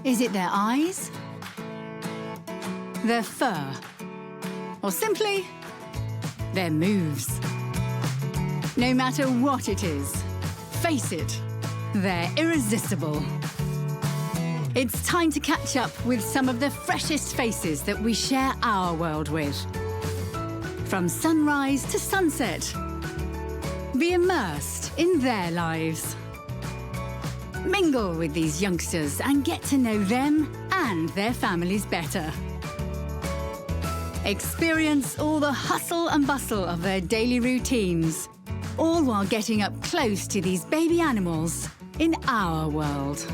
Is it their eyes? Their fur? Or simply, their moves? No matter what it is, face it, they're irresistible. It's time to catch up with some of the freshest faces that we share our world with. From sunrise to sunset, be immersed in their lives. Mingle with these youngsters and get to know them and their families better. Experience all the hustle and bustle of their daily routines, all while getting up close to these baby animals in our world.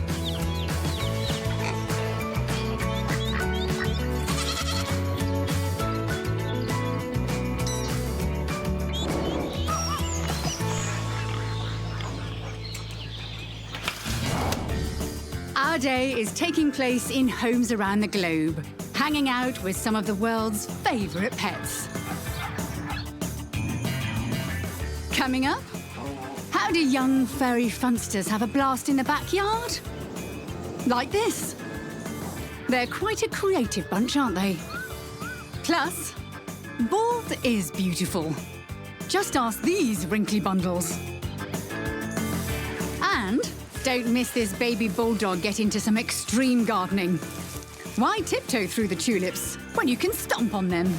Our day is taking place in homes around the globe, hanging out with some of the world's favourite pets. Coming up, how do young furry funsters have a blast in the backyard? Like this. They're quite a creative bunch, aren't they? Plus, bald is beautiful. Just ask these wrinkly bundles. And don't miss this baby bulldog get into some extreme gardening. Why tiptoe through the tulips when you can stomp on them?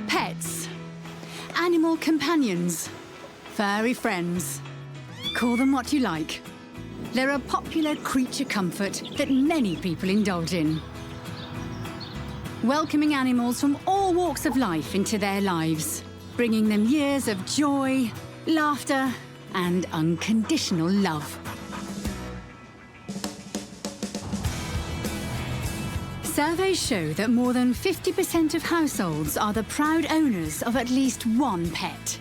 Pets, animal companions, furry friends. Call them what you like. They're a popular creature comfort that many people indulge in. Welcoming animals from all walks of life into their lives, bringing them years of joy, laughter, and unconditional love. Surveys show that more than 50% of households are the proud owners of at least one pet.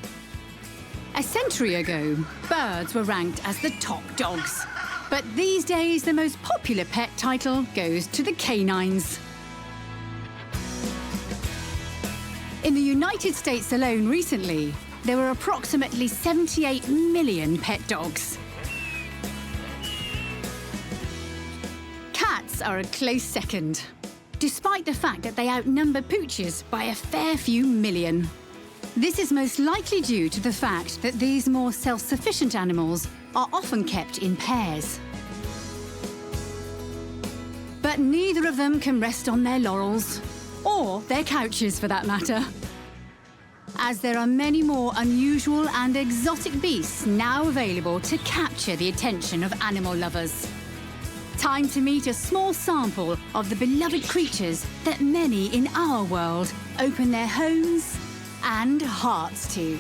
A century ago, birds were ranked as the top dogs. But these days, the most popular pet title goes to the canines. In the United States alone recently, there were approximately 78 million pet dogs. Cats are a close second, despite the fact that they outnumber pooches by a fair few million. This is most likely due to the fact that these more self-sufficient animals are often kept in pairs. But neither of them can rest on their laurels, or their couches for that matter, as there are many more unusual and exotic beasts now available to capture the attention of animal lovers. Time to meet a small sample of the beloved creatures that many in our world open their homes and hearts to.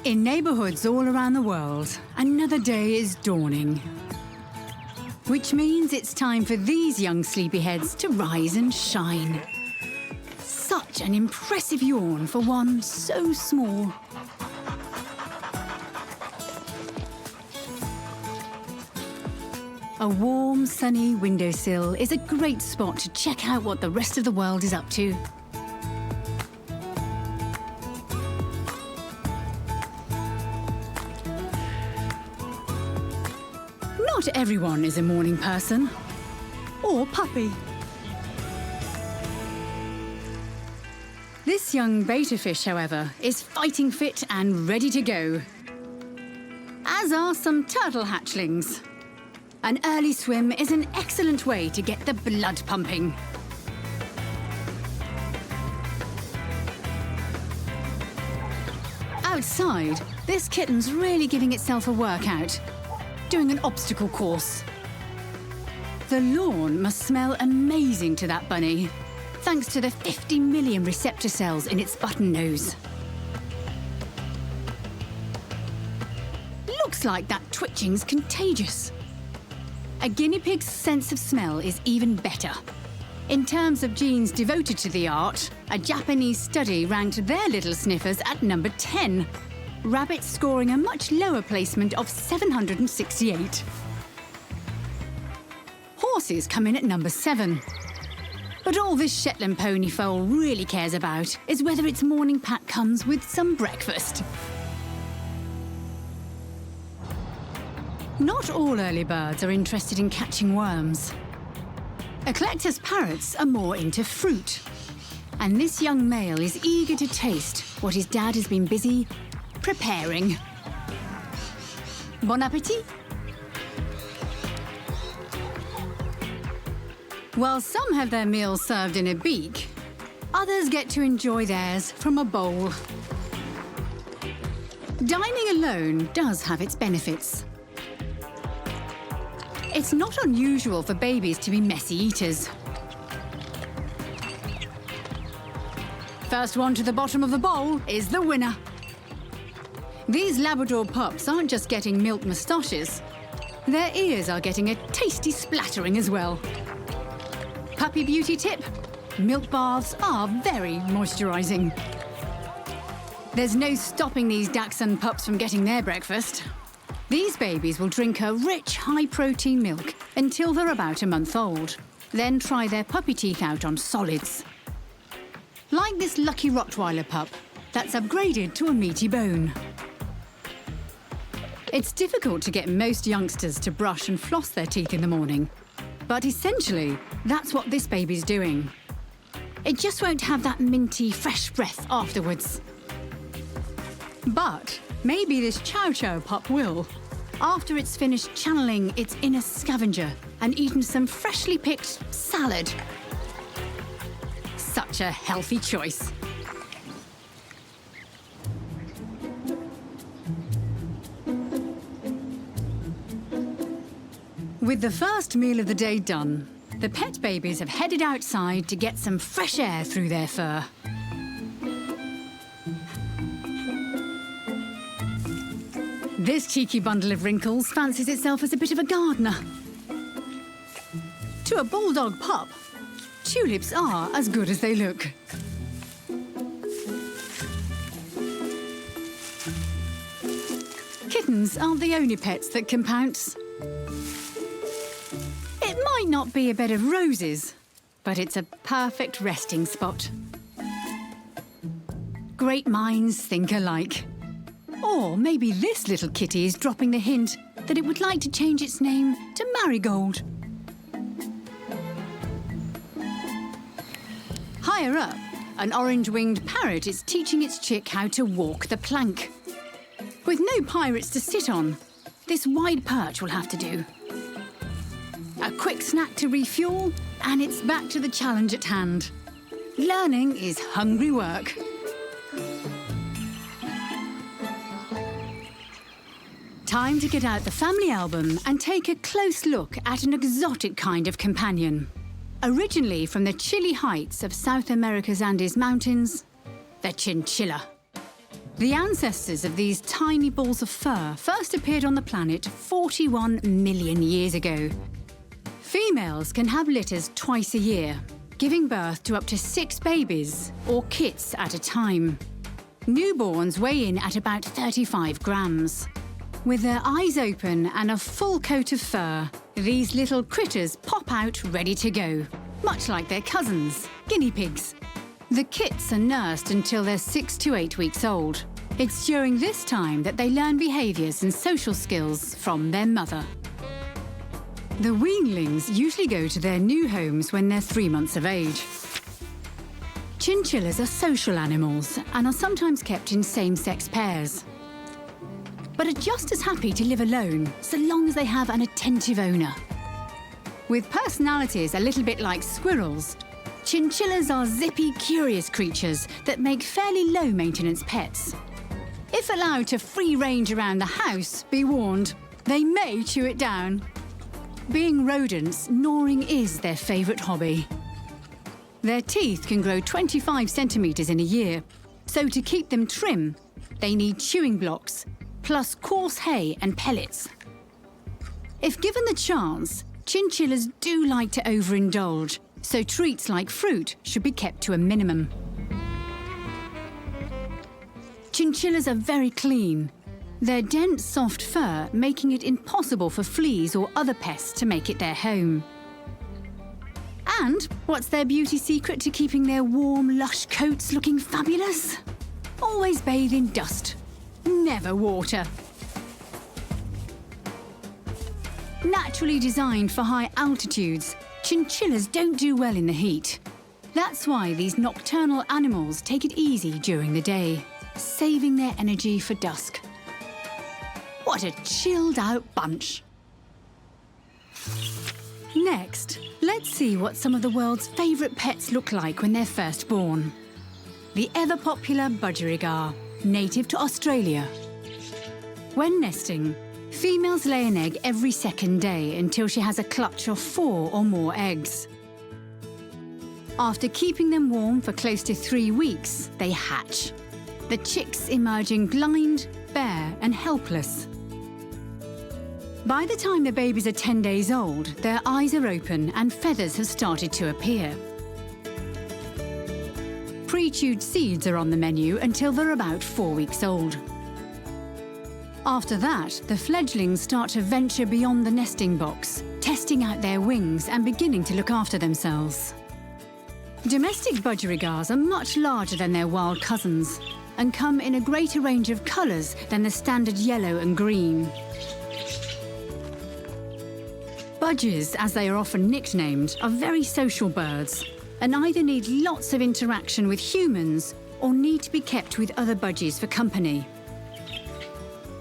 In neighbourhoods all around the world, another day is dawning. Which means it's time for these young sleepyheads to rise and shine. Such an impressive yawn for one so small. A warm, sunny windowsill is a great spot to check out what the rest of the world is up to. Not everyone is a morning person or puppy. This young betta fish, however, is fighting fit and ready to go. As are some turtle hatchlings. An early swim is an excellent way to get the blood pumping. Outside, this kitten's really giving itself a workout, doing an obstacle course. The lawn must smell amazing to that bunny, thanks to the 50 million receptor cells in its button nose. Looks like that twitching's contagious. A guinea pig's sense of smell is even better. In terms of genes devoted to the art, a Japanese study ranked their little sniffers at number 10. rabbits scoring a much lower placement of 768. Horses come in at number 7. But all this Shetland pony foal really cares about is whether its morning pack comes with some breakfast. Not all early birds are interested in catching worms. Eclectus parrots are more into fruit. And this young male is eager to taste what his dad has been busy preparing. Bon appétit! While some have their meals served in a beak, others get to enjoy theirs from a bowl. Dining alone does have its benefits. It's not unusual for babies to be messy eaters. First one to the bottom of the bowl is the winner. These Labrador pups aren't just getting milk moustaches. Their ears are getting a tasty splattering as well. Puppy beauty tip: milk baths are very moisturising. There's no stopping these Dachshund pups from getting their breakfast. These babies will drink a rich, high-protein milk until they're about a month old, then try their puppy teeth out on solids. Like this lucky Rottweiler pup that's upgraded to a meaty bone. It's difficult to get most youngsters to brush and floss their teeth in the morning, but essentially, that's what this baby's doing. It just won't have that minty, fresh breath afterwards. But maybe this Chow Chow pup will, after it's finished channeling its inner scavenger and eaten some freshly picked salad. Such a healthy choice. With the first meal of the day done, the pet babies have headed outside to get some fresh air through their fur. This cheeky bundle of wrinkles fancies itself as a bit of a gardener. To a bulldog pup, tulips are as good as they look. Kittens aren't the only pets that can pounce. It might not be a bed of roses, but it's a perfect resting spot. Great minds think alike. Or maybe this little kitty is dropping the hint that it would like to change its name to Marigold. Higher up, an orange-winged parrot is teaching its chick how to walk the plank. With no pirates to sit on, this wide perch will have to do. A quick snack to refuel, and it's back to the challenge at hand. Learning is hungry work. Time to get out the family album and take a close look at an exotic kind of companion. Originally from the chilly heights of South America's Andes Mountains, the Chinchilla. The ancestors of these tiny balls of fur first appeared on the planet 41 million years ago. Females can have litters twice a year, giving birth to up to 6 babies, or kits at a time. Newborns weigh in at about 35 grams. With their eyes open and a full coat of fur, these little critters pop out ready to go, much like their cousins, guinea pigs. The kits are nursed until they're 6 to 8 weeks old. It's during this time that they learn behaviours and social skills from their mother. The weanlings usually go to their new homes when they're 3 months of age. Chinchillas are social animals and are sometimes kept in same-sex pairs, but are just as happy to live alone so long as they have an attentive owner. With personalities a little bit like squirrels, chinchillas are zippy, curious creatures that make fairly low-maintenance pets. If allowed to free range around the house, be warned, they may chew it down. Being rodents, gnawing is their favourite hobby. Their teeth can grow 25 centimetres in a year, so to keep them trim, they need chewing blocks, plus coarse hay and pellets. If given the chance, chinchillas do like to overindulge, so treats like fruit should be kept to a minimum. Chinchillas are very clean. Their dense, soft fur making it impossible for fleas or other pests to make it their home. And what's their beauty secret to keeping their warm, lush coats looking fabulous? Always bathe in dust, never water. Naturally designed for high altitudes, chinchillas don't do well in the heat. That's why these nocturnal animals take it easy during the day, saving their energy for dusk. What a chilled-out bunch! Next, let's see what some of the world's favourite pets look like when they're first born. The ever-popular budgerigar, native to Australia. When nesting, females lay an egg every second day until she has a clutch of 4 or more eggs. After keeping them warm for close to 3 weeks, they hatch, the chicks emerging blind, bare and helpless. By the time the babies are 10 days old, their eyes are open and feathers have started to appear. Pre-chewed seeds are on the menu until they're about 4 weeks old. After that, the fledglings start to venture beyond the nesting box, testing out their wings and beginning to look after themselves. Domestic budgerigars are much larger than their wild cousins and come in a greater range of colours than the standard yellow and green. Budgies, as they are often nicknamed, are very social birds and either need lots of interaction with humans or need to be kept with other budgies for company.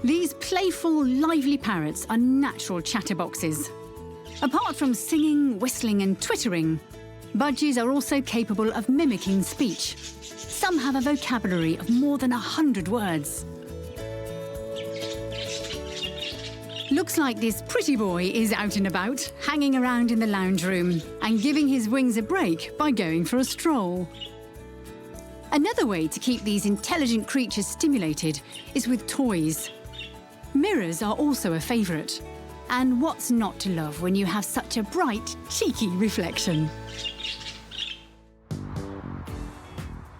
These playful, lively parrots are natural chatterboxes. Apart from singing, whistling and twittering, budgies are also capable of mimicking speech. Some have a vocabulary of more than 100 words. Looks like this pretty boy is out and about, hanging around in the lounge room and giving his wings a break by going for a stroll. Another way to keep these intelligent creatures stimulated is with toys. Mirrors are also a favourite. And what's not to love when you have such a bright, cheeky reflection?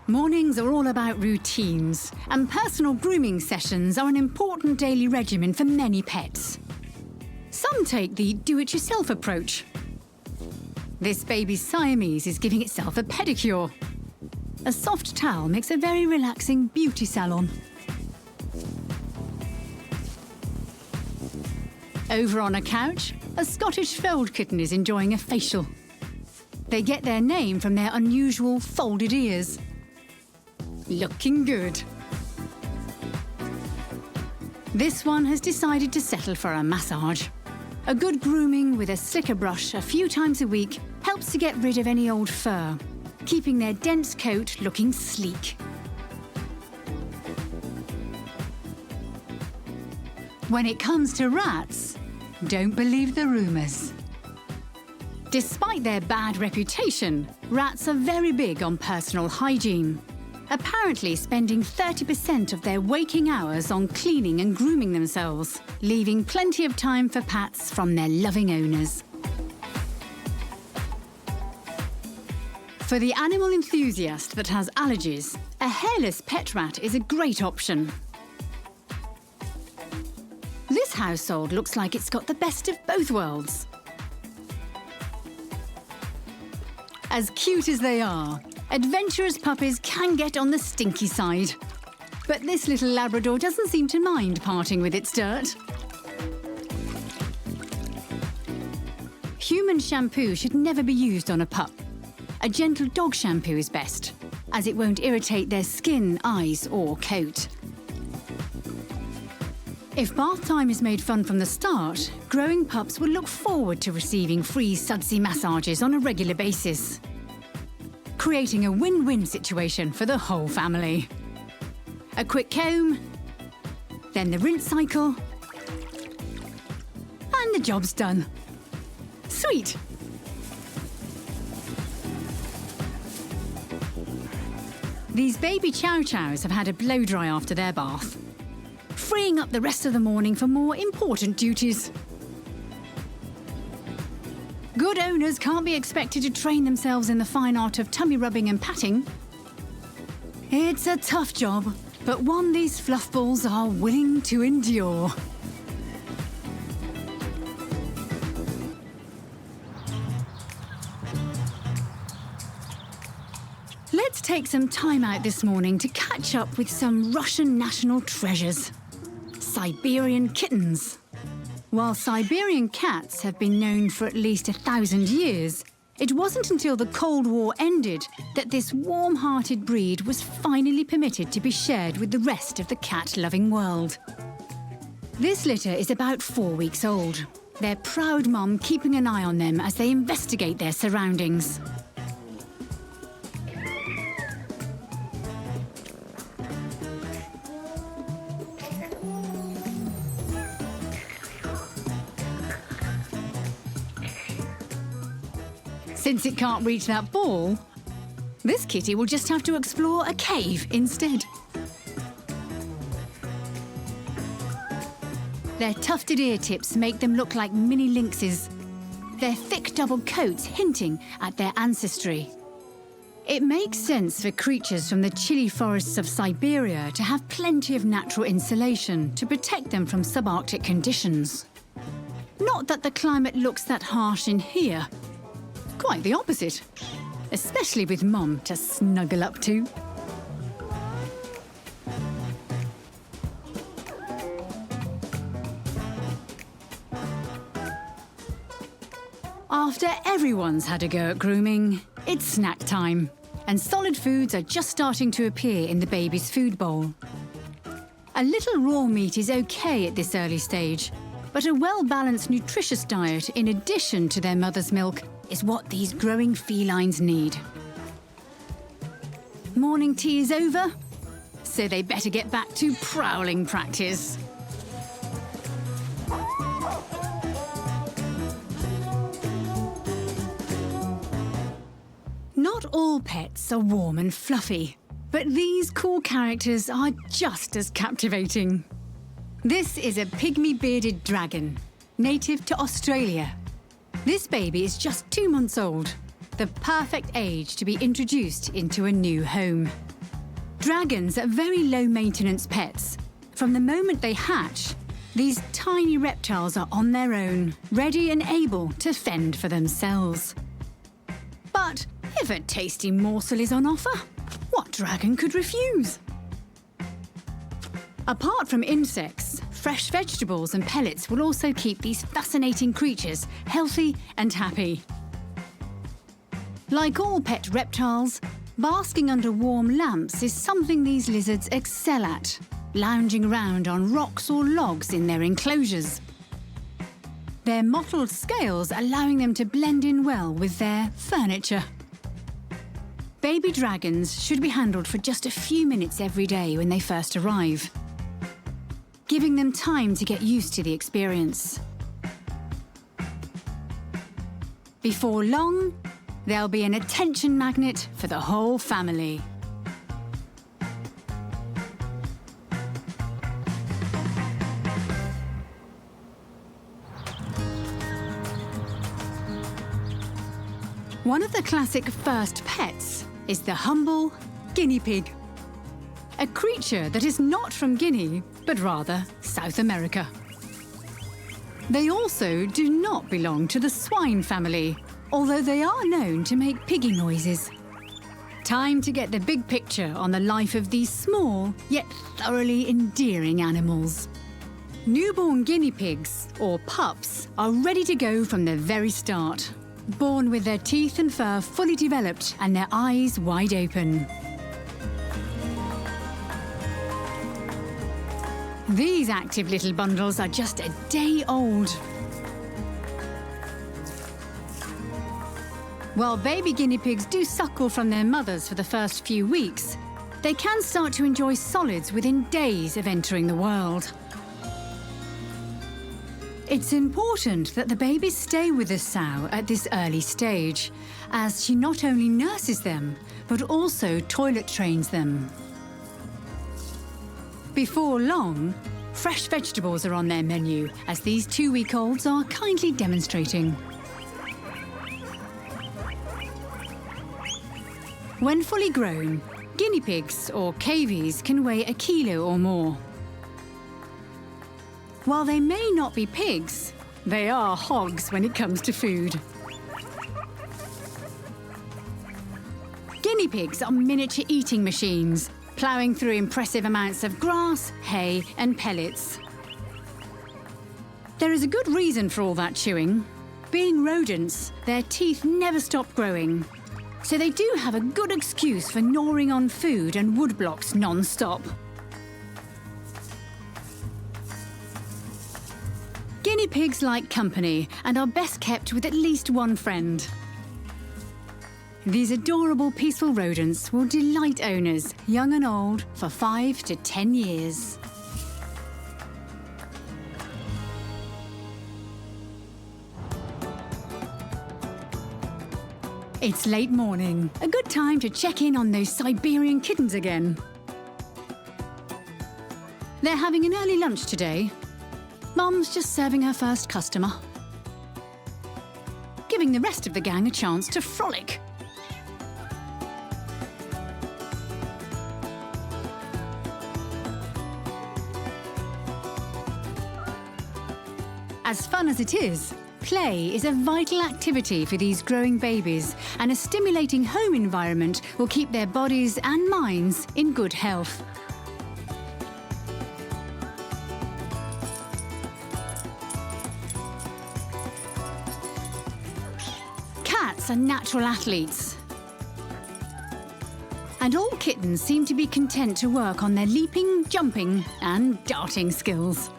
Mornings are all about routines, and personal grooming sessions are an important daily regimen for many pets. Some take the do-it-yourself approach. This baby's Siamese is giving itself a pedicure. A soft towel makes a very relaxing beauty salon. Over on a couch, a Scottish fold kitten is enjoying a facial. They get their name from their unusual folded ears. Looking good. This one has decided to settle for a massage. A good grooming with a slicker brush a few times a week helps to get rid of any old fur, keeping their dense coat looking sleek. When it comes to rats, don't believe the rumours. Despite their bad reputation, rats are very big on personal hygiene, apparently spending 30% of their waking hours on cleaning and grooming themselves, leaving plenty of time for pats from their loving owners. For the animal enthusiast that has allergies, a hairless pet rat is a great option. This household looks like it's got the best of both worlds. As cute as they are, adventurous puppies can get on the stinky side. But this little Labrador doesn't seem to mind parting with its dirt. Human shampoo should never be used on a pup. A gentle dog shampoo is best, as it won't irritate their skin, eyes or coat. If bath time is made fun from the start, growing pups will look forward to receiving free sudsy massages on a regular basis, creating a win-win situation for the whole family. A quick comb, then the rinse cycle, and the job's done. Sweet! These baby chow chows have had a blow dry after their bath, freeing up the rest of the morning for more important duties. Good owners can't be expected to train themselves in the fine art of tummy rubbing and patting. It's a tough job, but one these fluffballs are willing to endure. Let's take some time out this morning to catch up with some Russian national treasures. Siberian kittens. While Siberian cats have been known for at least 1,000 years, it wasn't until the Cold War ended that this warm-hearted breed was finally permitted to be shared with the rest of the cat-loving world. This litter is about 4 weeks old, their proud mum keeping an eye on them as they investigate their surroundings. Since it can't reach that ball, this kitty will just have to explore a cave instead. Their tufted ear tips make them look like mini lynxes, their thick double coats hinting at their ancestry. It makes sense for creatures from the chilly forests of Siberia to have plenty of natural insulation to protect them from subarctic conditions. Not that the climate looks that harsh in here. Quite the opposite, especially with Mum to snuggle up to. After everyone's had a go at grooming, it's snack time, and solid foods are just starting to appear in the baby's food bowl. A little raw meat is okay at this early stage, but a well-balanced, nutritious diet in addition to their mother's milk is what these growing felines need. Morning tea is over, so they better get back to prowling practice. Not all pets are warm and fluffy, but these cool characters are just as captivating. This is a pygmy-bearded dragon, native to Australia. This baby is just 2 months old, the perfect age to be introduced into a new home. Dragons are very low-maintenance pets. From the moment they hatch, these tiny reptiles are on their own, ready and able to fend for themselves. But if a tasty morsel is on offer, what dragon could refuse? Apart from insects, fresh vegetables and pellets will also keep these fascinating creatures healthy and happy. Like all pet reptiles, basking under warm lamps is something these lizards excel at, lounging around on rocks or logs in their enclosures. Their mottled scales allowing them to blend in well with their furniture. Baby dragons should be handled for just a few minutes every day when they first arrive, giving them time to get used to the experience. Before long, they'll be an attention magnet for the whole family. One of the classic first pets is the humble guinea pig. A creature that is not from Guinea, but rather South America. They also do not belong to the swine family, although they are known to make piggy noises. Time to get the big picture on the life of these small, yet thoroughly endearing animals. Newborn guinea pigs, or pups, are ready to go from the very start, born with their teeth and fur fully developed and their eyes wide open. These active little bundles are just a day old. While baby guinea pigs do suckle from their mothers for the first few weeks, they can start to enjoy solids within days of entering the world. It's important that the babies stay with the sow at this early stage, as she not only nurses them, but also toilet trains them. Before long, fresh vegetables are on their menu, as these 2-week-olds are kindly demonstrating. When fully grown, Guinea pigs, or cavies, can weigh 1 kilo or more. While they may not be pigs, they are hogs when it comes to food. Guinea pigs are miniature eating machines, ploughing through impressive amounts of grass, hay and pellets. There is a good reason for all that chewing. Being rodents, their teeth never stop growing, so they do have a good excuse for gnawing on food and woodblocks non-stop. Guinea pigs like company and are best kept with at least one friend. These adorable, peaceful rodents will delight owners, young and old, for 5 to 10 years. It's late morning, a good time to check in on those Siberian kittens again. They're having an early lunch today. Mum's just serving her first customer, giving the rest of the gang a chance to frolic. As fun as it is, play is a vital activity for these growing babies, and a stimulating home environment will keep their bodies and minds in good health. Cats are natural athletes, and all kittens seem to be content to work on their leaping, jumping and darting skills.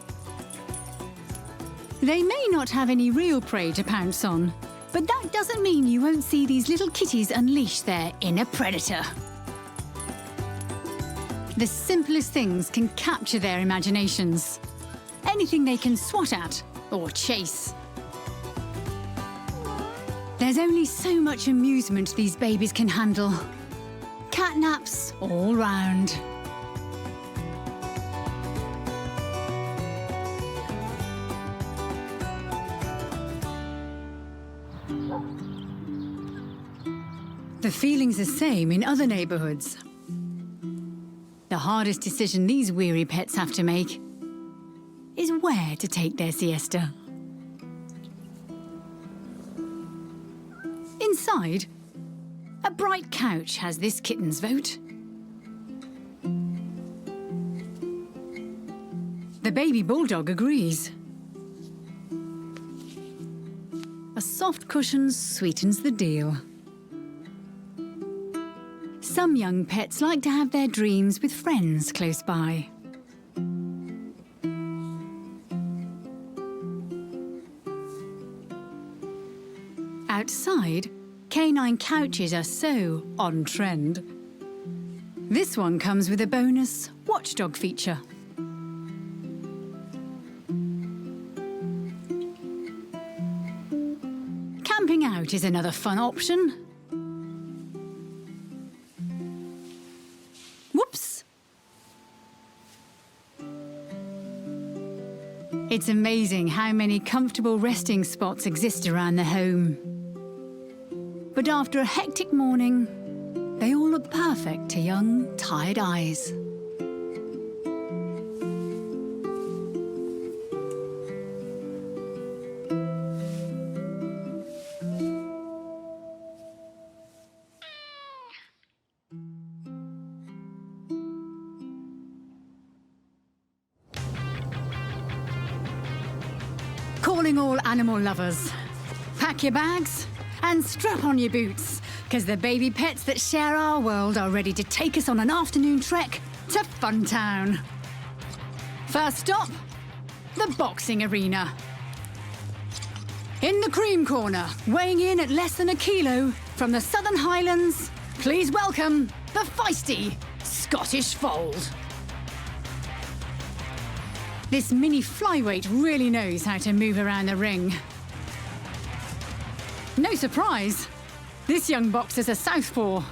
They may not have any real prey to pounce on, but that doesn't mean you won't see these little kitties unleash their inner predator. The simplest things can capture their imaginations. Anything they can swat at or chase. There's only so much amusement these babies can handle. Cat naps all round. The feeling's the same in other neighbourhoods. The hardest decision these weary pets have to make is where to take their siesta. Inside, a bright couch has this kitten's vote. The baby bulldog agrees. A soft cushion sweetens the deal. Some young pets like to have their dreams with friends close by. Outside, canine couches are so on trend. This one comes with a bonus watchdog feature. Camping out is another fun option. Whoops! It's amazing how many comfortable resting spots exist around the home. But after a hectic morning, they all look perfect to young, tired eyes. Calling all animal lovers. Pack your bags and strap on your boots, because the baby pets that share our world are ready to take us on an afternoon trek to Funtown. First stop, the boxing arena. In the cream corner, weighing in at less than 1 kilo, from the Southern Highlands, please welcome the feisty Scottish Fold. This mini flyweight really knows how to move around the ring. No surprise, this young boxer's a southpaw.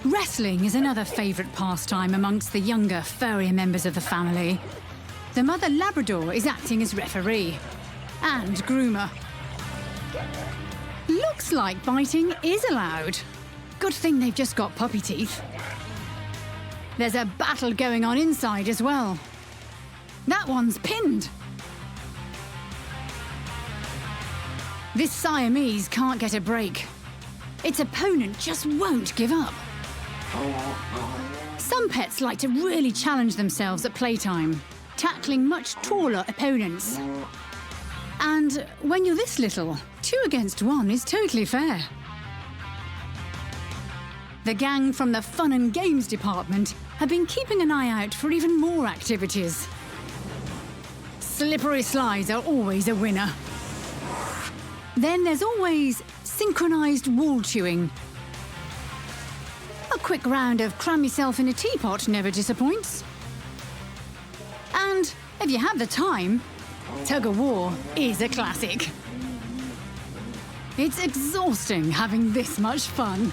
Wrestling is another favourite pastime amongst the younger, furrier members of the family. The mother Labrador is acting as referee and groomer. Looks like biting is allowed. Good thing they've just got puppy teeth. There's a battle going on inside as well. That one's pinned. This Siamese can't get a break. Its opponent just won't give up. Some pets like to really challenge themselves at playtime, tackling much taller opponents. And when you're this little, 2 against 1 is totally fair. The gang from the Fun and Games department have been keeping an eye out for even more activities. Slippery slides are always a winner. Then there's always synchronised wall chewing. A quick round of cram yourself in a teapot never disappoints. And if you have the time, tug-of-war is a classic. It's exhausting having this much fun.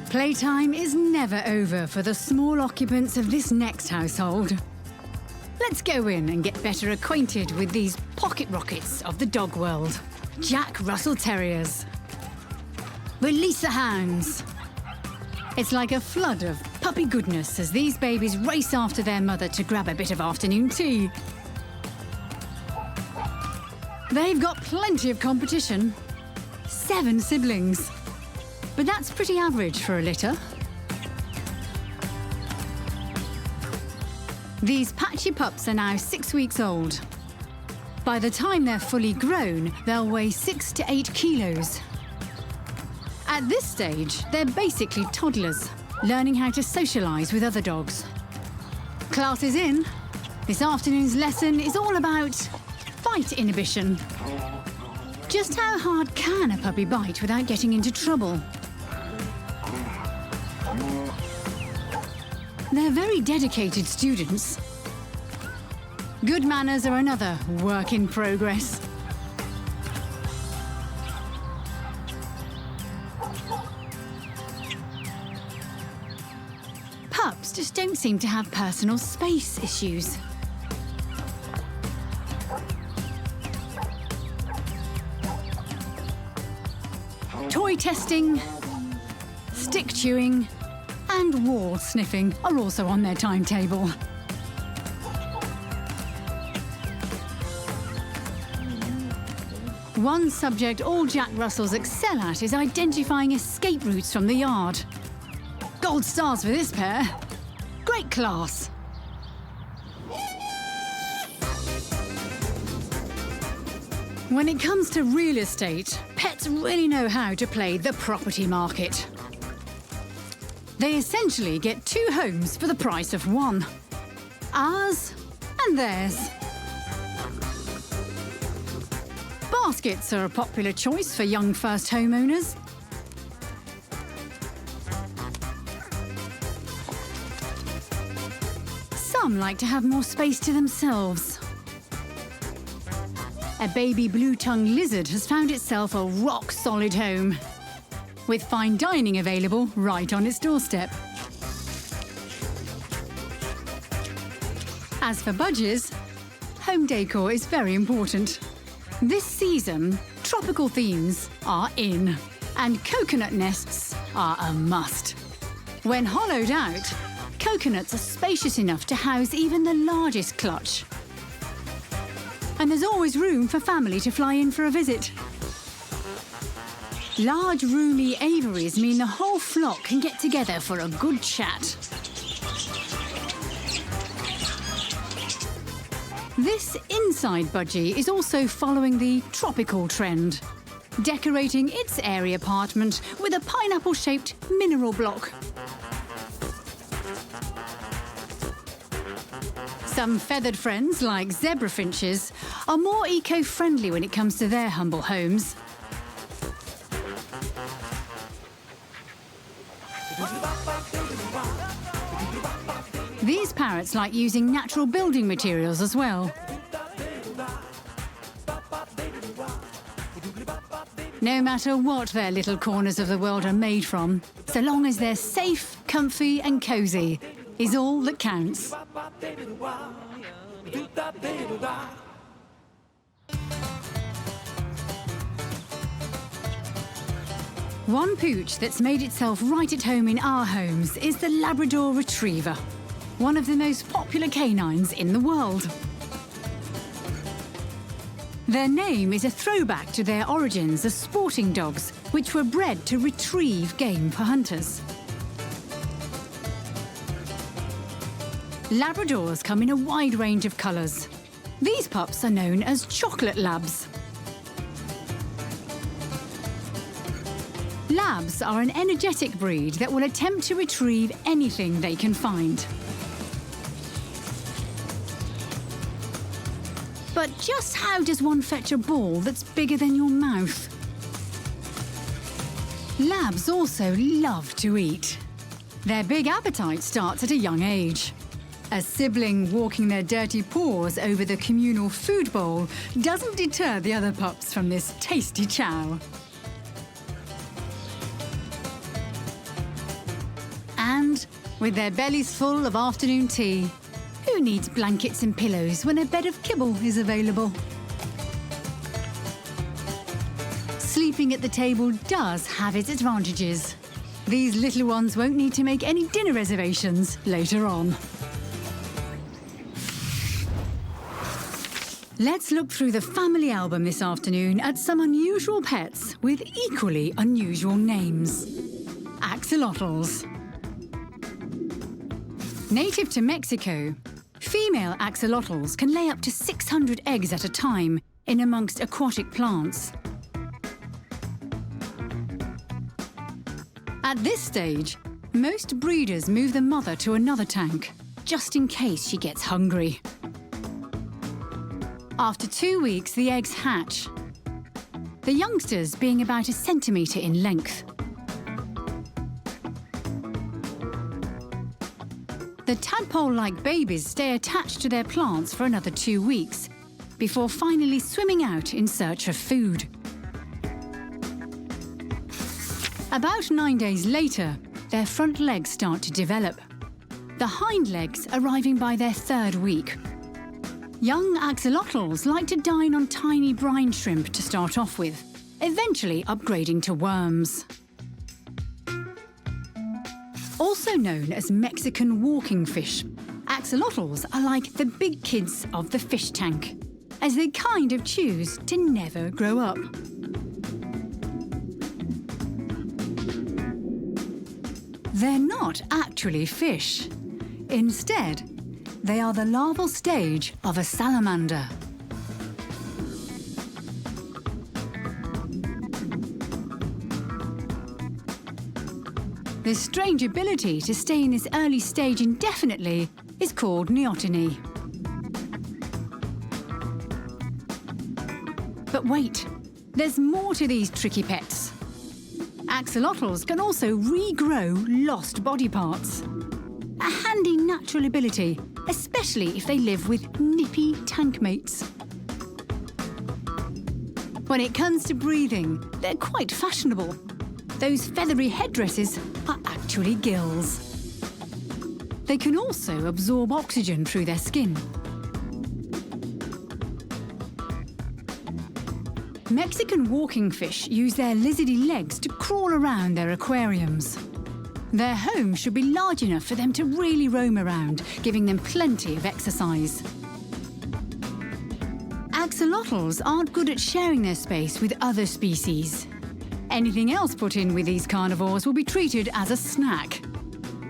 Playtime is never over for the small occupants of this next household. Let's go in and get better acquainted with these pocket rockets of the dog world. Jack Russell Terriers. Release the hounds. It's like a flood of puppy goodness as these babies race after their mother to grab a bit of afternoon tea. They've got plenty of competition. 7 siblings. But that's pretty average for a litter. These patchy pups are now 6 weeks old. By the time they're fully grown, they'll weigh 6 to 8 kilos. At this stage, they're basically toddlers, learning how to socialise with other dogs. Class is in. This afternoon's lesson is all about bite inhibition. Just how hard can a puppy bite without getting into trouble? They're very dedicated students. Good manners are another work in progress. Pups just don't seem to have personal space issues. Toy testing, stick chewing, and wall sniffing are also on their timetable. One subject all Jack Russells excel at is identifying escape routes from the yard. Gold stars for this pair. Great class. When it comes to real estate, pets really know how to play the property market. They essentially get 2 homes for the price of 1. Ours and theirs. Baskets are a popular choice for young first homeowners. Some like to have more space to themselves. A baby blue-tongued lizard has found itself a rock-solid home, with fine dining available right on its doorstep. As for budgies, home decor is very important. This season, tropical themes are in, and coconut nests are a must. When hollowed out, coconuts are spacious enough to house even the largest clutch. And there's always room for family to fly in for a visit. Large, roomy aviaries mean the whole flock can get together for a good chat. This inside budgie is also following the tropical trend, decorating its airy apartment with a pineapple-shaped mineral block. Some feathered friends, like zebra finches, are more eco-friendly when it comes to their humble homes. These parrots like using natural building materials as well. No matter what their little corners of the world are made from, so long as they're safe, comfy and cosy, is all that counts. One pooch that's made itself right at home in our homes is the Labrador Retriever, one of the most popular canines in the world. Their name is a throwback to their origins as sporting dogs, which were bred to retrieve game for hunters. Labradors come in a wide range of colours. These pups are known as chocolate labs. Labs are an energetic breed that will attempt to retrieve anything they can find. But just how does one fetch a ball that's bigger than your mouth? Labs also love to eat. Their big appetite starts at a young age. A sibling walking their dirty paws over the communal food bowl doesn't deter the other pups from this tasty chow. And with their bellies full of afternoon tea, who needs blankets and pillows when a bed of kibble is available? Sleeping at the table does have its advantages. These little ones won't need to make any dinner reservations later on. Let's look through the family album this afternoon at some unusual pets with equally unusual names. Axolotls. Native to Mexico, female axolotls can lay up to 600 eggs at a time in amongst aquatic plants. At this stage, most breeders move the mother to another tank, just in case she gets hungry. After 2 weeks, the eggs hatch, the youngsters being about 1 centimetre in length. The tadpole-like babies stay attached to their plants for another 2 weeks, before finally swimming out in search of food. About 9 days later, their front legs start to develop, the hind legs arriving by their 3rd week. Young axolotls like to dine on tiny brine shrimp to start off with, eventually upgrading to worms. Also known as Mexican walking fish, axolotls are like the big kids of the fish tank, as they kind of choose to never grow up. They're not actually fish. Instead, they are the larval stage of a salamander. This strange ability to stay in this early stage indefinitely is called neoteny. But wait, there's more to these tricky pets. Axolotls can also regrow lost body parts. A handy natural ability, especially if they live with nippy tank mates. When it comes to breathing, they're quite fashionable. Those feathery headdresses are actually gills. They can also absorb oxygen through their skin. Mexican walking fish use their lizardy legs to crawl around their aquariums. Their home should be large enough for them to really roam around, giving them plenty of exercise. Axolotls aren't good at sharing their space with other species. Anything else put in with these carnivores will be treated as a snack.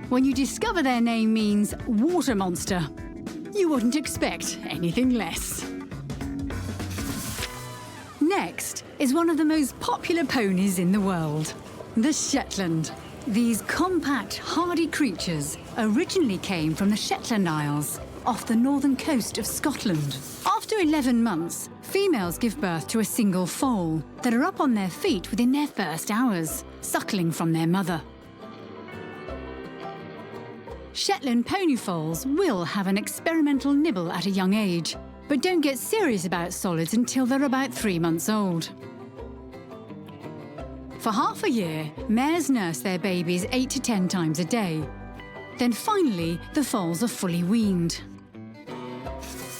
When you discover their name means water monster, you wouldn't expect anything less. Next is one of the most popular ponies in the world, the Shetland. These compact, hardy creatures originally came from the Shetland Isles, off the northern coast of Scotland. After 11 months, females give birth to a single foal that are up on their feet within their first hours, suckling from their mother. Shetland pony foals will have an experimental nibble at a young age, but don't get serious about solids until they're about 3 months old. For half a year, mares nurse their babies 8 to 10 times a day. Then finally, the foals are fully weaned.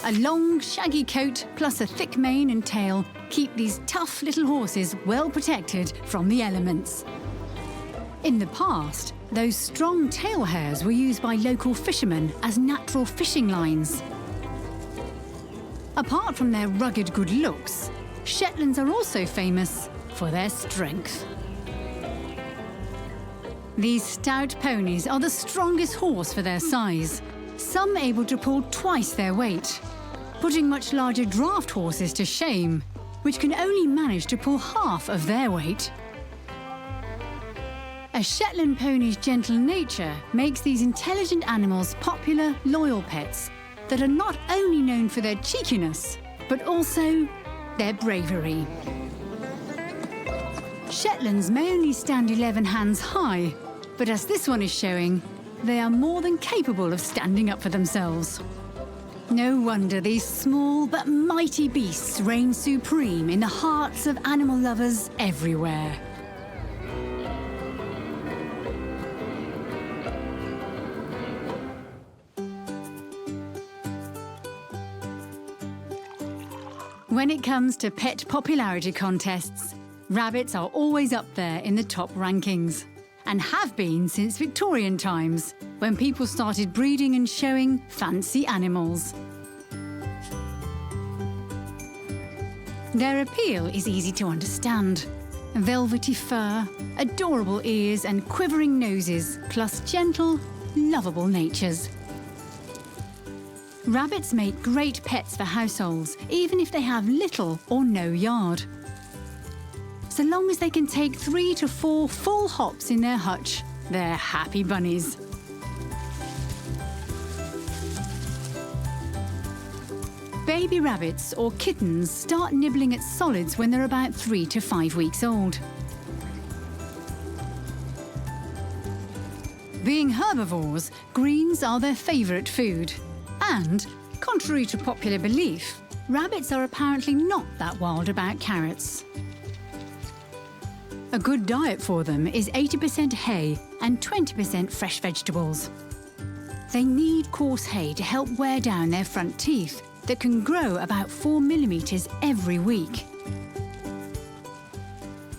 A long, shaggy coat plus a thick mane and tail keep these tough little horses well protected from the elements. In the past, those strong tail hairs were used by local fishermen as natural fishing lines. Apart from their rugged good looks, Shetlands are also famous for their strength. These stout ponies are the strongest horse for their size, some able to pull twice their weight, putting much larger draft horses to shame, which can only manage to pull half of their weight. A Shetland pony's gentle nature makes these intelligent animals popular, loyal pets that are not only known for their cheekiness, but also their bravery. Shetlands may only stand 11 hands high, but as this one is showing, they are more than capable of standing up for themselves. No wonder these small but mighty beasts reign supreme in the hearts of animal lovers everywhere. When it comes to pet popularity contests, rabbits are always up there in the top rankings, and have been since Victorian times, when people started breeding and showing fancy animals. Their appeal is easy to understand. Velvety fur, adorable ears and quivering noses, plus gentle, lovable natures. Rabbits make great pets for households, even if they have little or no yard. So long as they can take 3 to 4 full hops in their hutch, they're happy bunnies. Baby rabbits or kittens start nibbling at solids when they're about 3 to 5 weeks old. Being herbivores, greens are their favourite food. And, contrary to popular belief, rabbits are apparently not that wild about carrots. A good diet for them is 80% hay and 20% fresh vegetables. They need coarse hay to help wear down their front teeth that can grow about 4 millimetres every week.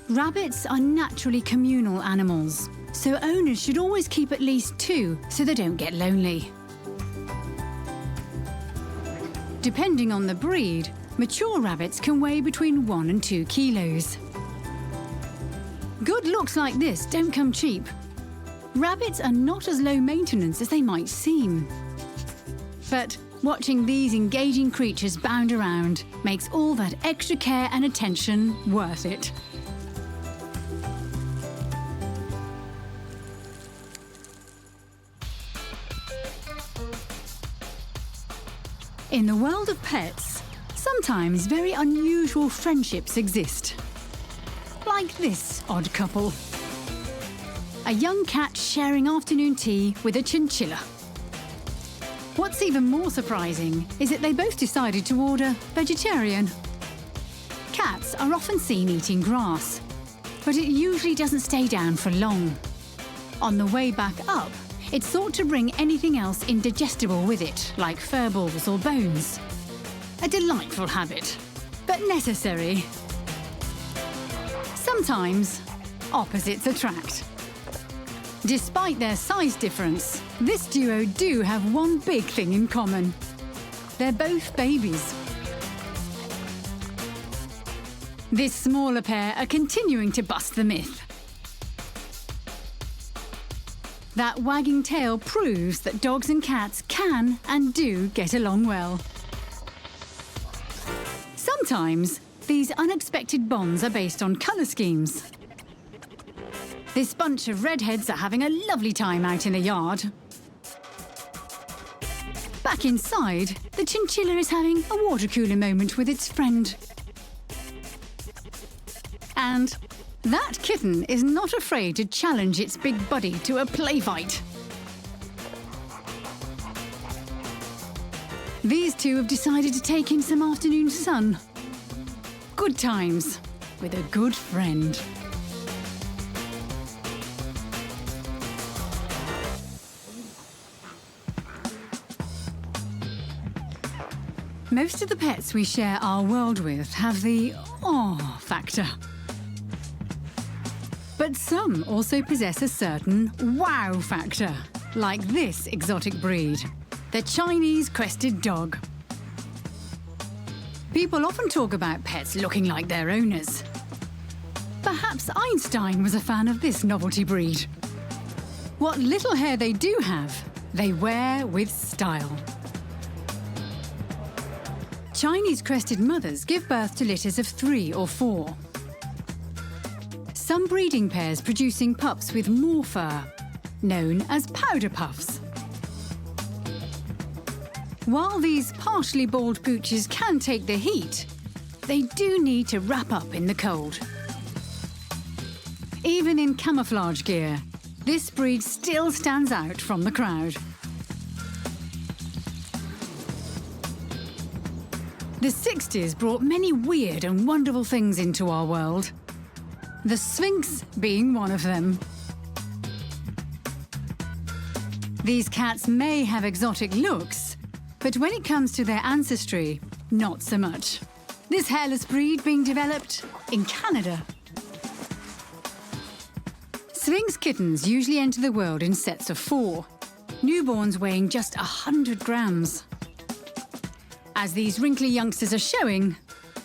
Rabbits are naturally communal animals, so owners should always keep at least 2 so they don't get lonely. Depending on the breed, mature rabbits can weigh between 1 and 2 kilos. Good looks like this don't come cheap. Rabbits are not as low maintenance as they might seem. But watching these engaging creatures bound around makes all that extra care and attention worth it. In the world of pets, sometimes very unusual friendships exist. Like this odd couple. A young cat sharing afternoon tea with a chinchilla. What's even more surprising is that they both decided to order vegetarian. Cats are often seen eating grass, but it usually doesn't stay down for long. On the way back up, it sought to bring anything else indigestible with it, like fur balls or bones. A delightful habit, but necessary. Sometimes, opposites attract. Despite their size difference, this duo do have one big thing in common. They're both babies. This smaller pair are continuing to bust the myth. That wagging tail proves that dogs and cats can and do get along well. Sometimes, these unexpected bonds are based on colour schemes. This bunch of redheads are having a lovely time out in the yard. Back inside, the chinchilla is having a water cooler moment with its friend. And that kitten is not afraid to challenge its big buddy to a play fight. These two have decided to take in some afternoon sun. Good times with a good friend. Most of the pets we share our world with have the awe factor. But But some also possess a certain wow factor, like this exotic breed, the Chinese crested dog. People often talk about pets looking like their owners. Perhaps Einstein was a fan of this novelty breed. What little hair they do have, they wear with style. Chinese crested mothers give birth to litters of 3 or 4. Some breeding pairs producing pups with more fur, known as powder puffs. While these partially bald pooches can take the heat, they do need to wrap up in the cold. Even in camouflage gear, this breed still stands out from the crowd. The 60s brought many weird and wonderful things into our world, the Sphinx being one of them. These cats may have exotic looks, but when it comes to their ancestry, not so much. This hairless breed being developed in Canada. Sphinx kittens usually enter the world in sets of 4, newborns weighing just 100 grams. As these wrinkly youngsters are showing,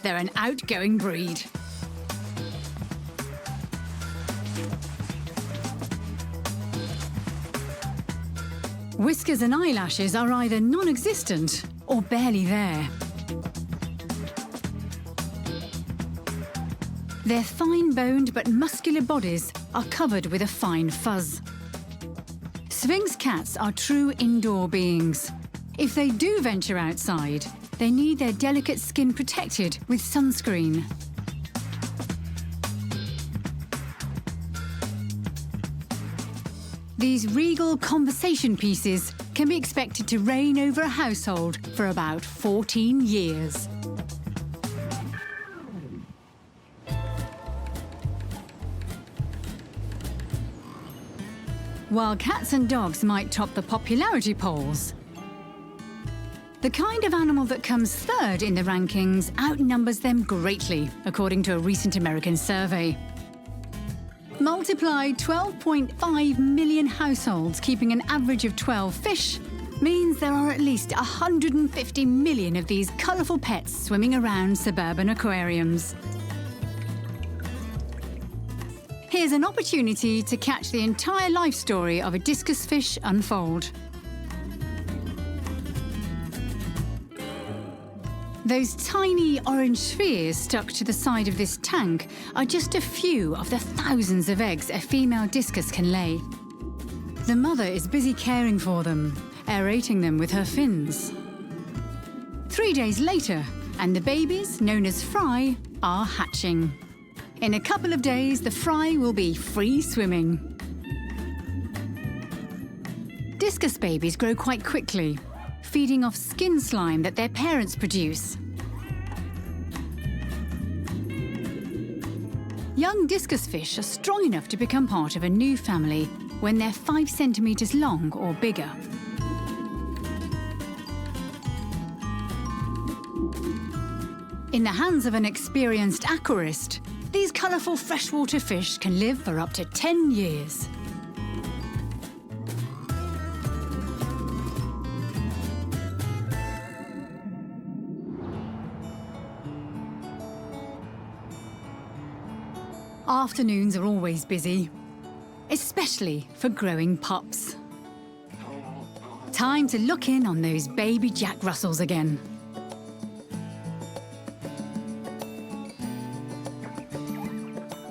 they're an outgoing breed. Whiskers and eyelashes are either non-existent or barely there. Their fine-boned but muscular bodies are covered with a fine fuzz. Sphinx cats are true indoor beings. If they do venture outside, they need their delicate skin protected with sunscreen. These regal conversation pieces can be expected to reign over a household for about 14 years. While cats and dogs might top the popularity polls, the kind of animal that comes third in the rankings outnumbers them greatly, according to a recent American survey. Multiply 12.5 million households keeping an average of 12 fish means there are at least 150 million of these colourful pets swimming around suburban aquariums. Here's an opportunity to catch the entire life story of a discus fish unfold. Those tiny orange spheres stuck to the side of this tank are just a few of the thousands of eggs a female discus can lay. The mother is busy caring for them, aerating them with her fins. 3 days later, and the babies, known as fry, are hatching. In a couple of days, the fry will be free swimming. Discus babies grow quite quickly, feeding off skin slime that their parents produce. Young discus fish are strong enough to become part of a new family when they're 5 centimetres long or bigger. In the hands of an experienced aquarist, these colourful freshwater fish can live for up to 10 years. Afternoons are always busy, especially for growing pups. Time to look in on those baby Jack Russells again.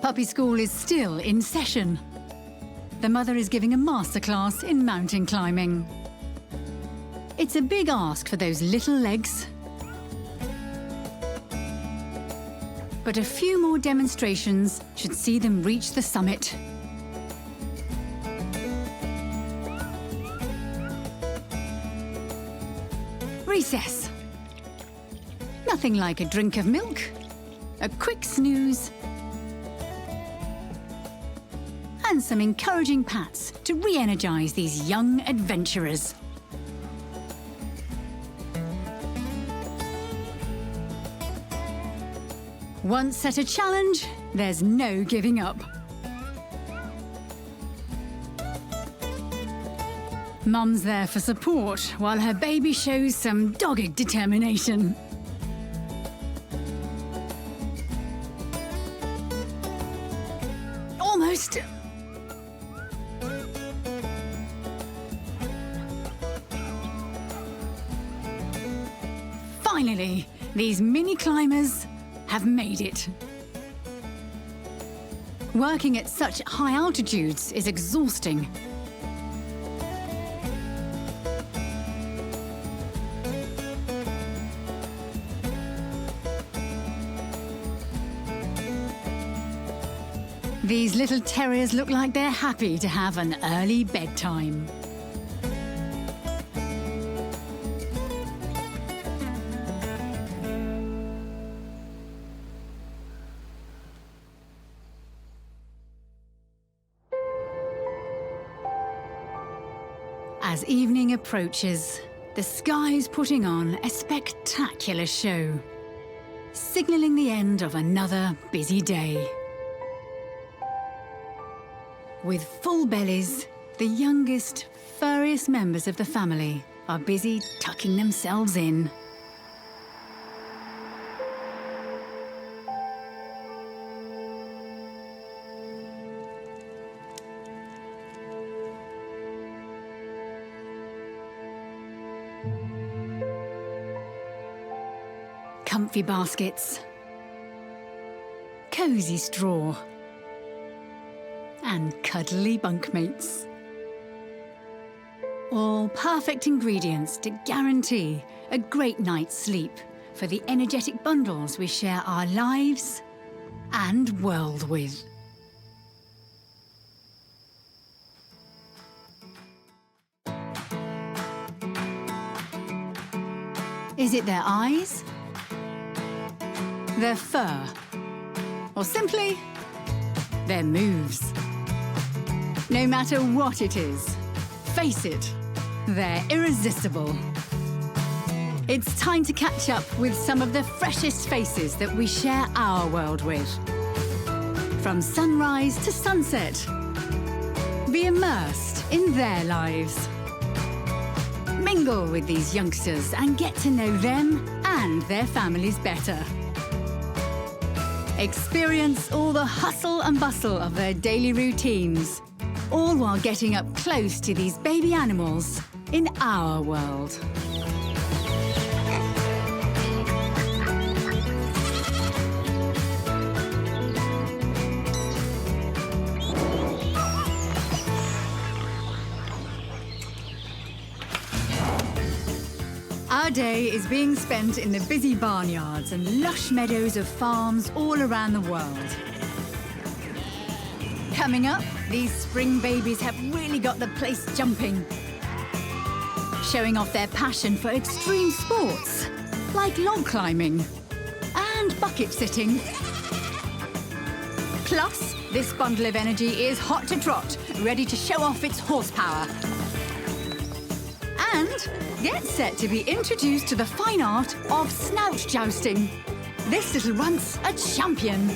Puppy school is still in session. The mother is giving a masterclass in mountain climbing. It's a big ask for those little legs, but a few more demonstrations should see them reach the summit. Recess. Nothing like a drink of milk, a quick snooze, and some encouraging pats to re-energise these young adventurers. Once set a challenge, there's no giving up. Mum's there for support while her baby shows some dogged determination. Almost. Finally, these mini climbers have made it. Working at such high altitudes is exhausting. These little terriers look like they're happy to have an early bedtime. As evening approaches, the sky's putting on a spectacular show, signalling the end of another busy day. With full bellies, the youngest, furriest members of the family are busy tucking themselves in. Comfy baskets, cosy straw, and cuddly bunkmates. All perfect ingredients to guarantee a great night's sleep for the energetic bundles we share our lives and world with. Is it their eyes? Their fur? Or simply, their moves? No matter what it is, face it, they're irresistible. It's time to catch up with some of the freshest faces that we share our world with. From sunrise to sunset, be immersed in their lives. Mingle with these youngsters and get to know them and their families better. Experience all the hustle and bustle of their daily routines, all while getting up close to these baby animals in our world. Our day is being spent in the busy barnyards and lush meadows of farms all around the world. Coming up, these spring babies have really got the place jumping, showing off their passion for extreme sports, like log climbing and bucket sitting. Plus, this bundle of energy is hot to trot, ready to show off its horsepower. And get set to be introduced to the fine art of snout jousting. This little runt's a champion.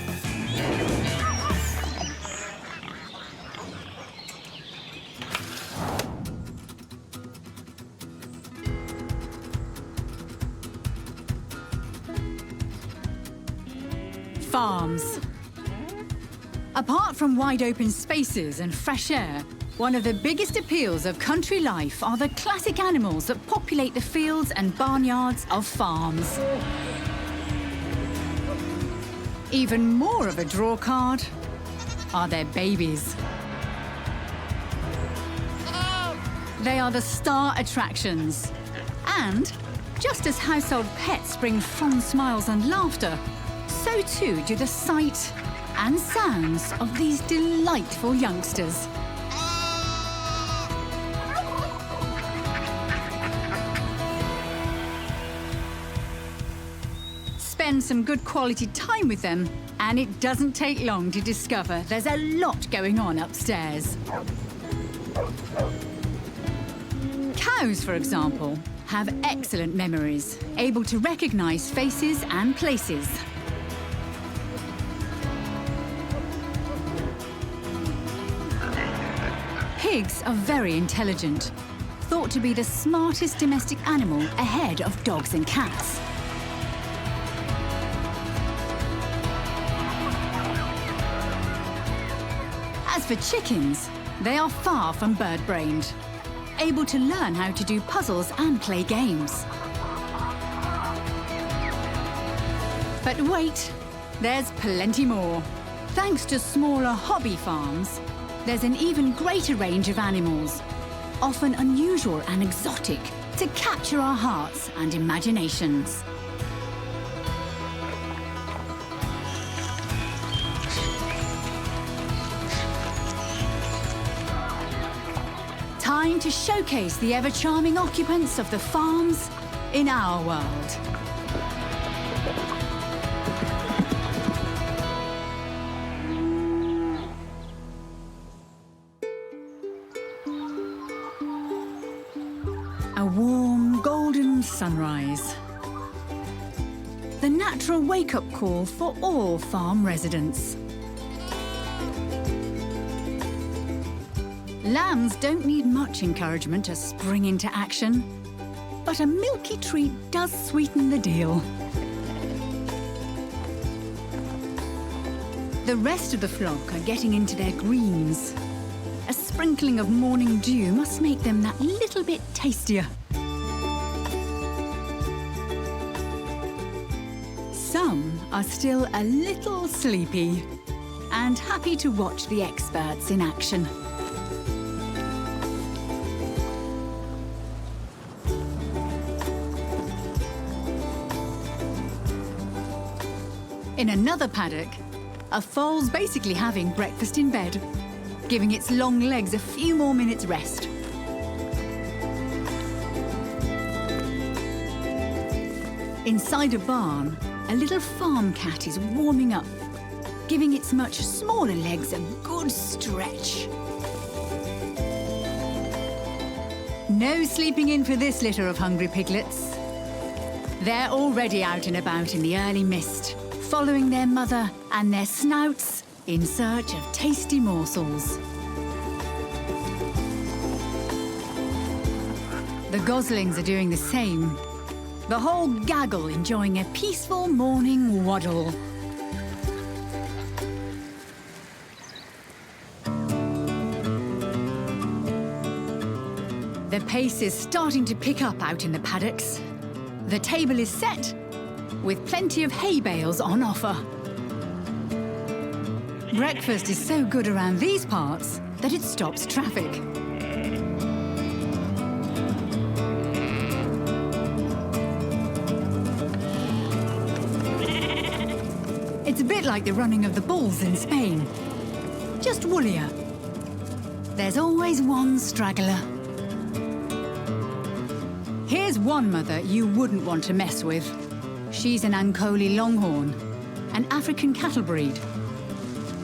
Farms. Apart from wide open spaces and fresh air, one of the biggest appeals of country life are the classic animals that populate the fields and barnyards of farms. Even more of a draw card are their babies. They are the star attractions. And just as household pets bring fond smiles and laughter, so too do the sight and sounds of these delightful youngsters. Spend some good quality time with them, and it doesn't take long to discover there's a lot going on upstairs. Cows, for example, have excellent memories, able to recognize faces and places. Pigs are very intelligent. thought to be the smartest domestic animal ahead of dogs and cats. As for chickens, they are far from bird-brained, able to learn how to do puzzles and play games. But wait, there's plenty more. Thanks to smaller hobby farms, there's an even greater range of animals, often unusual and exotic, to capture our hearts and imaginations. Time to showcase the ever-charming occupants of the farms in our world. A warm, golden sunrise. The natural wake-up call for all farm residents. Lambs don't need much encouragement to spring into action, but a milky treat does sweeten the deal. The rest of the flock are getting into their greens. A sprinkling of morning dew must make them that little bit tastier. Some are still a little sleepy and happy to watch the experts in action. In another paddock, a foal's basically having breakfast in bed, giving its long legs a few more minutes rest. Inside a barn, a little farm cat is warming up, giving its much smaller legs a good stretch. No sleeping in for this litter of hungry piglets. They're already out and about in the early mist, following their mother and their snouts in search of tasty morsels. The goslings are doing the same, the whole gaggle enjoying a peaceful morning waddle. The pace is starting to pick up out in the paddocks. The table is set, with plenty of hay bales on offer. Breakfast is so good around these parts that it stops traffic. It's a bit like the running of the bulls in Spain, just woollier. There's always one straggler. Here's one mother you wouldn't want to mess with. She's an Ankoli Longhorn, an African cattle breed.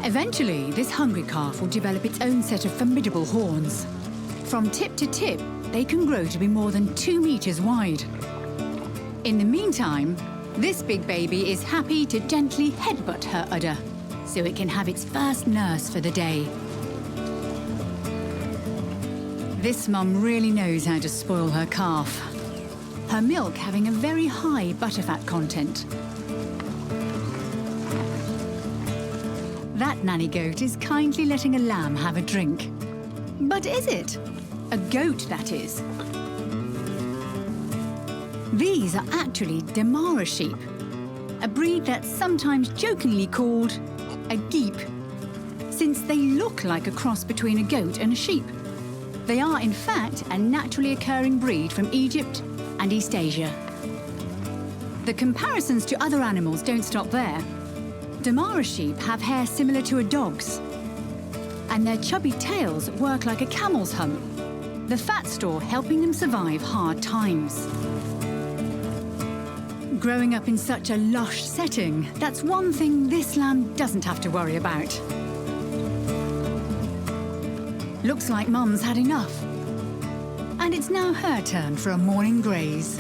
Eventually, this hungry calf will develop its own set of formidable horns. From tip to tip, they can grow to be more than 2 meters wide. In the meantime, this big baby is happy to gently headbutt her udder, so it can have its first nurse for the day. This mum really knows how to spoil her calf. Her milk having a very high butterfat content. That nanny goat is kindly letting a lamb have a drink. But is it? A goat, that is. These are actually Damara sheep, a breed that's sometimes jokingly called a geep, since they look like a cross between a goat and a sheep. They are, in fact, a naturally occurring breed from Egypt and East Asia. The comparisons to other animals don't stop there. Damara sheep have hair similar to a dog's, and their chubby tails work like a camel's hump, the fat store helping them survive hard times. Growing up in such a lush setting, that's one thing this lamb doesn't have to worry about. Looks like Mum's had enough. And it's now her turn for a morning graze.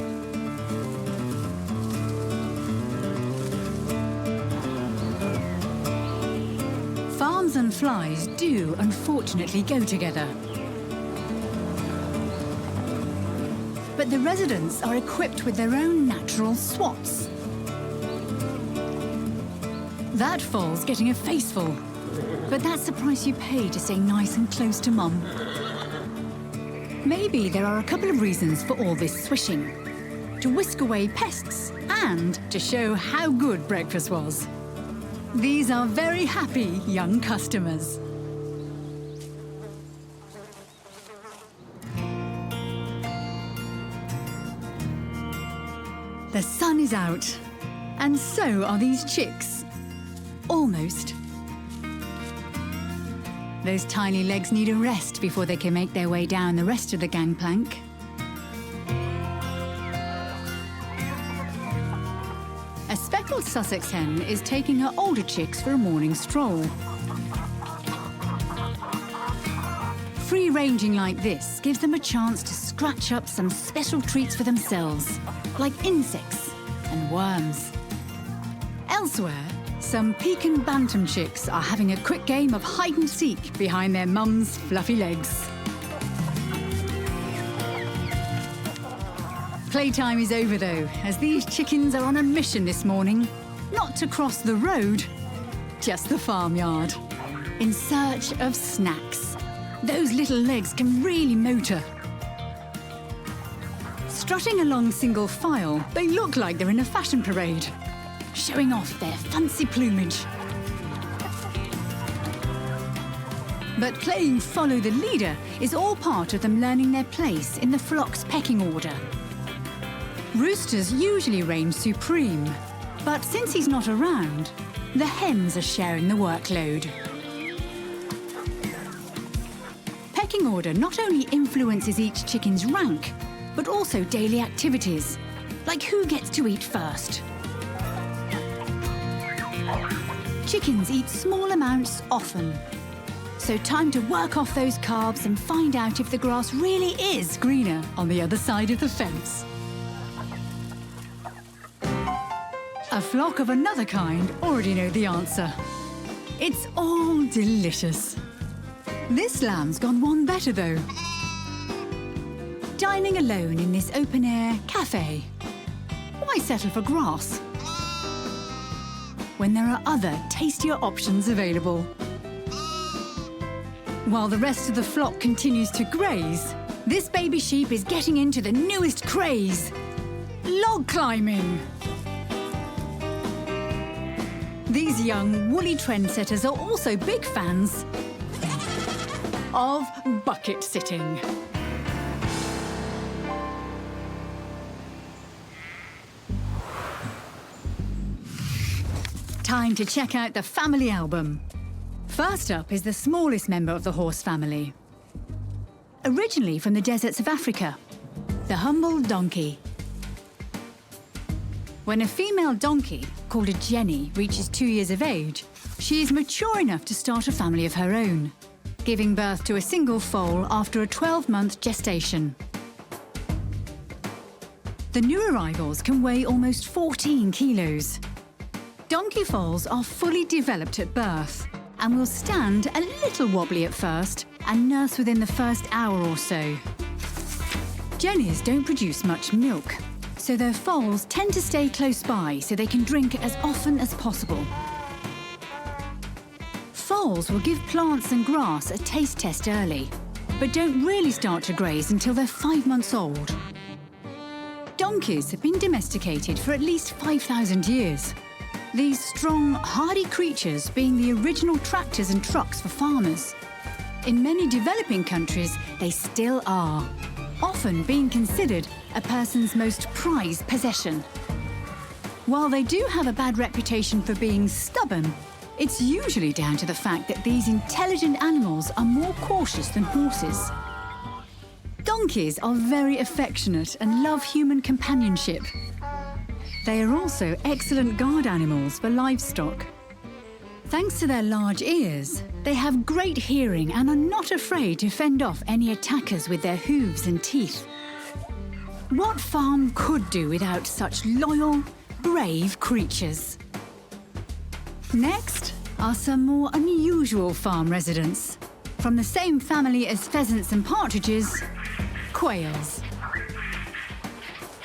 Farms and flies do, unfortunately, go together. But the residents are equipped with their own natural swats. That foal's getting a faceful. But that's the price you pay to stay nice and close to Mum. Maybe there are a couple of reasons for all this swishing. To whisk away pests and to show how good breakfast was. These are very happy young customers. The sun is out, and so are these chicks. Almost. Those tiny legs need a rest before they can make their way down the rest of the gangplank. A speckled Sussex hen is taking her older chicks for a morning stroll. Free-ranging like this gives them a chance to scratch up some special treats for themselves, like insects and worms. Elsewhere, some Pekin bantam chicks are having a quick game of hide-and-seek behind their mum's fluffy legs. Playtime is over, though, as these chickens are on a mission this morning. Not to cross the road, just the farmyard. In search of snacks. Those little legs can really motor. Strutting along single file, they look like they're in a fashion parade, showing off their fancy plumage. But playing follow the leader is all part of them learning their place in the flock's pecking order. Roosters usually reign supreme, but since he's not around, the hens are sharing the workload. Pecking order not only influences each chicken's rank, but also daily activities, like who gets to eat first. Chickens eat small amounts often, so time to work off those carbs and find out if the grass really is greener on the other side of the fence. A flock of another kind already know the answer. It's all delicious. This lamb's gone one better, though. Dining alone in this open-air cafe. Why settle for grass when there are other tastier options available? While the rest of the flock continues to graze, this baby sheep is getting into the newest craze: log climbing. These young woolly trendsetters are also big fans of bucket sitting. Time to check out the family album. First up is the smallest member of the horse family. Originally from the deserts of Africa, the humble donkey. When a female donkey, called a Jenny, reaches 2 years of age, she is mature enough to start a family of her own, giving birth to a single foal after a 12-month gestation. The new arrivals can weigh almost 14 kilos. Donkey foals are fully developed at birth and will stand a little wobbly at first and nurse within the first hour or so. Jennies don't produce much milk, so their foals tend to stay close by so they can drink as often as possible. Foals will give plants and grass a taste test early, but don't really start to graze until they're 5 months old. Donkeys have been domesticated for at least 5,000 years. These strong, hardy creatures being the original tractors and trucks for farmers. In many developing countries, they still are, often being considered a person's most prized possession. While they do have a bad reputation for being stubborn, it's usually down to the fact that these intelligent animals are more cautious than horses. Donkeys are very affectionate and love human companionship. They are also excellent guard animals for livestock. Thanks to their large ears, they have great hearing and are not afraid to fend off any attackers with their hooves and teeth. What farm could do without such loyal, brave creatures? Next are some more unusual farm residents. From the same family as pheasants and partridges, quails.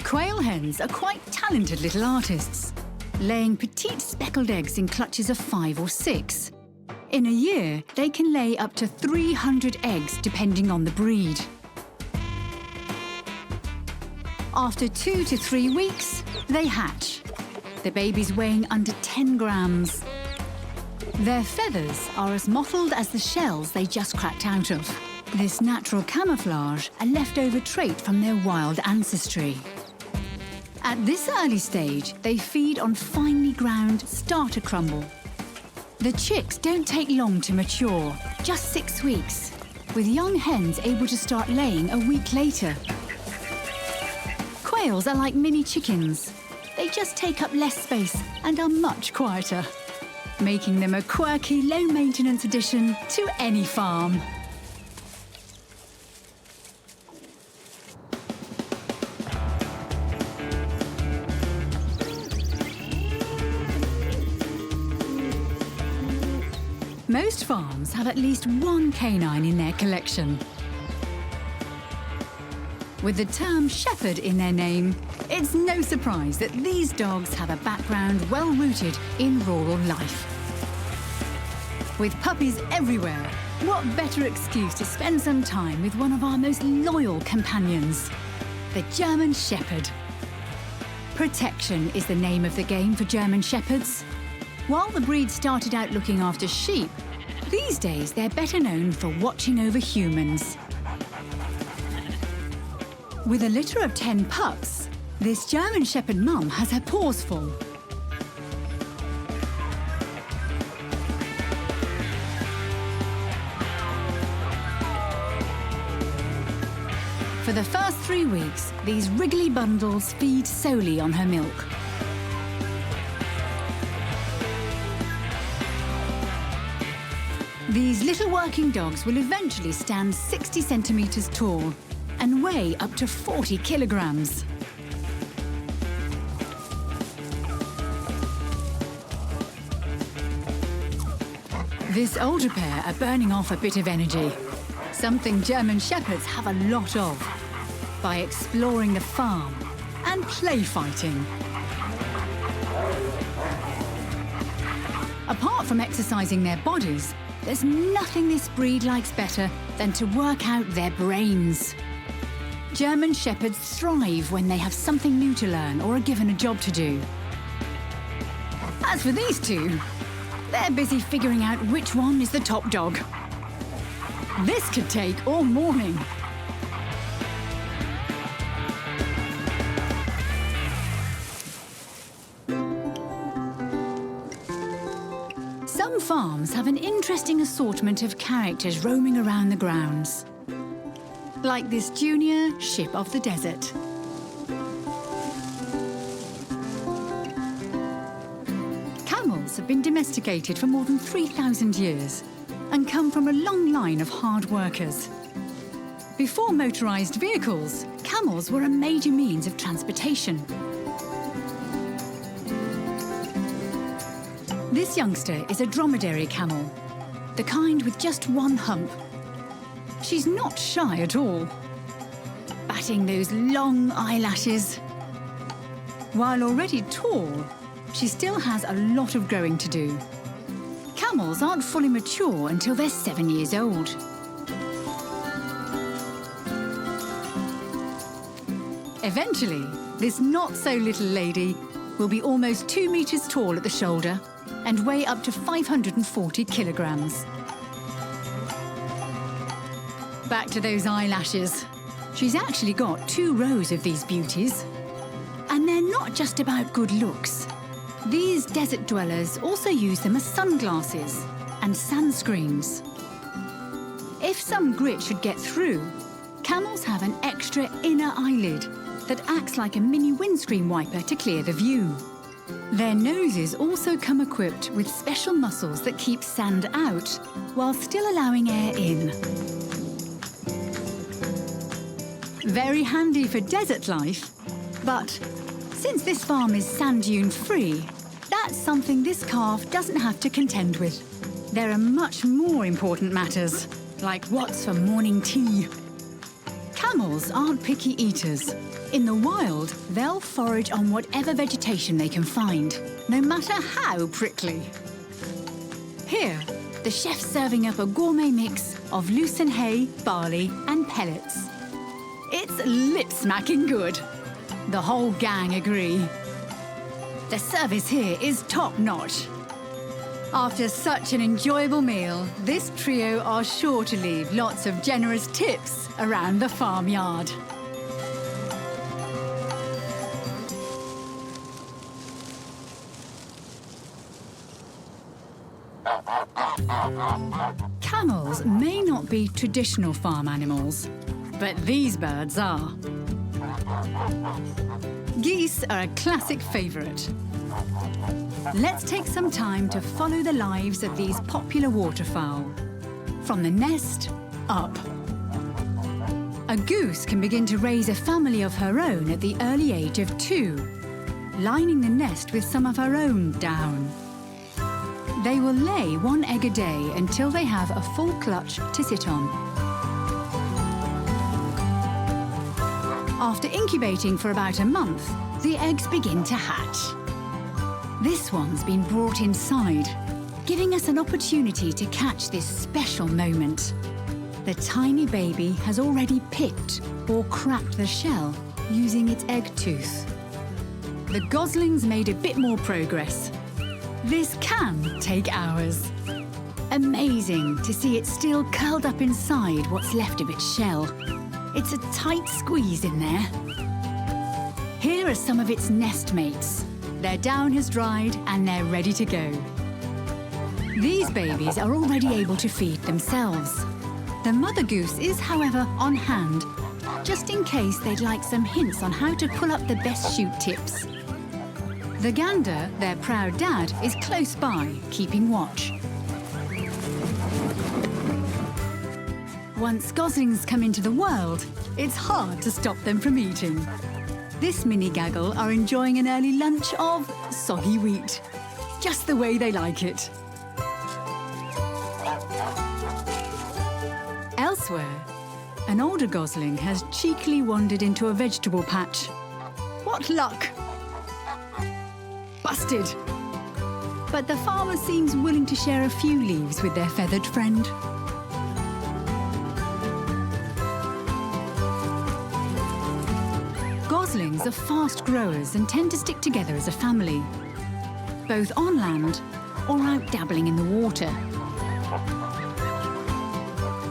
Quail hens are quite talented little artists, laying petite speckled eggs in clutches of 5 or 6. In a year, they can lay up to 300 eggs, depending on the breed. After 2 to 3 weeks, they hatch, the babies weighing under 10 grams. Their feathers are as mottled as the shells they just cracked out of. This natural camouflage, a leftover trait from their wild ancestry. At this early stage, they feed on finely ground starter crumble. The chicks don't take long to mature, just 6 weeks, with young hens able to start laying a week later. Quails are like mini chickens. They just take up less space and are much quieter, making them a quirky, low-maintenance addition to any farm. Most farms have at least one canine in their collection. With the term shepherd in their name, it's no surprise that these dogs have a background well-rooted in rural life. With puppies everywhere, what better excuse to spend some time with one of our most loyal companions, the German Shepherd. Protection is the name of the game for German Shepherds. While the breed started out looking after sheep, these days they're better known for watching over humans. With a litter of 10 pups, this German Shepherd mum has her paws full. For the first 3 weeks, these wriggly bundles feed solely on her milk. These little working dogs will eventually stand 60 centimetres tall and weigh up to 40 kilograms. This older pair are burning off a bit of energy, something German Shepherds have a lot of, by exploring the farm and play fighting. Apart from exercising their bodies, there's nothing this breed likes better than to work out their brains. German Shepherds thrive when they have something new to learn or are given a job to do. As for these two, they're busy figuring out which one is the top dog. This could take all morning. Some farms have an interesting assortment of characters roaming around the grounds, like this junior ship of the desert. Camels have been domesticated for more than 3,000 years and come from a long line of hard workers. Before motorised vehicles, camels were a major means of transportation. This youngster is a dromedary camel, the kind with just one hump. She's not shy at all, batting those long eyelashes. While already tall, she still has a lot of growing to do. Camels aren't fully mature until they're 7 years old. Eventually, this not-so-little lady will be almost 2 meters tall at the shoulder and weigh up to 540 kilograms. Back to those eyelashes. She's actually got 2 rows of these beauties. And they're not just about good looks. These desert dwellers also use them as sunglasses and sunscreens. If some grit should get through, camels have an extra inner eyelid that acts like a mini windscreen wiper to clear the view. Their noses also come equipped with special muscles that keep sand out while still allowing air in. Very handy for desert life, but since this farm is sand dune free, that's something this calf doesn't have to contend with. There are much more important matters, like what's for morning tea. Camels aren't picky eaters. In the wild, they'll forage on whatever vegetation they can find, no matter how prickly. Here, the chef's serving up a gourmet mix of lucerne hay, barley and pellets. It's lip-smacking good. The whole gang agree. The service here is top-notch. After such an enjoyable meal, this trio are sure to leave lots of generous tips around the farmyard. Camels may not be traditional farm animals, but these birds are. Geese are a classic favourite. Let's take some time to follow the lives of these popular waterfowl. From the nest, up. A goose can begin to raise a family of her own at the early age of 2, lining the nest with some of her own down. They will lay 1 egg a day until they have a full clutch to sit on. After incubating for about a month, the eggs begin to hatch. This one's been brought inside, giving us an opportunity to catch this special moment. The tiny baby has already picked or cracked the shell using its egg tooth. The gosling's made a bit more progress. This can take hours. Amazing to see it still curled up inside what's left of its shell. It's a tight squeeze in there. Here are some of its nest mates. Their down has dried and they're ready to go. These babies are already able to feed themselves. The mother goose is, however, on hand, just in case they'd like some hints on how to pull up the best shoot tips. The gander, their proud dad, is close by, keeping watch. Once goslings come into the world, it's hard to stop them from eating. This mini gaggle are enjoying an early lunch of soggy wheat, just the way they like it. Elsewhere, an older gosling has cheekily wandered into a vegetable patch. What luck! Busted! But the farmer seems willing to share a few leaves with their feathered friend. Goslings are fast growers and tend to stick together as a family, both on land or out dabbling in the water.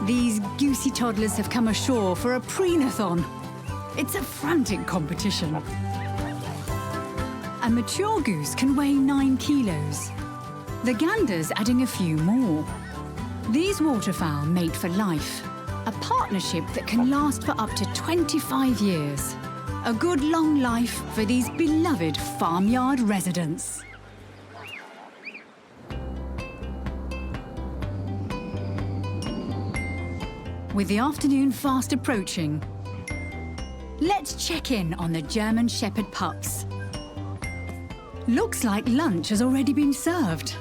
These goosey toddlers have come ashore for a preenathon. It's a frantic competition. A mature goose can weigh 9 kilos. The gander's adding a few more. These waterfowl mate for life, a partnership that can last for up to 25 years. A good long life for these beloved farmyard residents. With the afternoon fast approaching, let's check in on the German Shepherd pups. Looks like lunch has already been served,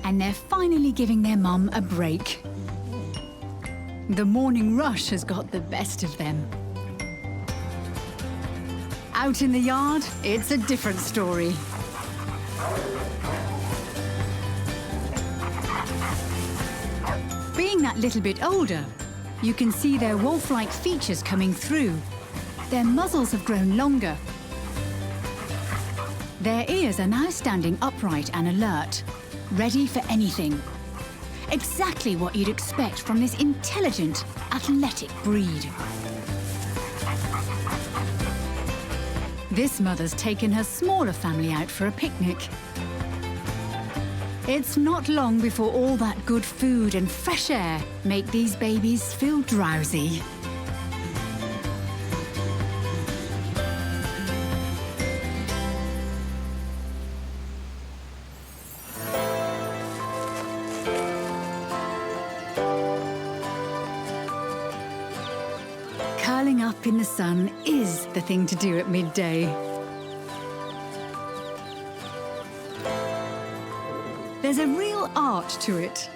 and they're finally giving their mum a break. The morning rush has got the best of them. Out in the yard, it's a different story. Being that little bit older, you can see their wolf-like features coming through. Their muzzles have grown longer. Their ears are now standing upright and alert, ready for anything. Exactly what you'd expect from this intelligent, athletic breed. This mother's taken her smaller family out for a picnic. It's not long before all that good food and fresh air make these babies feel drowsy. Curling up in the sun is the thing to do at midday. There's a real art to it.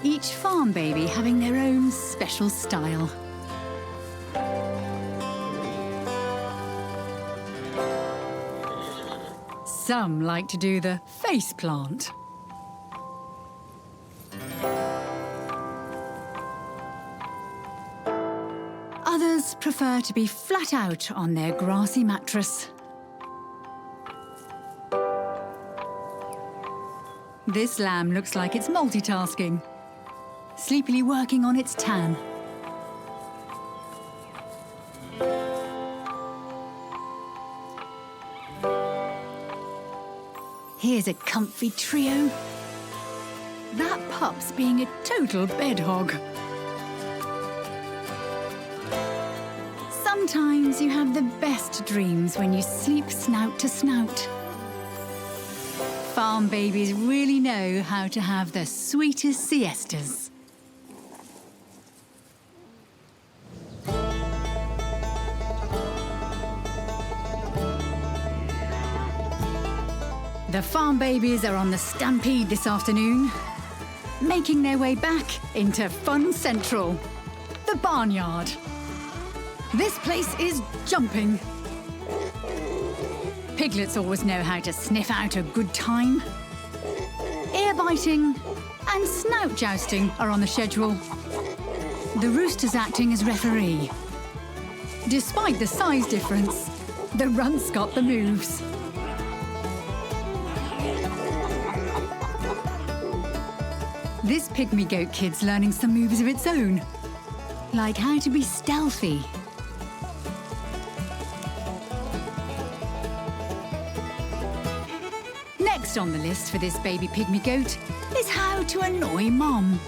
each farm baby having their own special style. Some like to do the face plant. Others prefer to be flat out on their grassy mattress. This lamb looks like it's multitasking, sleepily working on its tan. Here's a comfy trio. That pup's being a total bed hog. Sometimes you have the best dreams when you sleep snout to snout. Farm babies really know how to have the sweetest siestas. The farm babies are on the stampede this afternoon, making their way back into Fun Central, the barnyard. This place is jumping. Piglets always know how to sniff out a good time. Ear biting and snout jousting are on the schedule. The rooster's acting as referee. Despite the size difference, the runt's got the moves. This pygmy goat kid's learning some moves of its own, like how to be stealthy. Next on the list for this baby pygmy goat is how to annoy mom.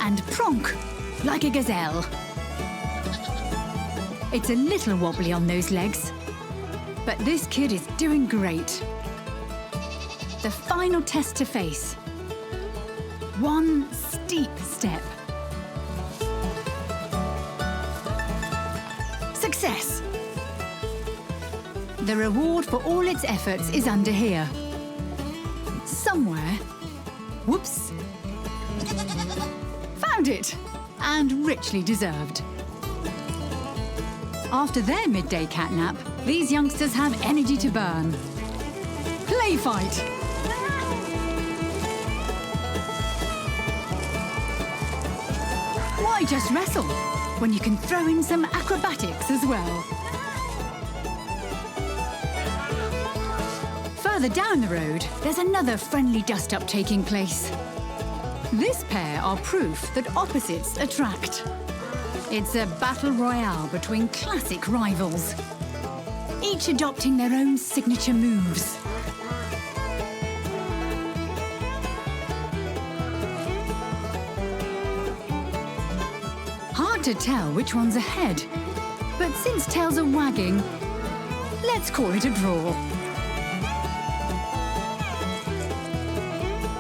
And pronk like a gazelle. It's a little wobbly on those legs, but this kid is doing great. The final test to face. One steep step. Success! The reward for all its efforts is under here. Somewhere. Whoops. Found it! And richly deserved. After their midday catnap, these youngsters have energy to burn. Play fight! Why just wrestle when you can throw in some acrobatics as well? Further down the road, there's another friendly dust-up taking place. This pair are proof that opposites attract. It's a battle royale between classic rivals, each adopting their own signature moves. Hard to tell which one's ahead, but since tails are wagging, let's call it a draw.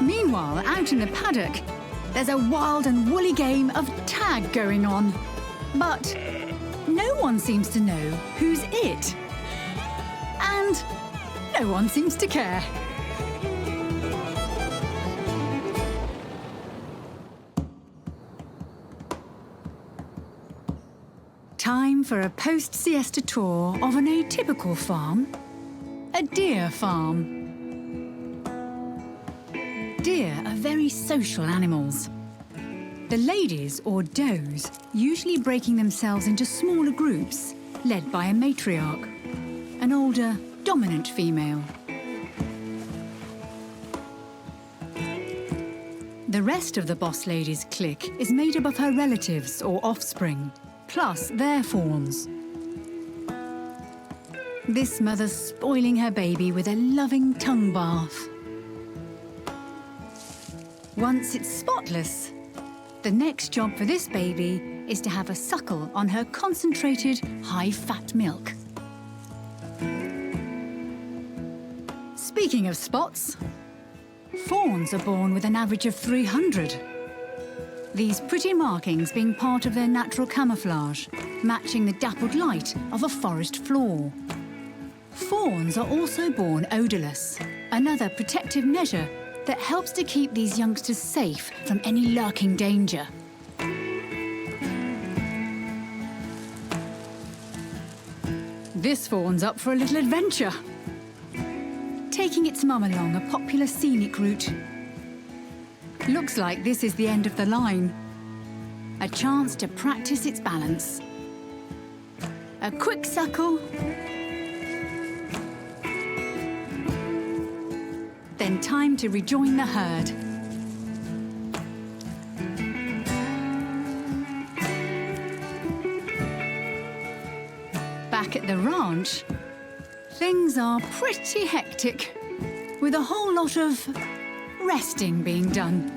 Meanwhile, out in the paddock, there's a wild and woolly game of tag going on. But no one seems to know who's it. And no one seems to care. Time for a post-siesta tour of an atypical farm. A deer farm. Deer are very social animals. The ladies, or does, usually breaking themselves into smaller groups, led by a matriarch, an older, dominant female. The rest of the boss lady's clique is made up of her relatives or offspring, plus their fawns. This mother's spoiling her baby with a loving tongue bath. Once it's spotless, the next job for this baby is to have a suckle on her concentrated, high-fat milk. Speaking of spots, fawns are born with an average of 300. These pretty markings being part of their natural camouflage, matching the dappled light of a forest floor. Fawns are also born odourless, another protective measure that helps to keep these youngsters safe from any lurking danger. This fawn's up for a little adventure, taking its mum along a popular scenic route. Looks like this is the end of the line. A chance to practice its balance. A quick suckle, then time to rejoin the herd. Back at the ranch, things are pretty hectic, with a whole lot of resting being done.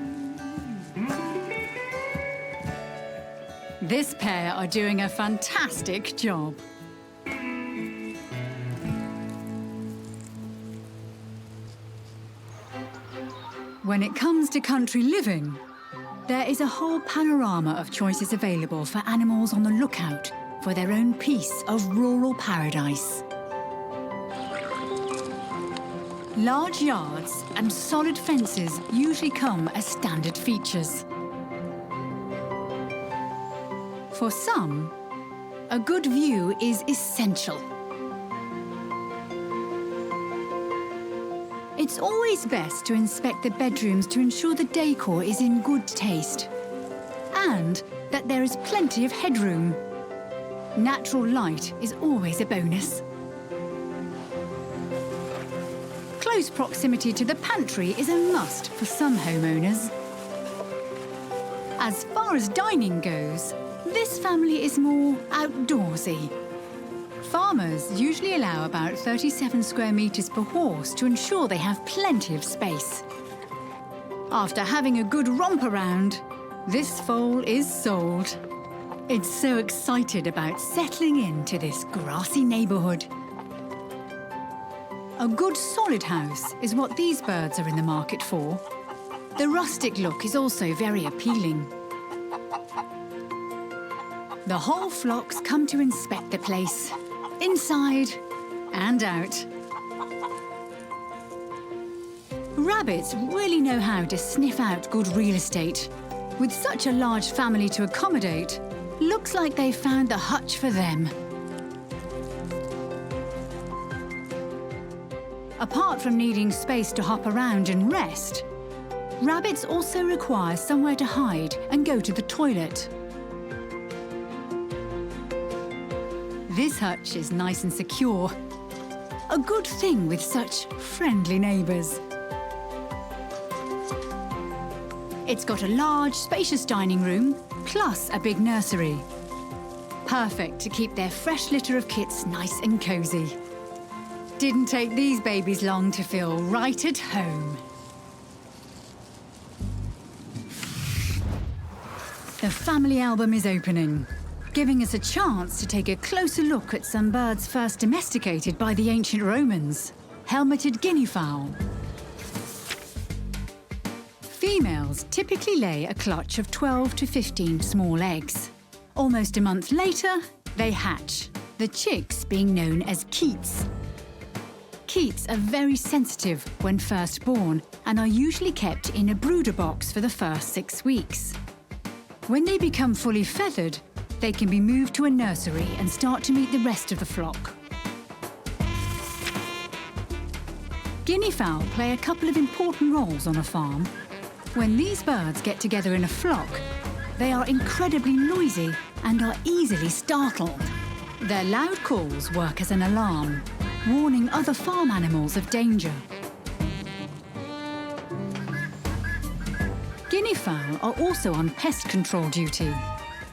This pair are doing a fantastic job. When it comes to country living, there is a whole panorama of choices available for animals on the lookout for their own piece of rural paradise. Large yards and solid fences usually come as standard features. For some, a good view is essential. It's always best to inspect the bedrooms to ensure the decor is in good taste and that there is plenty of headroom. Natural light is always a bonus. Close proximity to the pantry is a must for some homeowners. As far as dining goes, this family is more outdoorsy. Farmers usually allow about 37 square metres per horse to ensure they have plenty of space. After having a good romp around, this foal is sold. It's so excited about settling into this grassy neighbourhood. A good solid house is what these birds are in the market for. The rustic look is also very appealing. The whole flocks come to inspect the place, inside and out. Rabbits really know how to sniff out good real estate. With such a large family to accommodate, looks like they've found the hutch for them. Apart from needing space to hop around and rest, rabbits also require somewhere to hide and go to the toilet. This hutch is nice and secure. A good thing with such friendly neighbours. It's got a large, spacious dining room, plus a big nursery. Perfect to keep their fresh litter of kits nice and cosy. Didn't take these babies long to feel right at home. The family album is opening, giving us a chance to take a closer look at some birds first domesticated by the ancient Romans. Helmeted guinea fowl. Females typically lay a clutch of 12 to 15 small eggs. Almost a month later, they hatch, the chicks being known as keets. Keets are very sensitive when first born and are usually kept in a brooder box for the first 6 weeks. When they become fully feathered, they can be moved to a nursery and start to meet the rest of the flock. Guinea fowl play a couple of important roles on a farm. When these birds get together in a flock, they are incredibly noisy and are easily startled. Their loud calls work as an alarm, warning other farm animals of danger. Guinea fowl are also on pest control duty.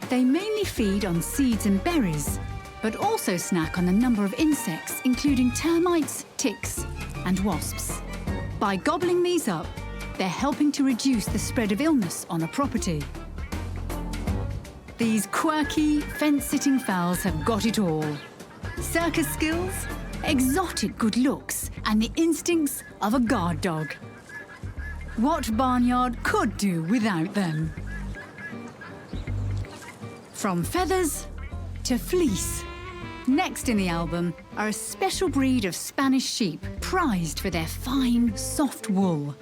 They mainly feed on seeds and berries, but also snack on a number of insects, including termites, ticks, and wasps. By gobbling these up, they're helping to reduce the spread of illness on a property. These quirky, fence-sitting fowls have got it all. Circus skills, exotic good looks, and the instincts of a guard dog. What barnyard could do without them? From feathers to fleece. Next in the album are a special breed of Spanish sheep prized for their fine, soft wool.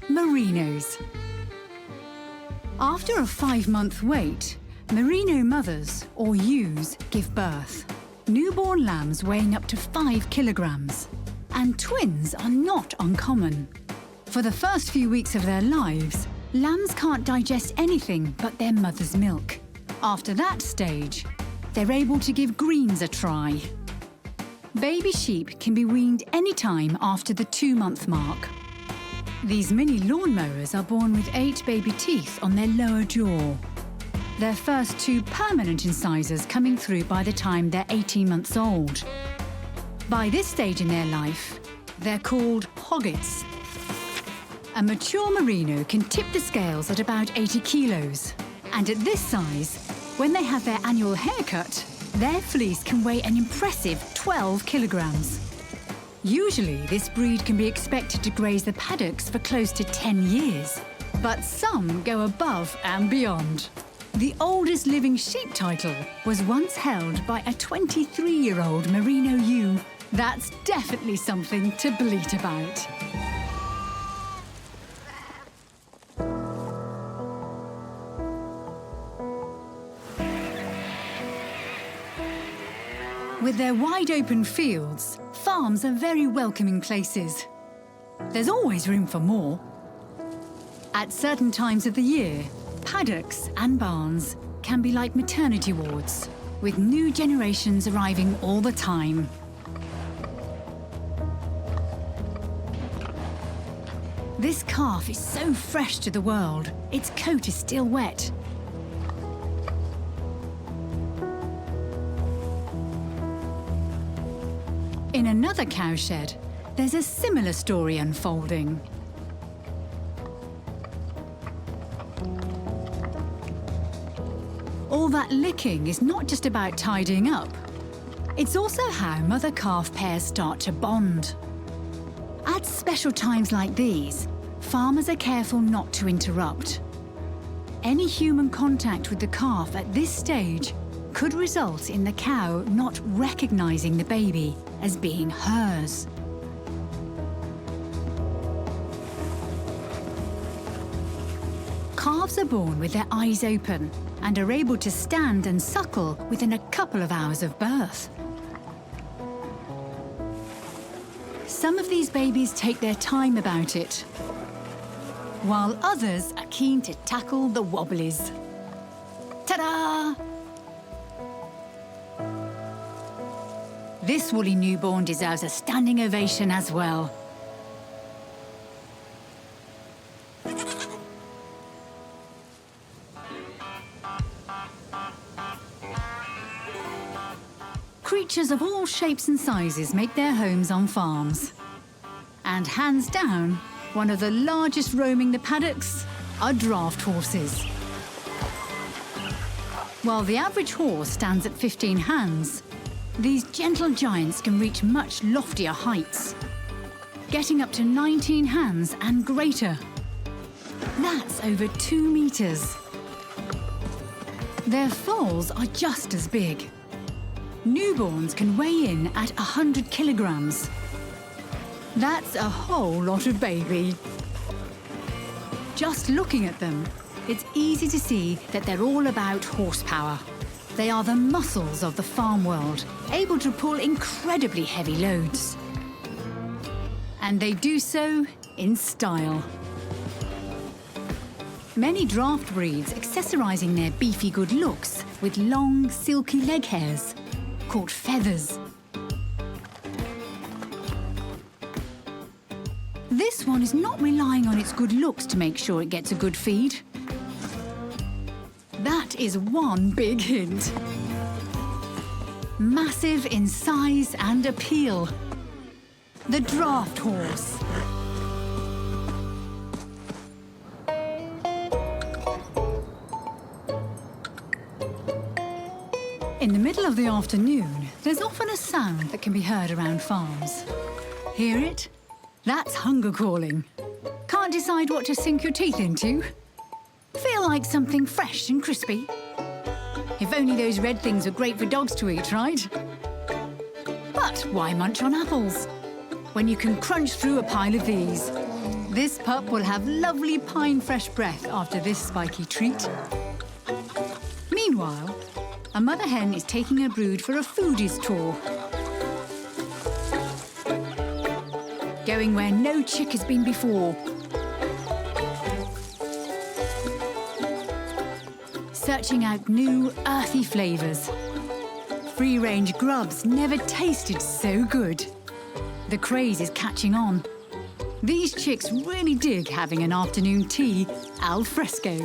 Merinos. After a 5-month wait, merino mothers, or ewes, give birth. Newborn lambs weighing up to 5 kilograms. And twins are not uncommon. For the first few weeks of their lives, lambs can't digest anything but their mother's milk. After that stage, they're able to give greens a try. Baby sheep can be weaned any time after the 2-month mark. These mini lawnmowers are born with 8 baby teeth on their lower jaw. Their first 2 permanent incisors coming through by the time they're 18 months old. By this stage in their life, they're called hoggets. A mature merino can tip the scales at about 80 kilos. And at this size, when they have their annual haircut, their fleece can weigh an impressive 12 kilograms. Usually, this breed can be expected to graze the paddocks for close to 10 years. But some go above and beyond. The oldest living sheep title was once held by a 23-year-old merino ewe. That's definitely something to bleat about. With their wide-open fields, farms are very welcoming places. There's always room for more. At certain times of the year, paddocks and barns can be like maternity wards, with new generations arriving all the time. This calf is so fresh to the world, its coat is still wet. In another cowshed, there's a similar story unfolding. All that licking is not just about tidying up. It's also how mother-calf pairs start to bond. At special times like these, farmers are careful not to interrupt. Any human contact with the calf at this stage could result in the cow not recognizing the baby as being hers. Calves are born with their eyes open and are able to stand and suckle within a couple of hours of birth. Some of these babies take their time about it, while others are keen to tackle the wobblies. Ta-da! This woolly newborn deserves a standing ovation as well. Creatures of all shapes and sizes make their homes on farms. And hands down, one of the largest roaming the paddocks are draft horses. While the average horse stands at 15 hands, these gentle giants can reach much loftier heights, getting up to 19 hands and greater. That's over 2 meters. Their foals are just as big. Newborns can weigh in at 100 kilograms. That's a whole lot of baby. Just looking at them, it's easy to see that they're all about horsepower. They are the muscles of the farm world, able to pull incredibly heavy loads. And they do so in style. Many draft breeds accessorising their beefy good looks with long, silky leg hairs, called feathers. This one is not relying on its good looks to make sure it gets a good feed. That is one big hint. Massive in size and appeal. The draft horse. In the middle of the afternoon, there's often a sound that can be heard around farms. Hear it? That's hunger calling. Can't decide what to sink your teeth into? Feel like something fresh and crispy? If only those red things were great for dogs to eat, right? But why munch on apples when you can crunch through a pile of these? This pup will have lovely pine fresh breath after this spiky treat. Meanwhile, a mother hen is taking her brood for a foodies tour. Going where no chick has been before. Searching out new, earthy flavours. Free-range grubs never tasted so good. The craze is catching on. These chicks really dig having an afternoon tea al fresco.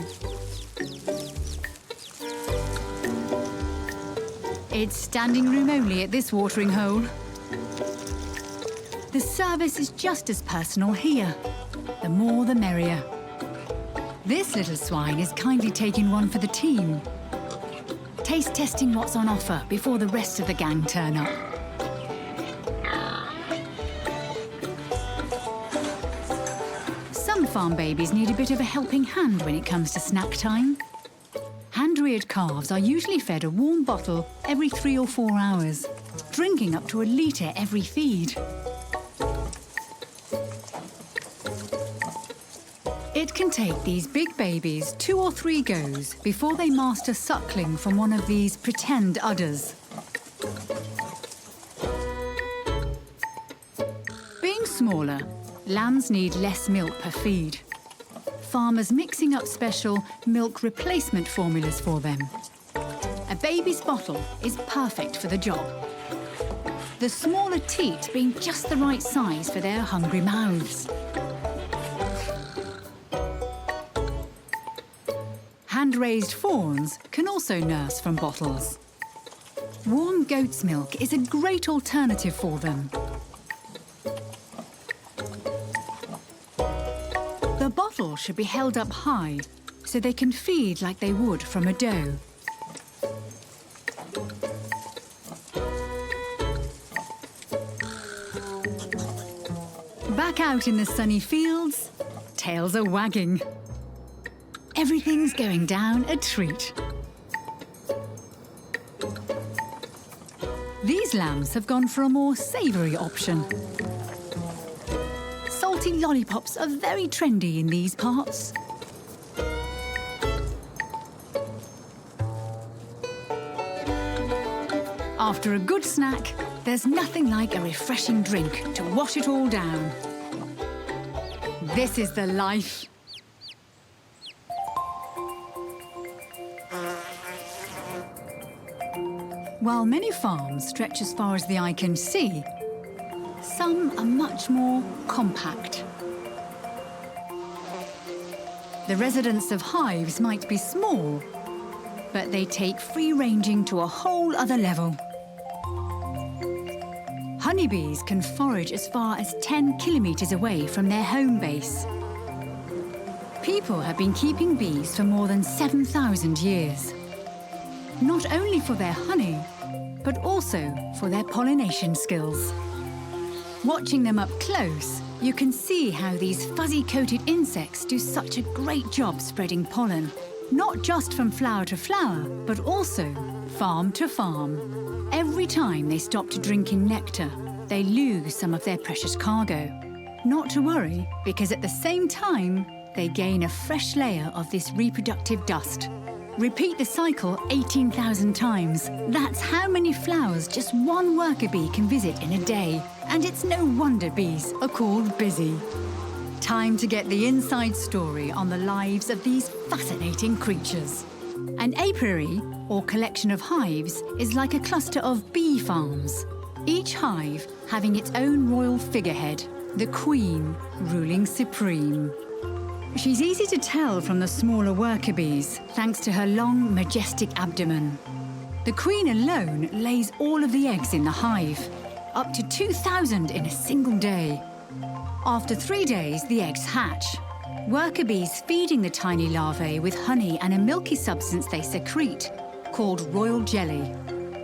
It's standing room only at this watering hole. The service is just as personal here. The more the merrier. This little swine is kindly taking one for the team. Taste testing what's on offer before the rest of the gang turn up. Some farm babies need a bit of a helping hand when it comes to snack time. Hand-reared calves are usually fed a warm bottle every 3 or 4 hours, drinking up to a litre every feed. It can take these big babies 2 or 3 goes before they master suckling from one of these pretend udders. Being smaller, lambs need less milk per feed. Farmers mixing up special milk replacement formulas for them. A baby's bottle is perfect for the job. The smaller teat being just the right size for their hungry mouths. Hand-raised fawns can also nurse from bottles. Warm goat's milk is a great alternative for them. The bottle should be held up high so they can feed like they would from a doe. Back out in the sunny fields, tails are wagging. Everything's going down a treat. These lambs have gone for a more savoury option. Salty lollipops are very trendy in these parts. After a good snack, there's nothing like a refreshing drink to wash it all down. This is the life. While many farms stretch as far as the eye can see, some are much more compact. The residents of hives might be small, but they take free-ranging to a whole other level. Honeybees can forage as far as 10 kilometres away from their home base. People have been keeping bees for more than 7,000 years. Not only for their honey, but also for their pollination skills. Watching them up close, you can see how these fuzzy-coated insects do such a great job spreading pollen, not just from flower to flower, but also farm to farm. Every time they stop to drink in nectar, they lose some of their precious cargo. Not to worry, because at the same time, they gain a fresh layer of this reproductive dust. Repeat the cycle 18,000 times. That's how many flowers just one worker bee can visit in a day. And it's no wonder bees are called busy. Time to get the inside story on the lives of these fascinating creatures. An apiary, or collection of hives, is like a cluster of bee farms. Each hive having its own royal figurehead, the queen ruling supreme. She's easy to tell from the smaller worker bees, thanks to her long, majestic abdomen. The queen alone lays all of the eggs in the hive, up to 2,000 in a single day. After 3 days, the eggs hatch. Worker bees feeding the tiny larvae with honey and a milky substance they secrete, called royal jelly.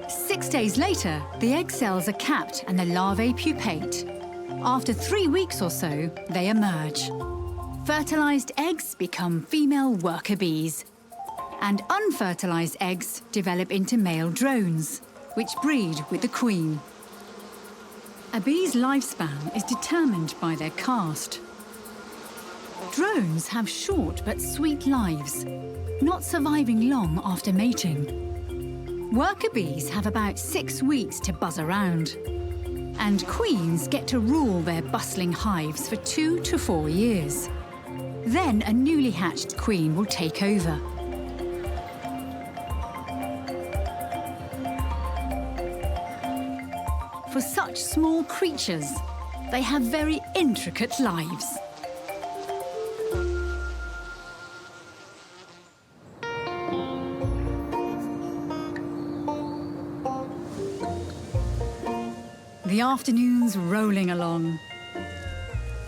6 days later, the egg cells are capped and the larvae pupate. After 3 weeks or so, they emerge. Fertilized eggs become female worker bees, and unfertilized eggs develop into male drones, which breed with the queen. A bee's lifespan is determined by their caste. Drones have short but sweet lives, not surviving long after mating. Worker bees have about 6 weeks to buzz around, and queens get to rule their bustling hives for 2 to 4 years. Then a newly hatched queen will take over. For such small creatures, they have very intricate lives. The afternoon's rolling along.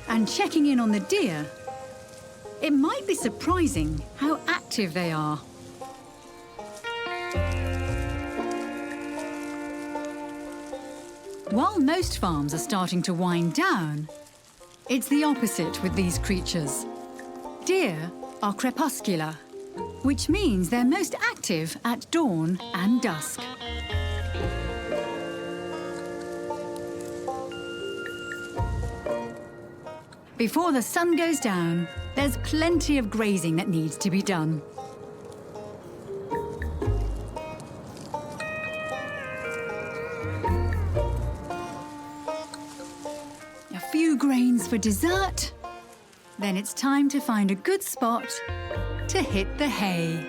And checking in on the deer, it might be surprising how active they are. While most farms are starting to wind down, it's the opposite with these creatures. Deer are crepuscular, which means they're most active at dawn and dusk. Before the sun goes down, there's plenty of grazing that needs to be done. A few grains for dessert, then it's time to find a good spot to hit the hay.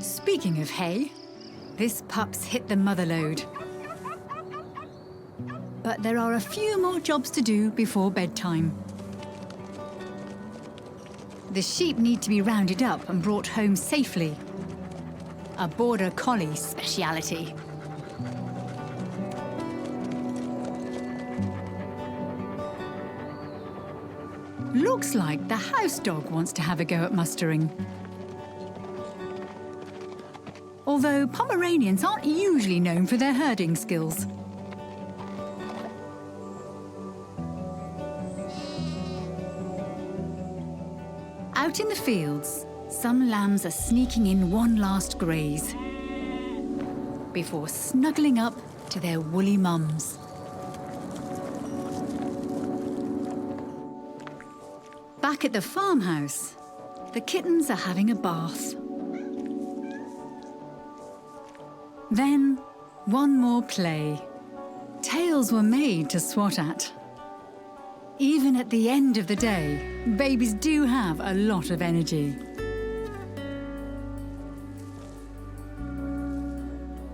Speaking of hay, this pup's hit the mother lode. But there are a few more jobs to do before bedtime. The sheep need to be rounded up and brought home safely. A border collie speciality. Looks like the house dog wants to have a go at mustering. Although Pomeranians aren't usually known for their herding skills. Out in the fields, some lambs are sneaking in one last graze before snuggling up to their woolly mums. Back at the farmhouse, the kittens are having a bath. Then, one more play. Tails were made to swat at. Even at the end of the day, babies do have a lot of energy.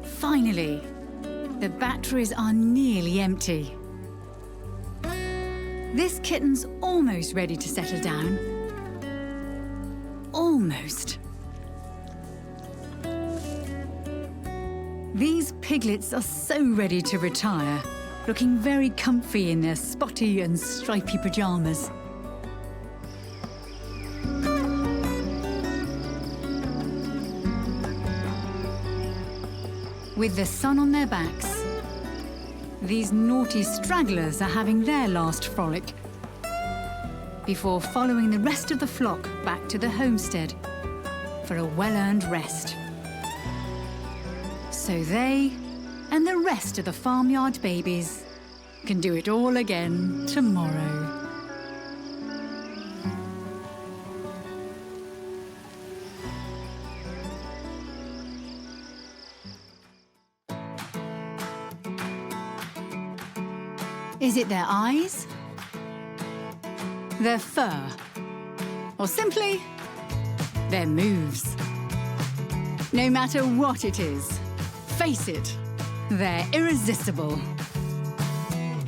Finally, the batteries are nearly empty. This kitten's almost ready to settle down. Almost. These piglets are so ready to retire, looking very comfy in their spotty and stripy pyjamas. With the sun on their backs, these naughty stragglers are having their last frolic before following the rest of the flock back to the homestead for a well-earned rest. So they and the rest of the farmyard babies can do it all again tomorrow. Is it their eyes? Their fur? Or simply, their moves? No matter what it is, face it, they're irresistible.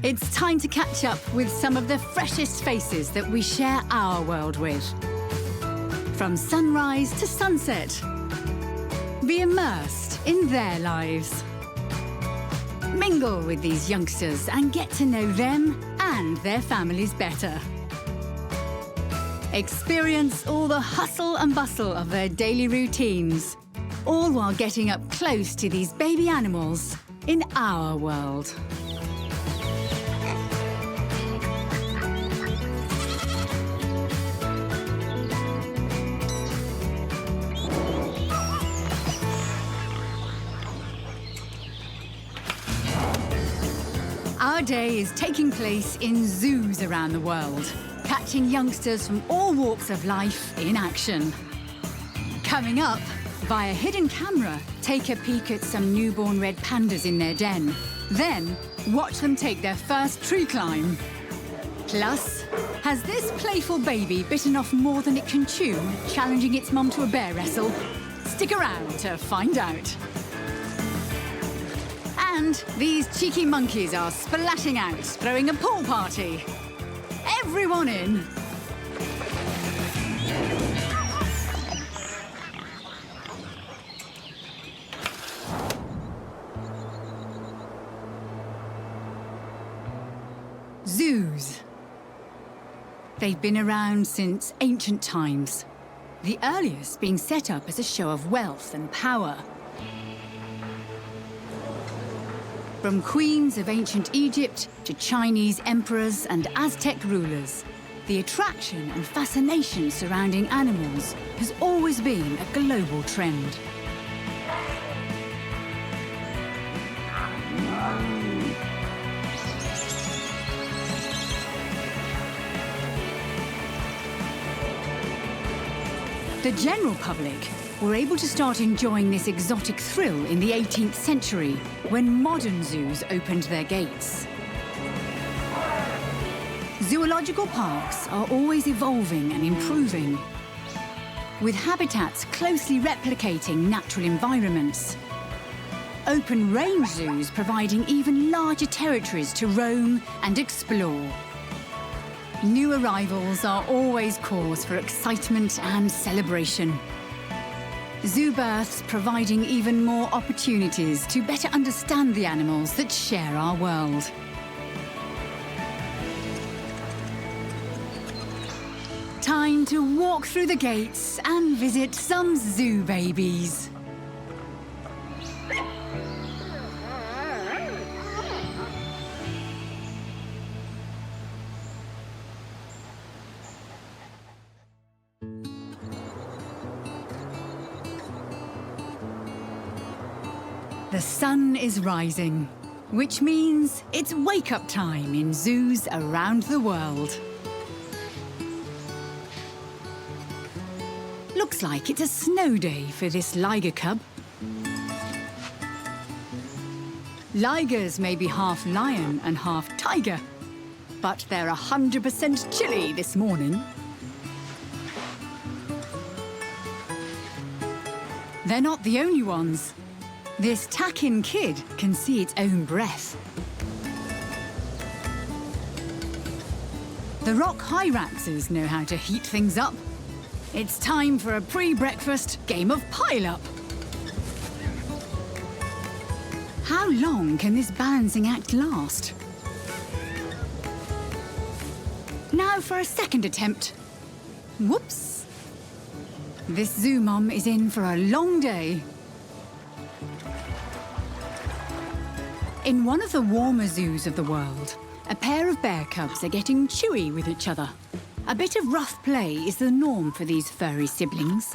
It's time to catch up with some of the freshest faces that we share our world with. From sunrise to sunset, be immersed in their lives. Mingle with these youngsters and get to know them and their families better. Experience all the hustle and bustle of their daily routines, all while getting up close to these baby animals in our world. Our day is taking place in zoos around the world, catching youngsters from all walks of life in action. Coming up, via hidden camera, take a peek at some newborn red pandas in their den. Then, watch them take their first tree climb. Plus, has this playful baby bitten off more than it can chew, challenging its mum to a bear wrestle? Stick around to find out. And these cheeky monkeys are splatting out, throwing a pool party. Everyone in. Zoos. They've been around since ancient times, the earliest being set up as a show of wealth and power. From queens of ancient Egypt to Chinese emperors and Aztec rulers, the attraction and fascination surrounding animals has always been a global trend. The general public were able to start enjoying this exotic thrill in the 18th century when modern zoos opened their gates. Zoological parks are always evolving and improving, with habitats closely replicating natural environments. Open range zoos providing even larger territories to roam and explore. New arrivals are always cause for excitement and celebration. Zoo births providing even more opportunities to better understand the animals that share our world. Time to walk through the gates and visit some zoo babies. The sun is rising, which means it's wake-up time in zoos around the world. Looks like it's a snow day for this liger cub. Ligers may be half lion and half tiger, but they're 100% chilly this morning. They're not the only ones. This takin kid can see its own breath. The rock hyraxes know how to heat things up. It's time for a pre-breakfast game of pile-up. How long can this balancing act last? Now for a second attempt. Whoops. This zoo mum is in for a long day. In one of the warmer zoos of the world, a pair of bear cubs are getting chewy with each other. A bit of rough play is the norm for these furry siblings.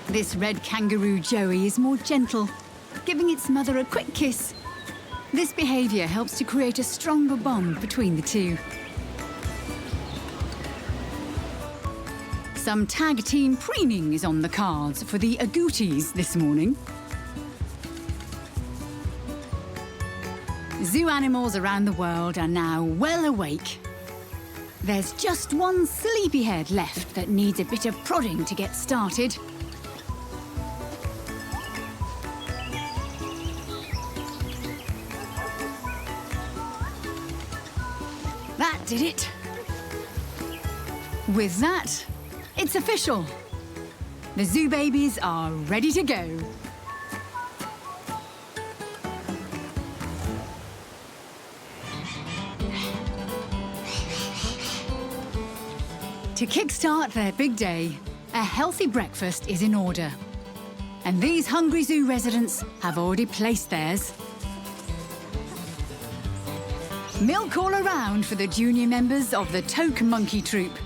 This red kangaroo Joey is more gentle, giving its mother a quick kiss. This behaviour helps to create a stronger bond between the two. Some tag team preening is on the cards for the agoutis this morning. Zoo animals around the world are now well awake. There's just one sleepyhead left that needs a bit of prodding to get started. That did it. With that, it's official. The zoo babies are ready to go. To kickstart their big day, a healthy breakfast is in order. And these hungry zoo residents have already placed theirs. Milk all around for the junior members of the Toke Monkey Troop.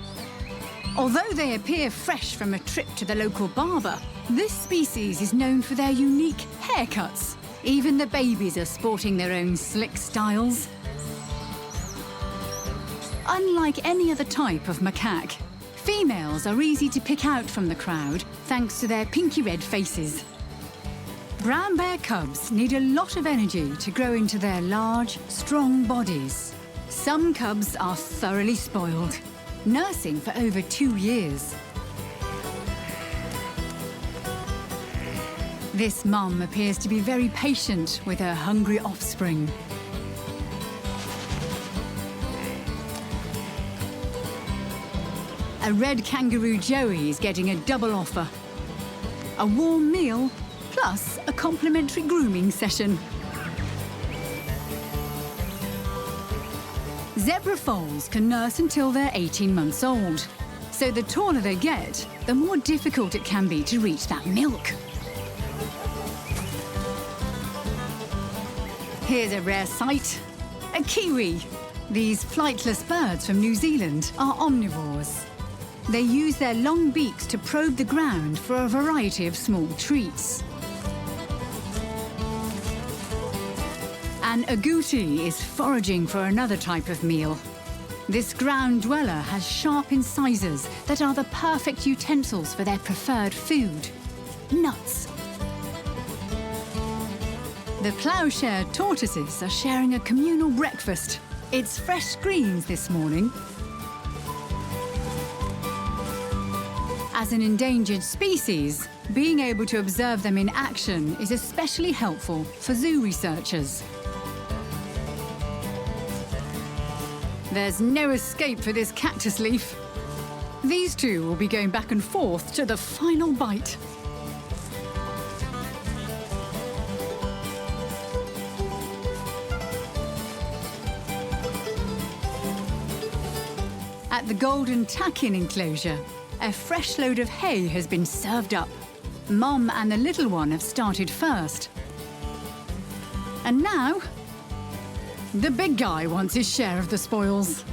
Although they appear fresh from a trip to the local barber, this species is known for their unique haircuts. Even the babies are sporting their own slick styles. Unlike any other type of macaque, females are easy to pick out from the crowd thanks to their pinky red faces. Brown bear cubs need a lot of energy to grow into their large, strong bodies. Some cubs are thoroughly spoiled, nursing for over 2 years. This mum appears to be very patient with her hungry offspring. A red kangaroo joey is getting a double offer. A warm meal plus a complimentary grooming session. Zebra foals can nurse until they're 18 months old. So the taller they get, the more difficult it can be to reach that milk. Here's a rare sight, a kiwi. These flightless birds from New Zealand are omnivores. They use their long beaks to probe the ground for a variety of small treats. An agouti is foraging for another type of meal. This ground dweller has sharp incisors that are the perfect utensils for their preferred food, nuts. The ploughshare tortoises are sharing a communal breakfast. It's fresh greens this morning. As an endangered species, being able to observe them in action is especially helpful for zoo researchers. There's no escape for this cactus leaf. These two will be going back and forth to the final bite. At the golden takin enclosure, a fresh load of hay has been served up. Mom and the little one have started first. And now, the big guy wants his share of the spoils.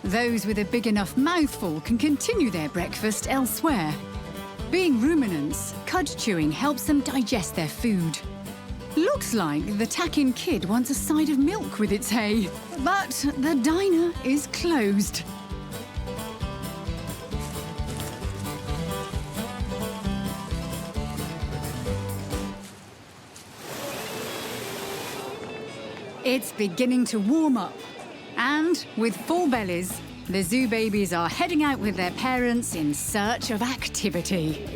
Those with a big enough mouthful can continue their breakfast elsewhere. Being ruminants, cud chewing helps them digest their food. Looks like the takin kid wants a side of milk with its hay, but the diner is closed. It's beginning to warm up, and with full bellies, the zoo babies are heading out with their parents in search of activity.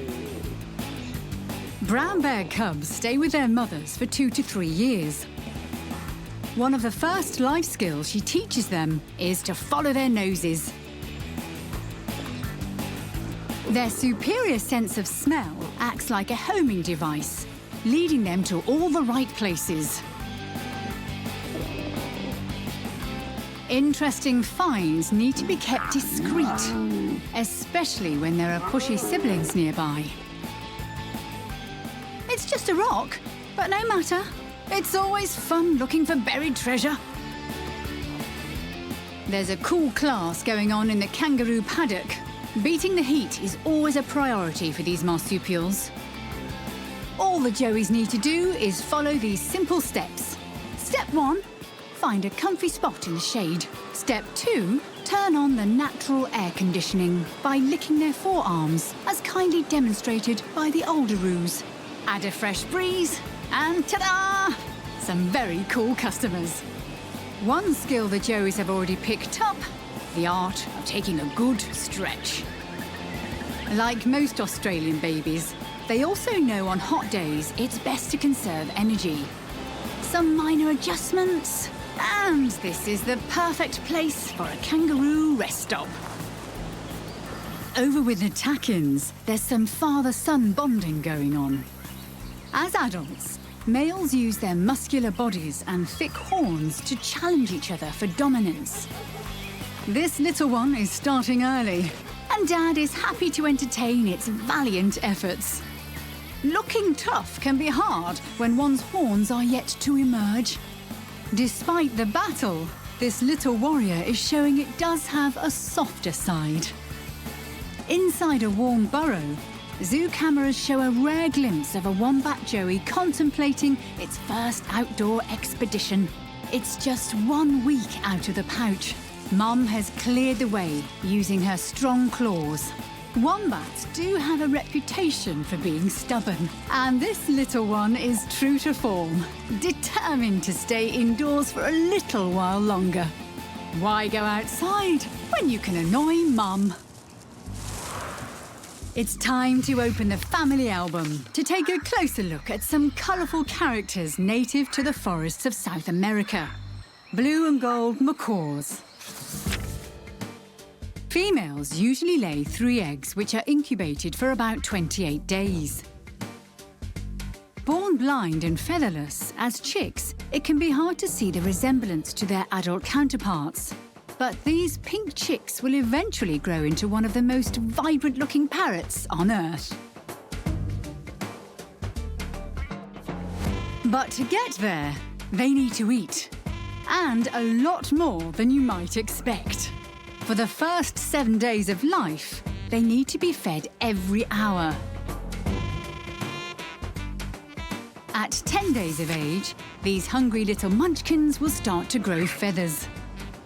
Brown bear cubs stay with their mothers for 2 to 3 years. One of the first life skills she teaches them is to follow their noses. Their superior sense of smell acts like a homing device, leading them to all the right places. Interesting finds need to be kept discreet, especially when there are pushy siblings nearby. It's just a rock, but no matter. It's always fun looking for buried treasure. There's a cool class going on in the kangaroo paddock. Beating the heat is always a priority for these marsupials. All the joeys need to do is follow these simple steps. Step 1, find a comfy spot in the shade. Step 2, turn on the natural air conditioning by licking their forearms, as kindly demonstrated by the olderoos. Add a fresh breeze, and ta-da! Some very cool customers. One skill the joeys have already picked up, the art of taking a good stretch. Like most Australian babies, they also know on hot days it's best to conserve energy. Some minor adjustments, and this is the perfect place for a kangaroo rest stop. Over with the takins, there's some father-son bonding going on. As adults, males use their muscular bodies and thick horns to challenge each other for dominance. This little one is starting early, and Dad is happy to entertain its valiant efforts. Looking tough can be hard when one's horns are yet to emerge. Despite the battle, this little warrior is showing it does have a softer side. Inside a warm burrow, zoo cameras show a rare glimpse of a wombat joey contemplating its first outdoor expedition. It's just 1 week out of the pouch. Mum has cleared the way using her strong claws. Wombats do have a reputation for being stubborn, and this little one is true to form, determined to stay indoors for a little while longer. Why go outside when you can annoy Mum? It's time to open the family album to take a closer look at some colourful characters native to the forests of South America. Blue and gold macaws. Females usually lay 3 eggs, which are incubated for about 28 days. Born blind and featherless, as chicks, it can be hard to see the resemblance to their adult counterparts. But these pink chicks will eventually grow into one of the most vibrant-looking parrots on Earth. But to get there, they need to eat. And a lot more than you might expect. For the first 7 days of life, they need to be fed every hour. At 10 days of age, these hungry little munchkins will start to grow feathers.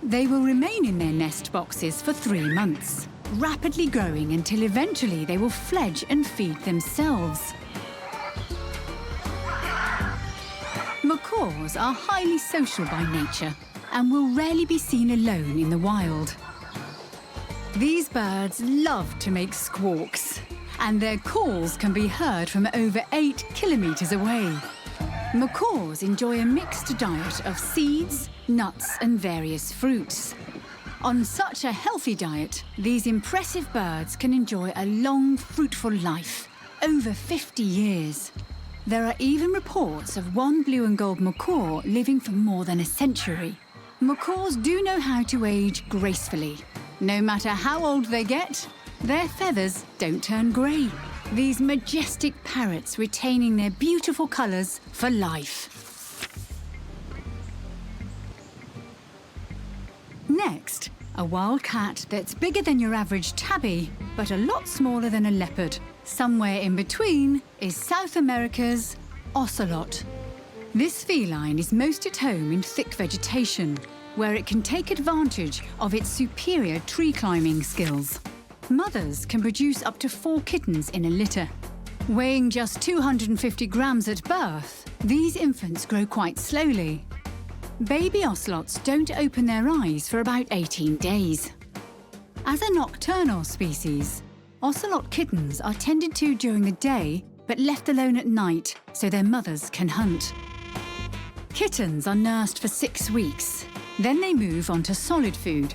They will remain in their nest boxes for 3 months, rapidly growing until eventually they will fledge and feed themselves. Macaws are highly social by nature and will rarely be seen alone in the wild. These birds love to make squawks, and their calls can be heard from over 8 kilometres away. Macaws enjoy a mixed diet of seeds, nuts and various fruits. On such a healthy diet, these impressive birds can enjoy a long, fruitful life, over 50 years. There are even reports of one blue and gold macaw living for more than a century. Macaws do know how to age gracefully. No matter how old they get, their feathers don't turn grey. These majestic parrots retaining their beautiful colours for life. Next, a wild cat that's bigger than your average tabby, but a lot smaller than a leopard. Somewhere in between is South America's ocelot. This feline is most at home in thick vegetation, where it can take advantage of its superior tree climbing skills. Mothers can produce up to 4 kittens in a litter. Weighing just 250 grams at birth, these infants grow quite slowly. Baby ocelots don't open their eyes for about 18 days. As a nocturnal species, ocelot kittens are tended to during the day but left alone at night so their mothers can hunt. Kittens are nursed for 6 weeks. Then they move on to solid food.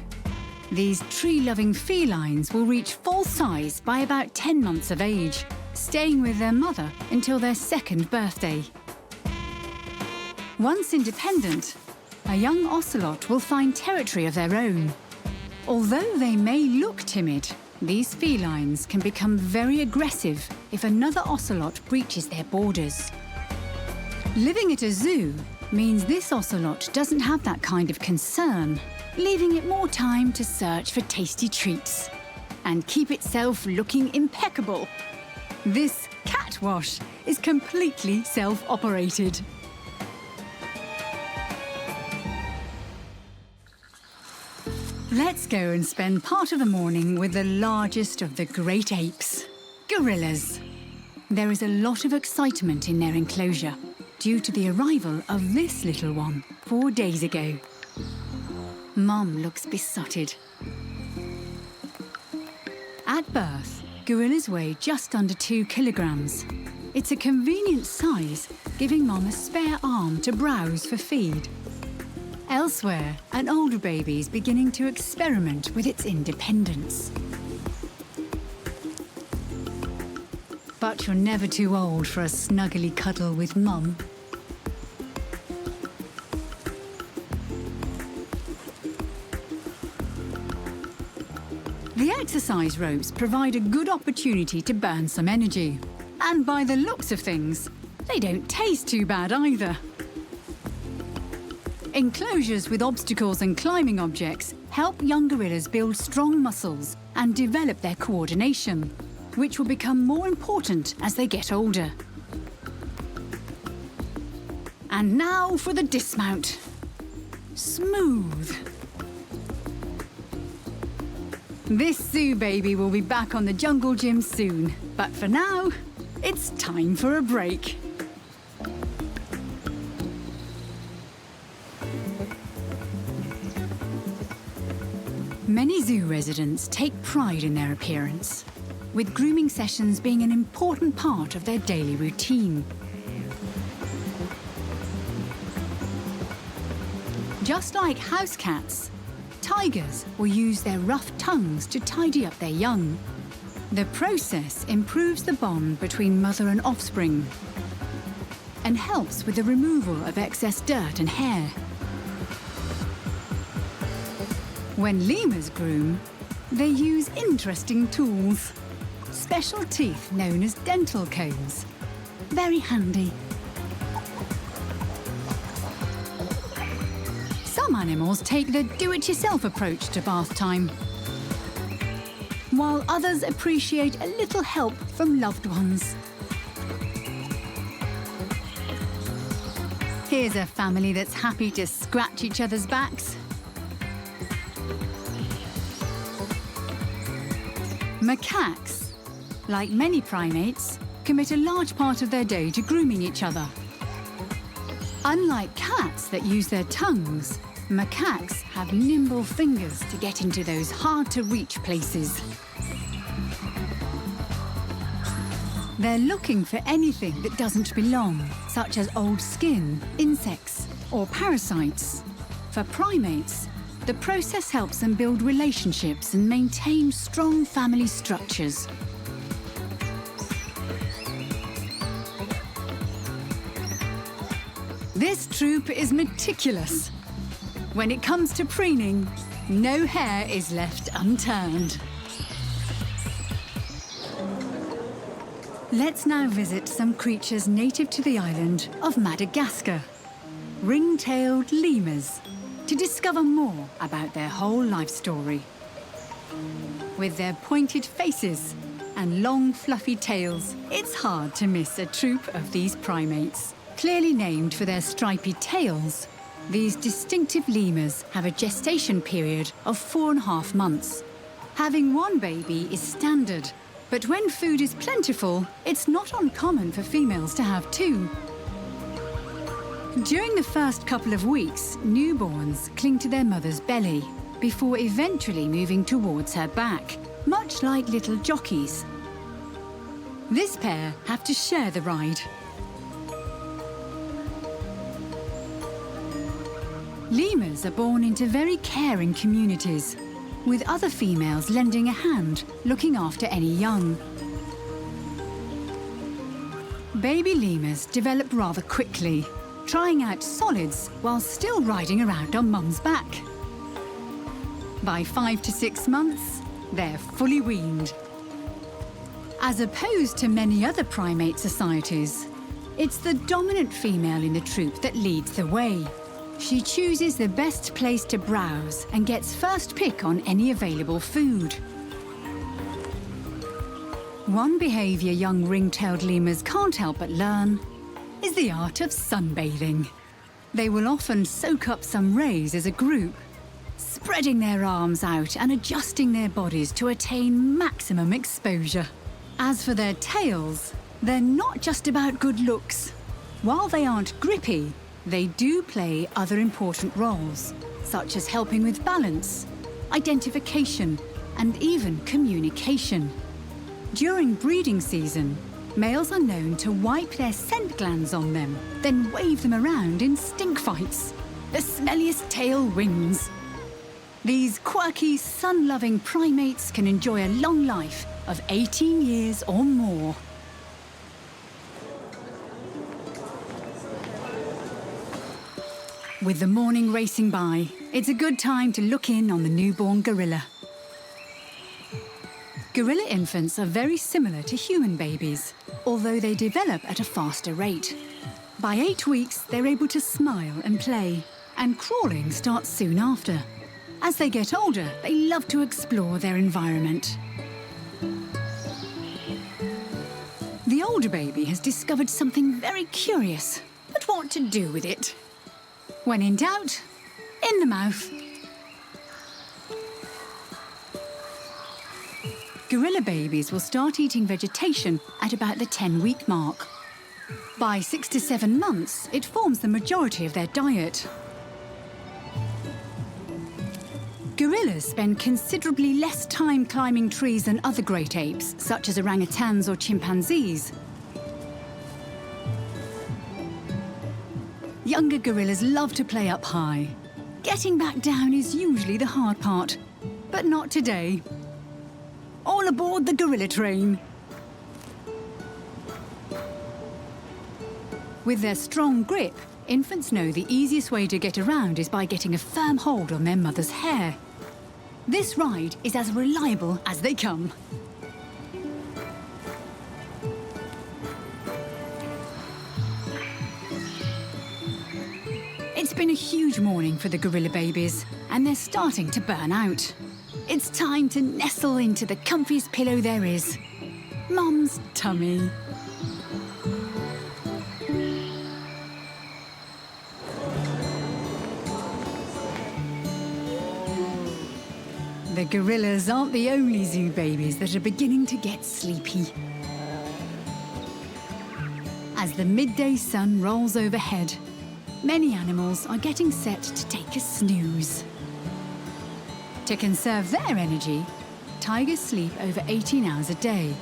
These tree-loving felines will reach full size by about 10 months of age, staying with their mother until their 2nd birthday. Once independent, a young ocelot will find territory of their own. Although they may look timid, these felines can become very aggressive if another ocelot breaches their borders. Living at a zoo means this ocelot doesn't have that kind of concern, leaving it more time to search for tasty treats and keep itself looking impeccable. This cat wash is completely self-operated. Let's go and spend part of the morning with the largest of the great apes, gorillas. There is a lot of excitement in their enclosure due to the arrival of this little one 4 days ago. Mum looks besotted. At birth, gorillas weigh just under 2 kilograms. It's a convenient size, giving Mum a spare arm to browse for feed. Elsewhere, an older baby is beginning to experiment with its independence. But you're never too old for a snuggly cuddle with Mum. The exercise ropes provide a good opportunity to burn some energy. And by the looks of things, they don't taste too bad either. Enclosures with obstacles and climbing objects help young gorillas build strong muscles and develop their coordination. which will become more important as they get older. And now for the dismount. Smooth. This zoo baby will be back on the jungle gym soon, but for now, it's time for a break. Many zoo residents take pride in their appearance, with grooming sessions being an important part of their daily routine. Just like house cats, tigers will use their rough tongues to tidy up their young. The process improves the bond between mother and offspring and helps with the removal of excess dirt and hair. When lemurs groom, they use interesting tools. Special teeth known as dental combs. Very handy. Some animals take the do-it-yourself approach to bath time, while others appreciate a little help from loved ones. Here's a family that's happy to scratch each other's backs. Macaques, like many primates, commit a large part of their day to grooming each other. Unlike cats that use their tongues, macaques have nimble fingers to get into those hard-to-reach places. They're looking for anything that doesn't belong, such as old skin, insects, or parasites. For primates, the process helps them build relationships and maintain strong family structures. This troop is meticulous. When it comes to preening, no hair is left unturned. Let's now visit some creatures native to the island of Madagascar, ring-tailed lemurs, to discover more about their whole life story. With their pointed faces and long, fluffy tails, it's hard to miss a troop of these primates. Clearly named for their stripy tails, these distinctive lemurs have a gestation period of 4.5 months. Having one baby is standard, but when food is plentiful, it's not uncommon for females to have two. During the first couple of weeks, newborns cling to their mother's belly before eventually moving towards her back, much like little jockeys. This pair have to share the ride. Lemurs are born into very caring communities, with other females lending a hand, looking after any young. Baby lemurs develop rather quickly, trying out solids while still riding around on mum's back. By 5 to 6 months, they're fully weaned. As opposed to many other primate societies, it's the dominant female in the troop that leads the way. She chooses the best place to browse and gets first pick on any available food. One behaviour young ring-tailed lemurs can't help but learn is the art of sunbathing. They will often soak up some rays as a group, spreading their arms out and adjusting their bodies to attain maximum exposure. As for their tails, they're not just about good looks. While they aren't grippy, they do play other important roles, such as helping with balance, identification, and even communication. During breeding season, males are known to wipe their scent glands on them, then wave them around in stink fights. The smelliest tail wins. These quirky, sun-loving primates can enjoy a long life of 18 years or more. With the morning racing by, it's a good time to look in on the newborn gorilla. Gorilla infants are very similar to human babies, although they develop at a faster rate. By 8 weeks, they're able to smile and play, and crawling starts soon after. As they get older, they love to explore their environment. The older baby has discovered something very curious, but what to do with it? When in doubt, in the mouth. Gorilla babies will start eating vegetation at about the 10-week mark. By 6 to 7 months, it forms the majority of their diet. Gorillas spend considerably less time climbing trees than other great apes, such as orangutans or chimpanzees. Younger gorillas love to play up high. Getting back down is usually the hard part, but not today. All aboard the gorilla train. With their strong grip, infants know the easiest way to get around is by getting a firm hold on their mother's hair. This ride is as reliable as they come. It's been a huge morning for the gorilla babies, and they're starting to burn out. It's time to nestle into the comfiest pillow there is, Mum's tummy. The gorillas aren't the only zoo babies that are beginning to get sleepy. As the midday sun rolls overhead, many animals are getting set to take a snooze. To conserve their energy, tigers sleep over 18 hours a day.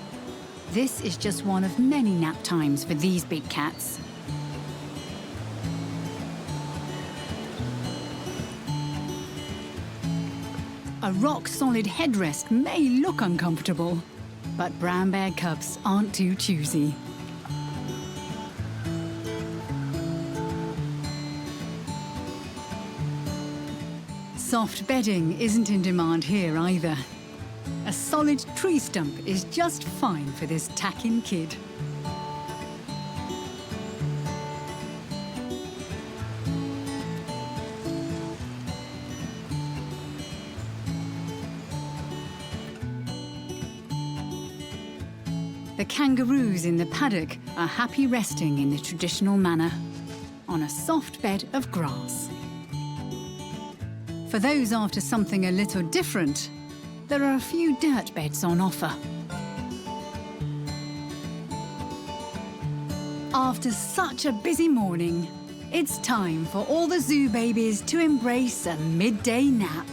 This is just one of many nap times for these big cats. A rock-solid headrest may look uncomfortable, but brown bear cubs aren't too choosy. Soft bedding isn't in demand here either. A solid tree stump is just fine for this tack-in kid. The kangaroos in the paddock are happy resting in the traditional manner, on a soft bed of grass. For those after something a little different, there are a few dirt beds on offer. After such a busy morning, it's time for all the zoo babies to embrace a midday nap.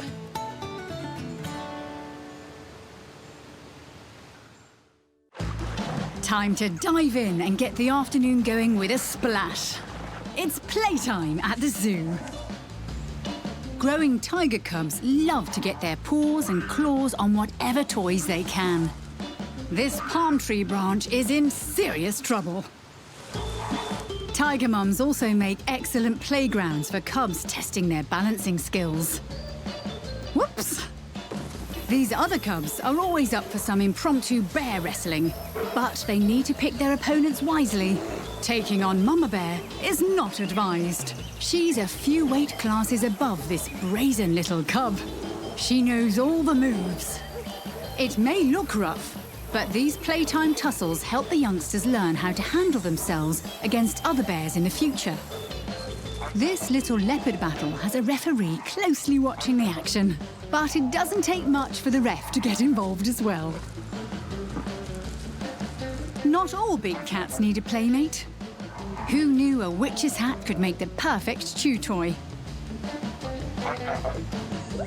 Time to dive in and get the afternoon going with a splash. It's playtime at the zoo. Growing tiger cubs love to get their paws and claws on whatever toys they can. This palm tree branch is in serious trouble. Tiger mums also make excellent playgrounds for cubs testing their balancing skills. Whoops! These other cubs are always up for some impromptu bear wrestling, but they need to pick their opponents wisely. Taking on Mama Bear is not advised. She's a few weight classes above this brazen little cub. She knows all the moves. It may look rough, but these playtime tussles help the youngsters learn how to handle themselves against other bears in the future. This little leopard battle has a referee closely watching the action, but it doesn't take much for the ref to get involved as well. Not all big cats need a playmate. Who knew a witch's hat could make the perfect chew toy?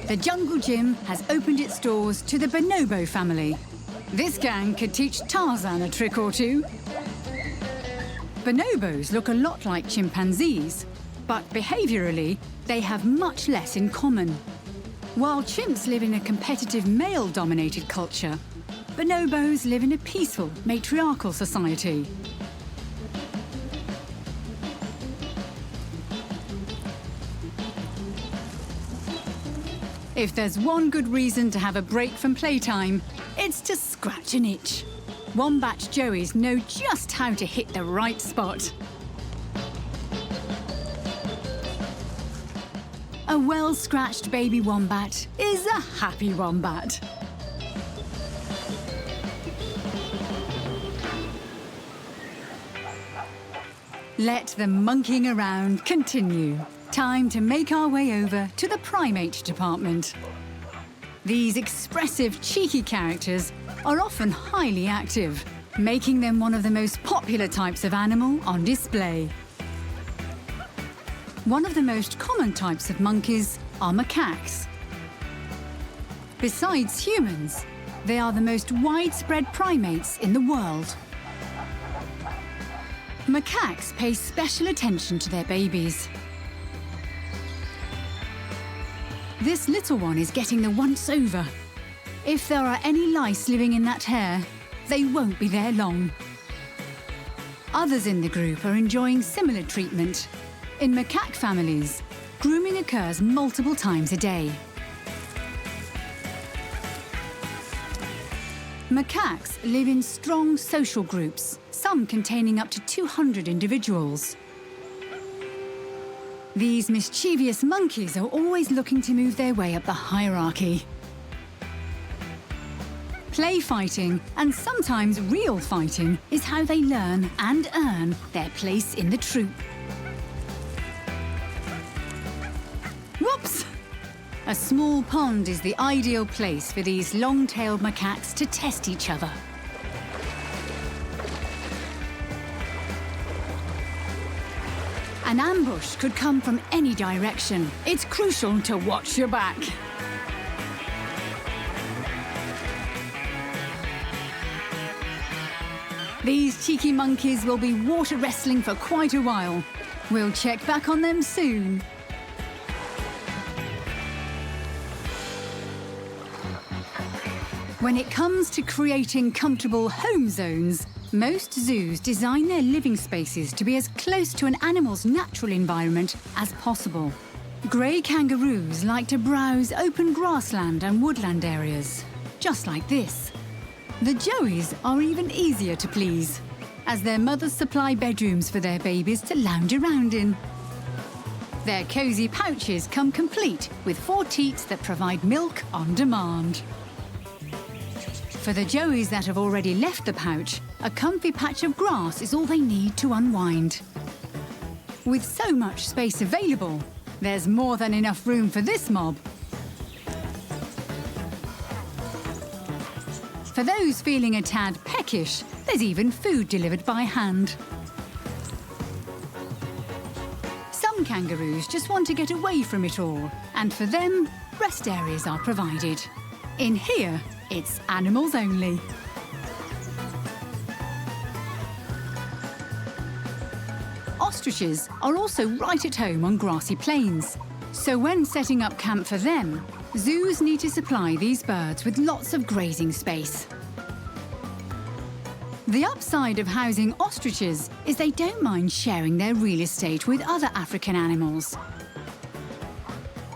The Jungle Gym has opened its doors to the bonobo family. This gang could teach Tarzan a trick or two. Bonobos look a lot like chimpanzees, but behaviourally, they have much less in common. While chimps live in a competitive male-dominated culture, bonobos live in a peaceful, matriarchal society. If there's one good reason to have a break from playtime, it's to scratch an itch. Wombat Joeys know just how to hit the right spot. A well-scratched baby wombat is a happy wombat. Let the monkeying around continue. Time to make our way over to the primate department. These expressive, cheeky characters are often highly active, making them one of the most popular types of animal on display. One of the most common types of monkeys are macaques. Besides humans, they are the most widespread primates in the world. Macaques pay special attention to their babies. This little one is getting the once-over. If there are any lice living in that hair, they won't be there long. Others in the group are enjoying similar treatment. In macaque families, grooming occurs multiple times a day. Macaques live in strong social groups, some containing up to 200 individuals. These mischievous monkeys are always looking to move their way up the hierarchy. Play fighting, and sometimes real fighting, is how they learn and earn their place in the troop. Whoops! A small pond is the ideal place for these long-tailed macaques to test each other. An ambush could come from any direction. It's crucial to watch your back. These cheeky monkeys will be water wrestling for quite a while. We'll check back on them soon. When it comes to creating comfortable home zones, most zoos design their living spaces to be as close to an animal's natural environment as possible. Grey kangaroos like to browse open grassland and woodland areas, just like this. The joeys are even easier to please, as their mothers supply bedrooms for their babies to lounge around in. Their cosy pouches come complete with 4 teats that provide milk on demand. For the joeys that have already left the pouch, a comfy patch of grass is all they need to unwind. With so much space available, there's more than enough room for this mob. For those feeling a tad peckish, there's even food delivered by hand. Some kangaroos just want to get away from it all, and for them, rest areas are provided. In here, it's animals only. Ostriches are also right at home on grassy plains. So when setting up camp for them, zoos need to supply these birds with lots of grazing space. The upside of housing ostriches is they don't mind sharing their real estate with other African animals.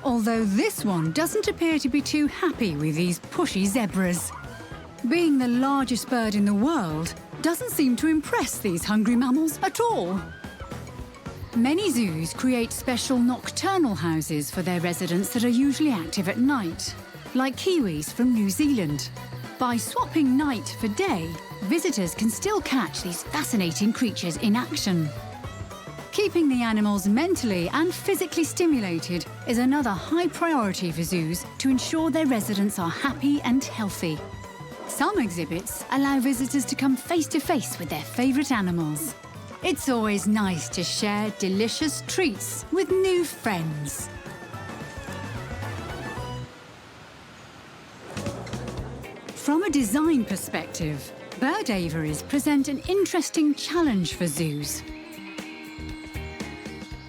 Although this one doesn't appear to be too happy with these pushy zebras. Being the largest bird in the world doesn't seem to impress these hungry mammals at all. Many zoos create special nocturnal houses for their residents that are usually active at night, like kiwis from New Zealand. By swapping night for day, visitors can still catch these fascinating creatures in action. Keeping the animals mentally and physically stimulated is another high priority for zoos to ensure their residents are happy and healthy. Some exhibits allow visitors to come face to face with their favourite animals. It's always nice to share delicious treats with new friends. From a design perspective, bird aviaries present an interesting challenge for zoos.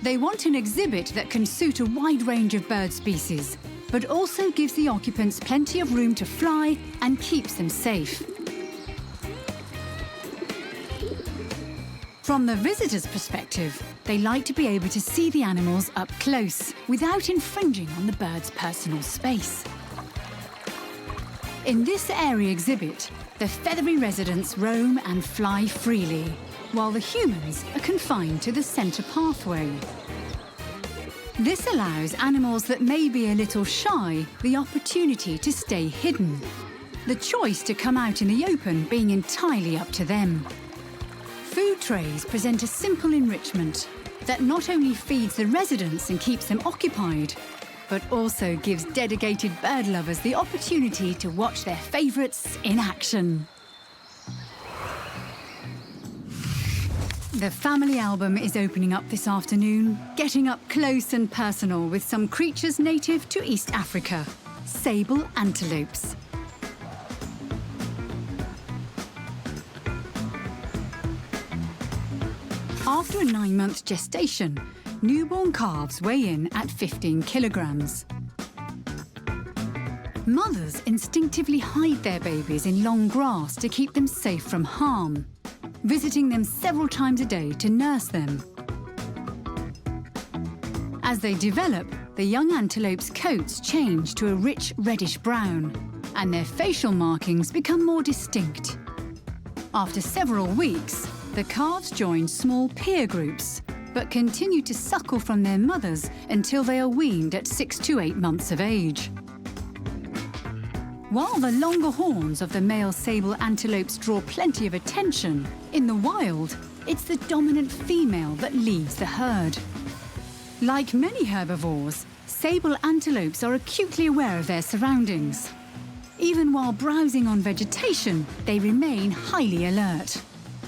They want an exhibit that can suit a wide range of bird species, but also gives the occupants plenty of room to fly and keeps them safe. From the visitor's perspective, they like to be able to see the animals up close without infringing on the bird's personal space. In this area exhibit, the feathery residents roam and fly freely, while the humans are confined to the centre pathway. This allows animals that may be a little shy the opportunity to stay hidden, the choice to come out in the open being entirely up to them. Food trays present a simple enrichment that not only feeds the residents and keeps them occupied, but also gives dedicated bird lovers the opportunity to watch their favourites in action. The family album is opening up this afternoon, getting up close and personal with some creatures native to East Africa, sable antelopes. After a 9-month gestation, newborn calves weigh in at 15 kilograms. Mothers instinctively hide their babies in long grass to keep them safe from harm, visiting them several times a day to nurse them. As they develop, the young antelope's coats change to a rich reddish brown, and their facial markings become more distinct. After several weeks, the calves join small peer groups, but continue to suckle from their mothers until they are weaned at 6 to 8 months of age. While the longer horns of the male sable antelopes draw plenty of attention, in the wild, it's the dominant female that leads the herd. Like many herbivores, sable antelopes are acutely aware of their surroundings. Even while browsing on vegetation, they remain highly alert.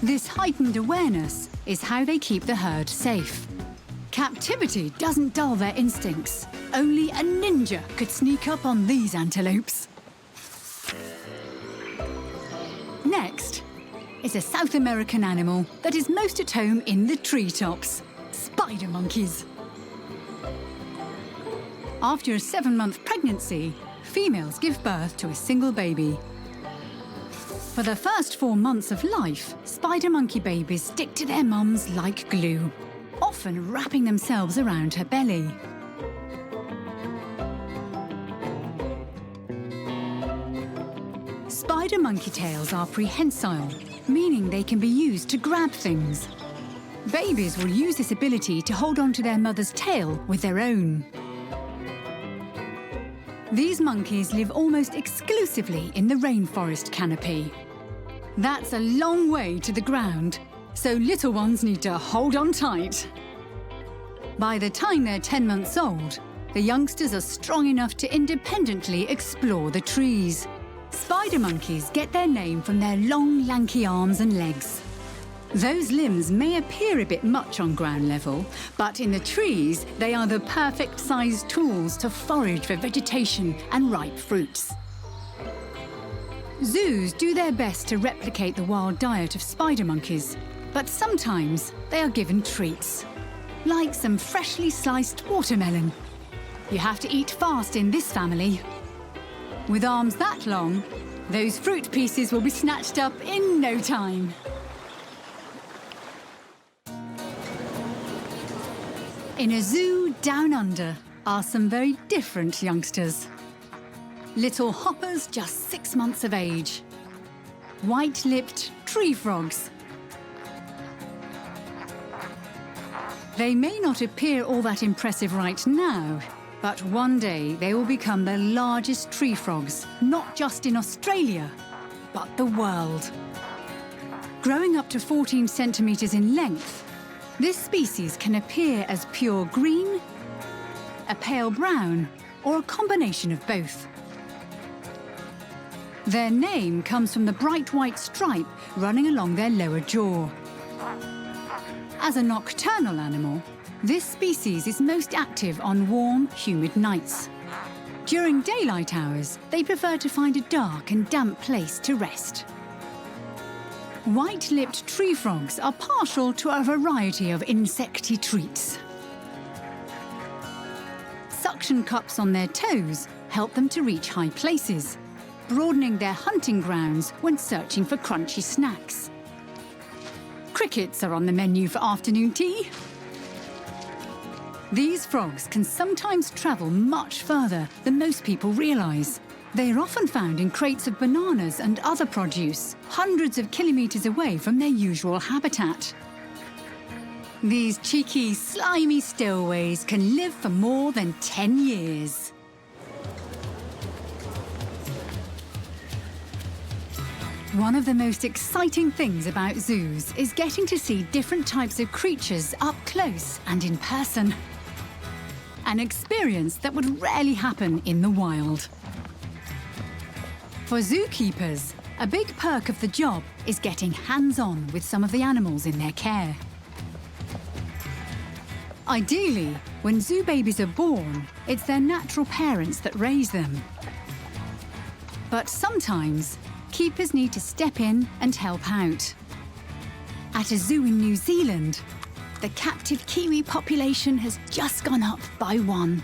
This heightened awareness is how they keep the herd safe. Captivity doesn't dull their instincts. Only a ninja could sneak up on these antelopes. Next is a South American animal that is most at home in the treetops, spider monkeys. After a 7-month pregnancy, females give birth to a single baby. For the first 4 months of life, spider monkey babies stick to their mums like glue, often wrapping themselves around her belly. Spider monkey tails are prehensile, meaning they can be used to grab things. Babies will use this ability to hold on to their mother's tail with their own. These monkeys live almost exclusively in the rainforest canopy. That's a long way to the ground, so little ones need to hold on tight. By the time they're 10 months old, the youngsters are strong enough to independently explore the trees. Spider monkeys get their name from their long, lanky arms and legs. Those limbs may appear a bit much on ground level, but in the trees, they are the perfect sized tools to forage for vegetation and ripe fruits. Zoos do their best to replicate the wild diet of spider monkeys, but sometimes they are given treats, like some freshly sliced watermelon. You have to eat fast in this family. With arms that long, those fruit pieces will be snatched up in no time. In a zoo down under are some very different youngsters. Little hoppers just 6 months of age. White-lipped tree frogs. They may not appear all that impressive right now, but one day they will become the largest tree frogs, not just in Australia, but the world. Growing up to 14 centimetres in length, this species can appear as pure green, a pale brown, or a combination of both. Their name comes from the bright white stripe running along their lower jaw. As a nocturnal animal, this species is most active on warm, humid nights. During daylight hours, they prefer to find a dark and damp place to rest. White-lipped tree frogs are partial to a variety of insecty treats. Suction cups on their toes help them to reach high places, broadening their hunting grounds when searching for crunchy snacks. Crickets are on the menu for afternoon tea. These frogs can sometimes travel much further than most people realise. They are often found in crates of bananas and other produce, hundreds of kilometres away from their usual habitat. These cheeky, slimy stowaways can live for more than 10 years. One of the most exciting things about zoos is getting to see different types of creatures up close and in person. An experience that would rarely happen in the wild. For zookeepers, a big perk of the job is getting hands-on with some of the animals in their care. Ideally, when zoo babies are born, it's their natural parents that raise them. But sometimes, keepers need to step in and help out. At a zoo in New Zealand, the captive kiwi population has just gone up by 1.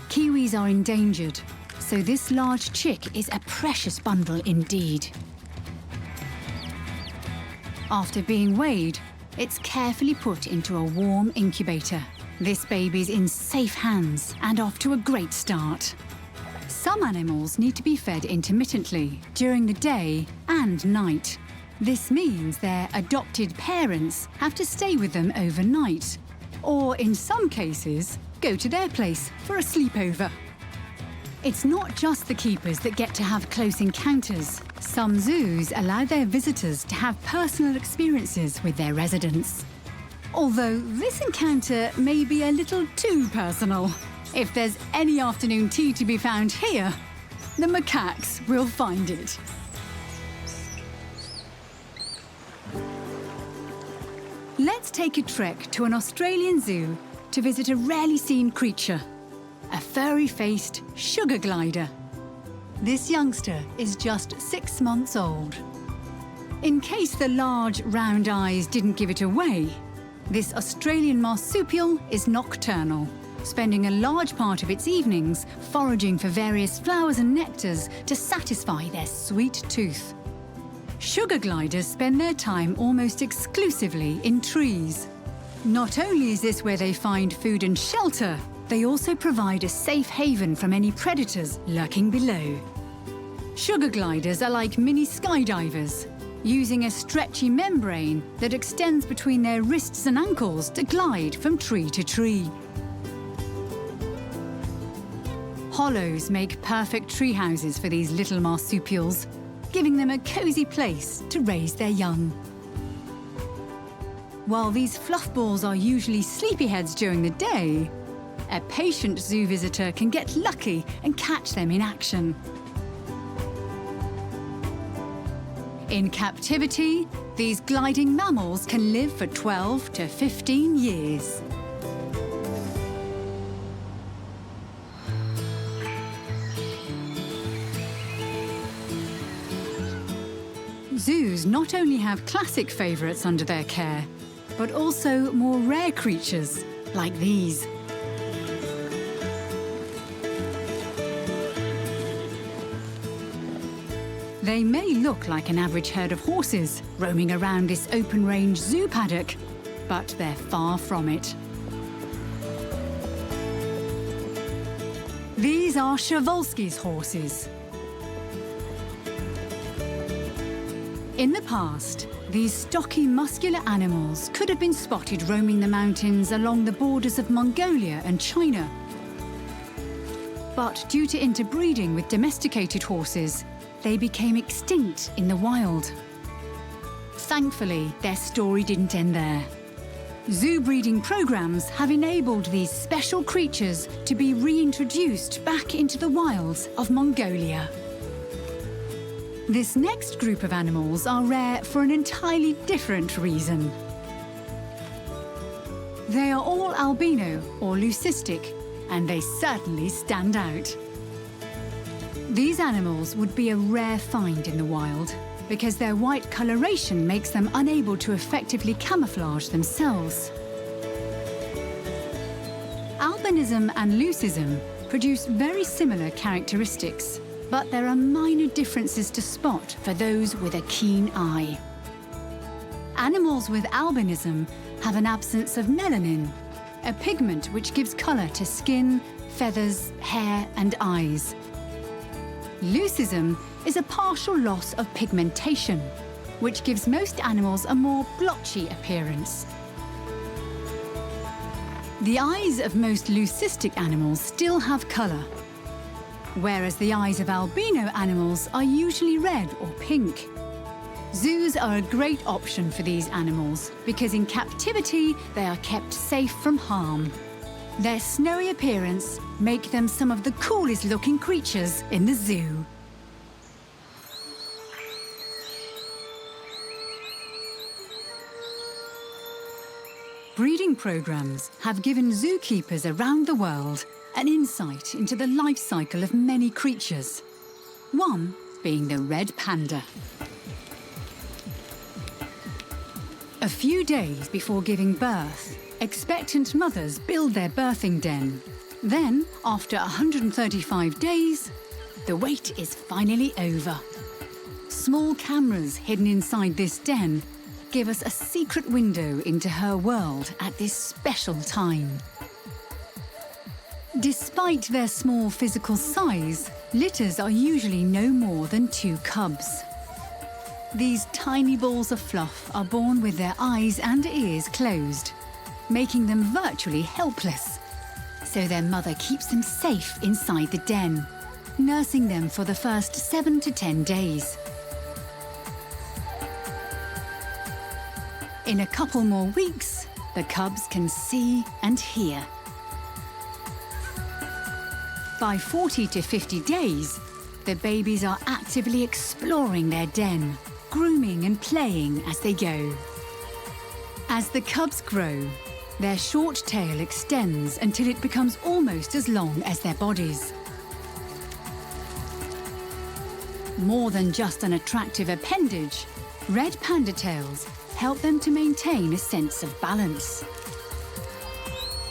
Kiwis are endangered, so this large chick is a precious bundle indeed. After being weighed, it's carefully put into a warm incubator. This baby's in safe hands and off to a great start. Some animals need to be fed intermittently during the day and night. This means their adopted parents have to stay with them overnight, or in some cases, go to their place for a sleepover. It's not just the keepers that get to have close encounters. Some zoos allow their visitors to have personal experiences with their residents. Although this encounter may be a little too personal. If there's any afternoon tea to be found here, the macaques will find it. Let's take a trek to an Australian zoo to visit a rarely seen creature. A furry-faced sugar glider. This youngster is just 6 months old. In case the large, round eyes didn't give it away, this Australian marsupial is nocturnal, spending a large part of its evenings foraging for various flowers and nectars to satisfy their sweet tooth. Sugar gliders spend their time almost exclusively in trees. Not only is this where they find food and shelter, they also provide a safe haven from any predators lurking below. Sugar gliders are like mini skydivers, using a stretchy membrane that extends between their wrists and ankles to glide from tree to tree. Hollows make perfect tree houses for these little marsupials, giving them a cozy place to raise their young. While these fluff balls are usually sleepyheads during the day, a patient zoo visitor can get lucky and catch them in action. In captivity, these gliding mammals can live for 12 to 15 years. Zoos not only have classic favourites under their care, but also more rare creatures like these. They may look like an average herd of horses roaming around this open-range zoo paddock, but they're far from it. These are Przewalski's horses. In the past, these stocky, muscular animals could have been spotted roaming the mountains along the borders of Mongolia and China. But due to interbreeding with domesticated horses, they became extinct in the wild. Thankfully, their story didn't end there. Zoo breeding programs have enabled these special creatures to be reintroduced back into the wilds of Mongolia. This next group of animals are rare for an entirely different reason. They are all albino or leucistic, and they certainly stand out. These animals would be a rare find in the wild because their white coloration makes them unable to effectively camouflage themselves. Albinism and leucism produce very similar characteristics, but there are minor differences to spot for those with a keen eye. Animals with albinism have an absence of melanin, a pigment which gives colour to skin, feathers, hair and eyes. Leucism is a partial loss of pigmentation, which gives most animals a more blotchy appearance. The eyes of most leucistic animals still have colour, whereas the eyes of albino animals are usually red or pink. Zoos are a great option for these animals because in captivity they are kept safe from harm. Their snowy appearance make them some of the coolest looking creatures in the zoo. Breeding programs have given zookeepers around the world an insight into the life cycle of many creatures, one being the red panda. A few days before giving birth, expectant mothers build their birthing den. Then, after 135 days, the wait is finally over. Small cameras hidden inside this den give us a secret window into her world at this special time. Despite their small physical size, litters are usually no more than 2 cubs. These tiny balls of fluff are born with their eyes and ears closed, making them virtually helpless. So their mother keeps them safe inside the den, nursing them for the first 7 to 10 days. In a couple more weeks, the cubs can see and hear. By 40 to 50 days, the babies are actively exploring their den, grooming and playing as they go. As the cubs grow, their short tail extends until it becomes almost as long as their bodies. More than just an attractive appendage, red panda tails help them to maintain a sense of balance.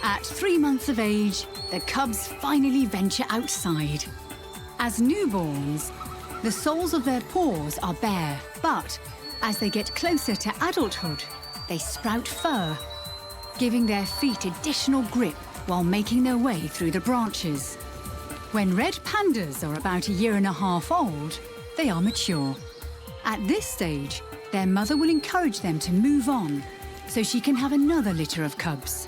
At 3 months of age, the cubs finally venture outside. As newborns, the soles of their paws are bare, but as they get closer to adulthood, they sprout fur, giving their feet additional grip while making their way through the branches. When red pandas are about 1.5 years old, they are mature. At this stage, their mother will encourage them to move on so she can have another litter of cubs.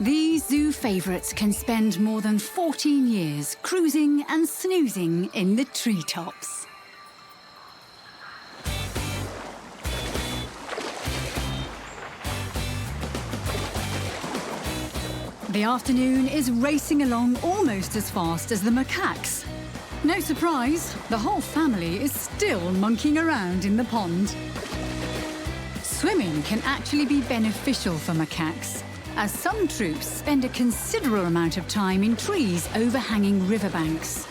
These zoo favourites can spend more than 14 years cruising and snoozing in the treetops. The afternoon is racing along almost as fast as the macaques. No surprise, the whole family is still monkeying around in the pond. Swimming can actually be beneficial for macaques, as some troops spend a considerable amount of time in trees overhanging riverbanks.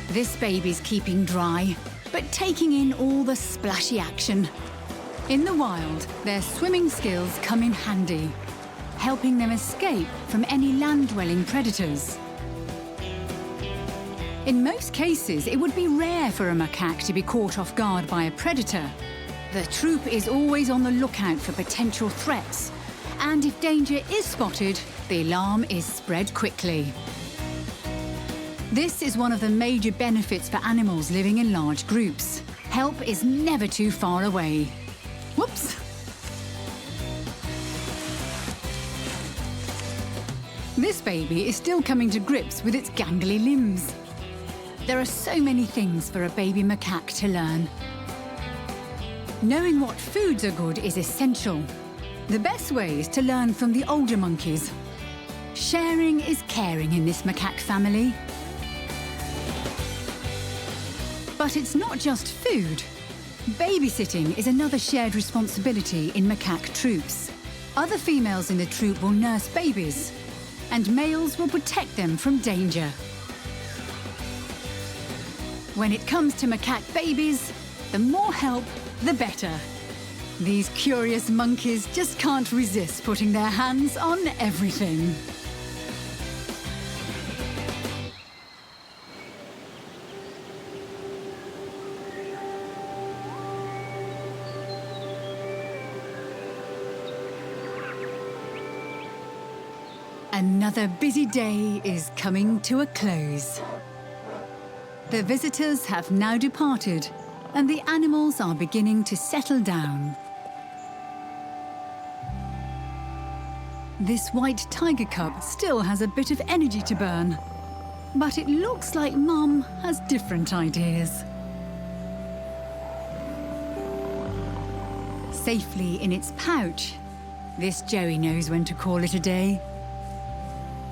This baby's keeping dry, but taking in all the splashy action. In the wild, their swimming skills come in handy, helping them escape from any land-dwelling predators. In most cases, it would be rare for a macaque to be caught off guard by a predator. The troop is always on the lookout for potential threats, and if danger is spotted, the alarm is spread quickly. This is one of the major benefits for animals living in large groups. Help is never too far away. Whoops! This baby is still coming to grips with its gangly limbs. There are so many things for a baby macaque to learn. Knowing what foods are good is essential. The best way is to learn from the older monkeys. Sharing is caring in this macaque family. But it's not just food. Babysitting is another shared responsibility in macaque troops. Other females in the troop will nurse babies, and males will protect them from danger. When it comes to macaque babies, the more help, the better. These curious monkeys just can't resist putting their hands on everything. Another busy day is coming to a close. The visitors have now departed, and the animals are beginning to settle down. This white tiger cub still has a bit of energy to burn, but it looks like Mum has different ideas. safely in its pouch, this Joey knows when to call it a day.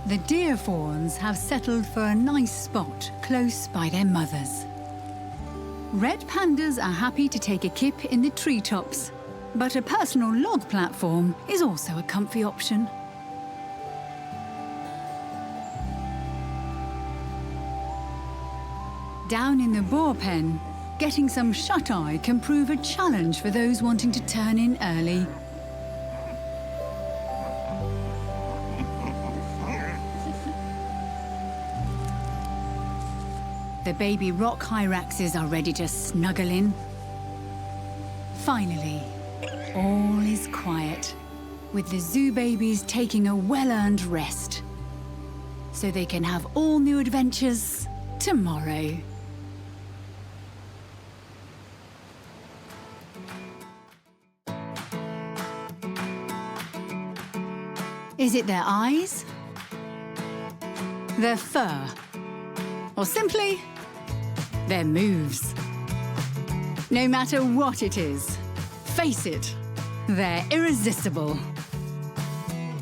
The deer fawns have settled for a nice spot close by their mothers. Red pandas are happy to take a kip in the treetops, but a personal log platform is also a comfy option. Down in the boar pen, getting some shut-eye can prove a challenge for those wanting to turn in early. The baby rock hyraxes are ready to snuggle in. Finally, all is quiet, with the zoo babies taking a well-earned rest, so they can have all new adventures tomorrow. Is it their eyes? Their fur? Or simply, their moves? No matter what it is, face it, they're irresistible.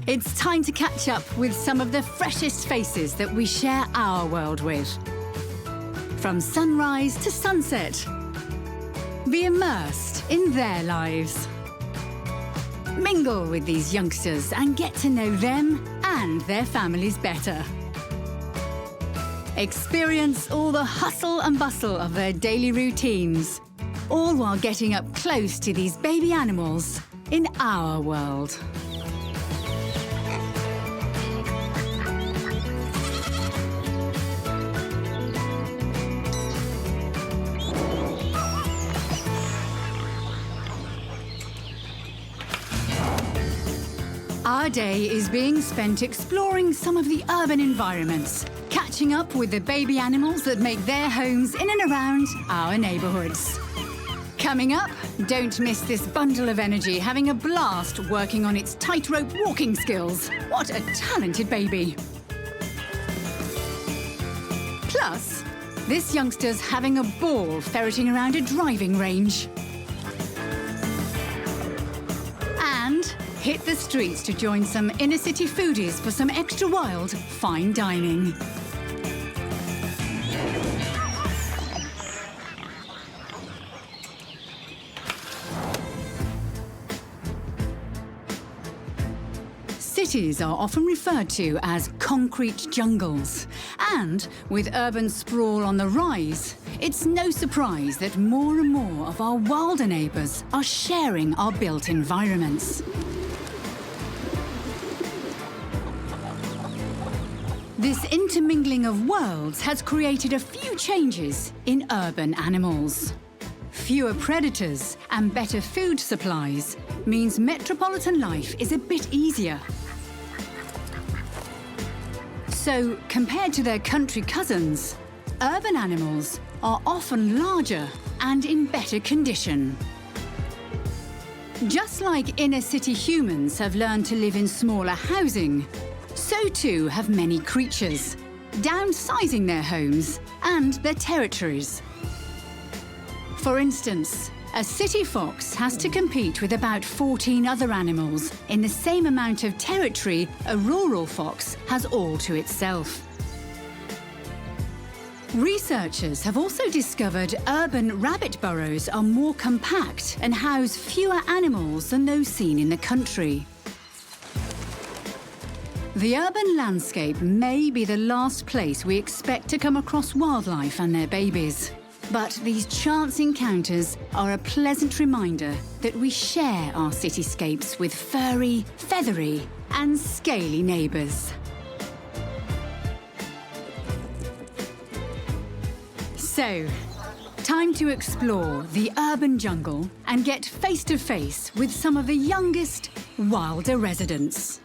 It's time to catch up with some of the freshest faces that we share our world with. From sunrise to sunset, be immersed in their lives. Mingle with these youngsters and get to know them and their families better. Experience all the hustle and bustle of their daily routines, all while getting up close to these baby animals in our world. Our day is being spent exploring some of the urban environments, catching up with the baby animals that make their homes in and around our neighbourhoods. Coming up, don't miss this bundle of energy having a blast working on its tightrope walking skills. What a talented baby. Plus, this youngster's having a ball ferreting around a driving range. And hit the streets to join some inner-city foodies for some extra wild, fine dining. Cities are often referred to as concrete jungles, and with urban sprawl on the rise, it's no surprise that more and more of our wilder neighbours are sharing our built environments. This intermingling of worlds has created a few changes in urban animals. Fewer predators and better food supplies means metropolitan life is a bit easier. So, compared to their country cousins, urban animals are often larger and in better condition. Just like inner-city humans have learned to live in smaller housing, so too have many creatures, downsizing their homes and their territories. For instance, a city fox has to compete with about 14 other animals in the same amount of territory a rural fox has all to itself. Researchers have also discovered urban rabbit burrows are more compact and house fewer animals than those seen in the country. The urban landscape may be the last place we expect to come across wildlife and their babies. But these chance encounters are a pleasant reminder that we share our cityscapes with furry, feathery and scaly neighbours. So, time to explore the urban jungle and get face to face with some of the youngest, wilder residents.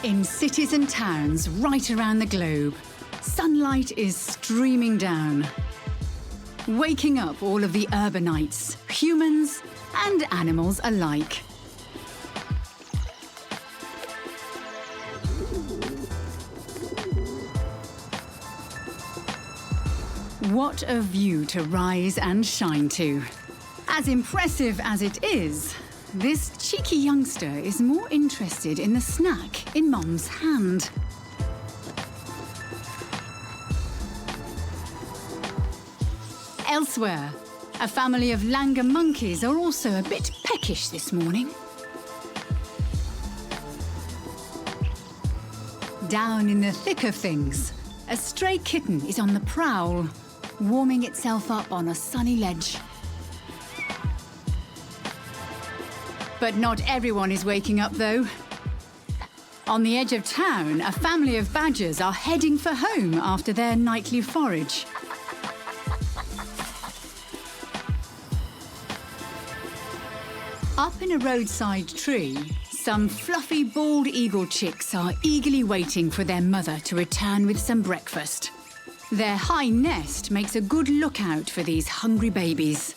In cities and towns right around the globe, sunlight is streaming down, waking up all of the urbanites, humans and animals alike. What a view to rise and shine to. As impressive as it is, this cheeky youngster is more interested in the snack in Mum's hand. Elsewhere, a family of langur monkeys are also a bit peckish this morning. Down in the thick of things, a stray kitten is on the prowl, warming itself up on a sunny ledge. But not everyone is waking up, though. On the edge of town, a family of badgers are heading for home after their nightly forage. Up in a roadside tree, some fluffy bald eagle chicks are eagerly waiting for their mother to return with some breakfast. Their high nest makes a good lookout for these hungry babies.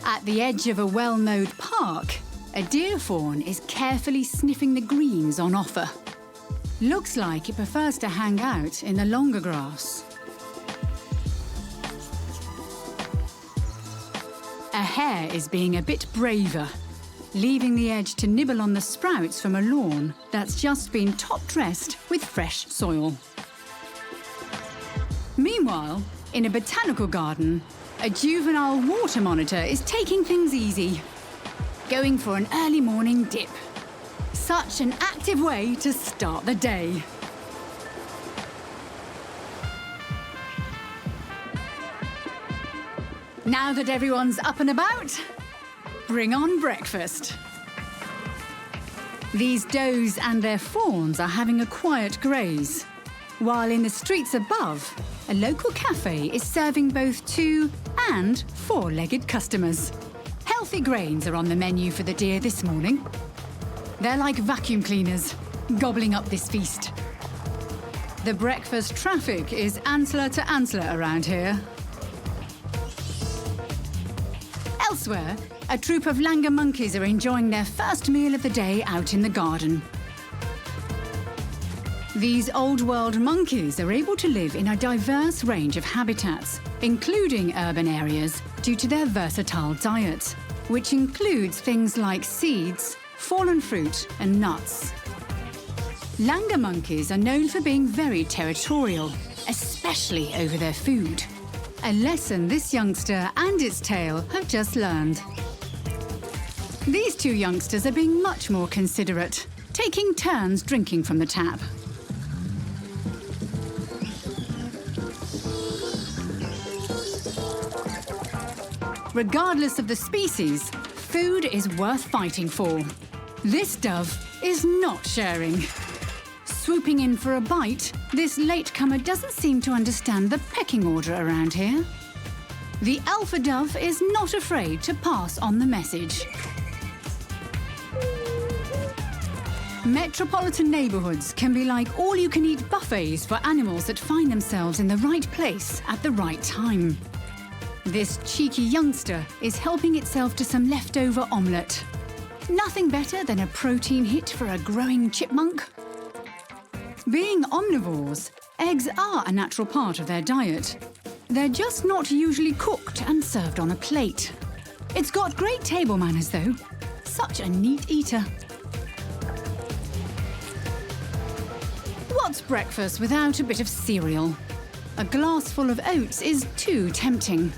At the edge of a well-mowed park, a deer fawn is carefully sniffing the greens on offer. Looks like it prefers to hang out in the longer grass. A hare is being a bit braver, leaving the edge to nibble on the sprouts from a lawn that's just been top-dressed with fresh soil. Meanwhile, in a botanical garden, a juvenile water monitor is taking things easy, going for an early morning dip. Such an active way to start the day. Now that everyone's up and about, bring on breakfast. These does and their fawns are having a quiet graze, while in the streets above, a local cafe is serving both 2- and 4-legged customers. Healthy grains are on the menu for the deer this morning. They're like vacuum cleaners, gobbling up this feast. The breakfast traffic is antler to antler around here. Elsewhere, a troop of langur monkeys are enjoying their first meal of the day out in the garden. These old-world monkeys are able to live in a diverse range of habitats, including urban areas, due to their versatile diet, which includes things like seeds, fallen fruit and nuts. Langur monkeys are known for being very territorial, especially over their food. A lesson this youngster and its tail have just learned. These two youngsters are being much more considerate, taking turns drinking from the tap. Regardless of the species, food is worth fighting for. This dove is not sharing. Swooping in for a bite, this latecomer doesn't seem to understand the pecking order around here. The alpha dove is not afraid to pass on the message. Metropolitan neighbourhoods can be like all-you-can-eat buffets for animals that find themselves in the right place at the right time. This cheeky youngster is helping itself to some leftover omelette. Nothing better than a protein hit for a growing chipmunk. Being omnivores, eggs are a natural part of their diet. They're just not usually cooked and served on a plate. It's got great table manners, though. Such a neat eater. What's breakfast without a bit of cereal? A glass full of oats is too tempting.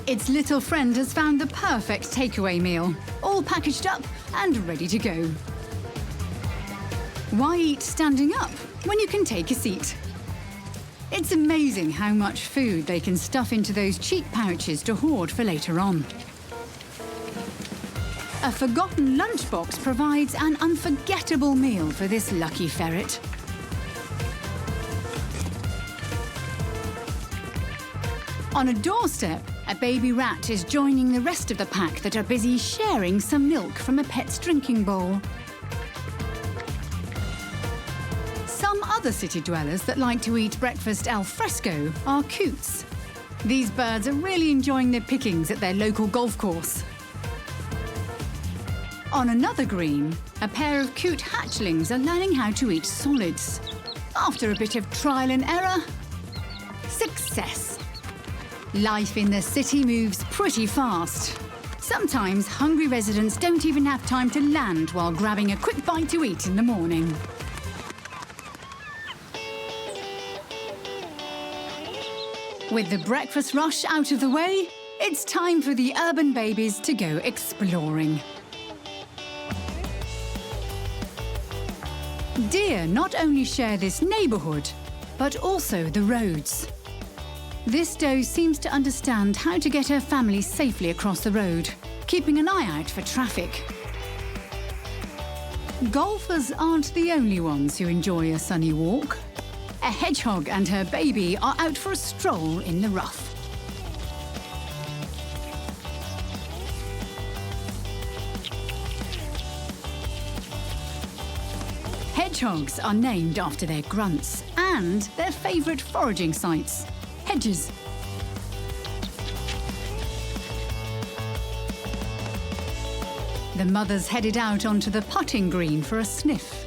Its little friend has found the perfect takeaway meal, all packaged up and ready to go. Why eat standing up when you can take a seat? It's amazing how much food they can stuff into those cheek pouches to hoard for later on. A forgotten lunchbox provides an unforgettable meal for this lucky ferret. On a doorstep, a baby rat is joining the rest of the pack that are busy sharing some milk from a pet's drinking bowl. Some other city dwellers that like to eat breakfast al fresco are coots. These birds are really enjoying their pickings at their local golf course. On another green, a pair of cute hatchlings are learning how to eat solids. After a bit of trial and error, success. Life in the city moves pretty fast. Sometimes hungry residents don't even have time to land while grabbing a quick bite to eat in the morning. With the breakfast rush out of the way, it's time for the urban babies to go exploring. Deer not only share this neighbourhood, but also the roads. This doe seems to understand how to get her family safely across the road, keeping an eye out for traffic. Golfers aren't the only ones who enjoy a sunny walk. A hedgehog and her baby are out for a stroll in the rough. Hedgehogs are named after their grunts and their favourite foraging sites, hedges. The mother's headed out onto the putting green for a sniff.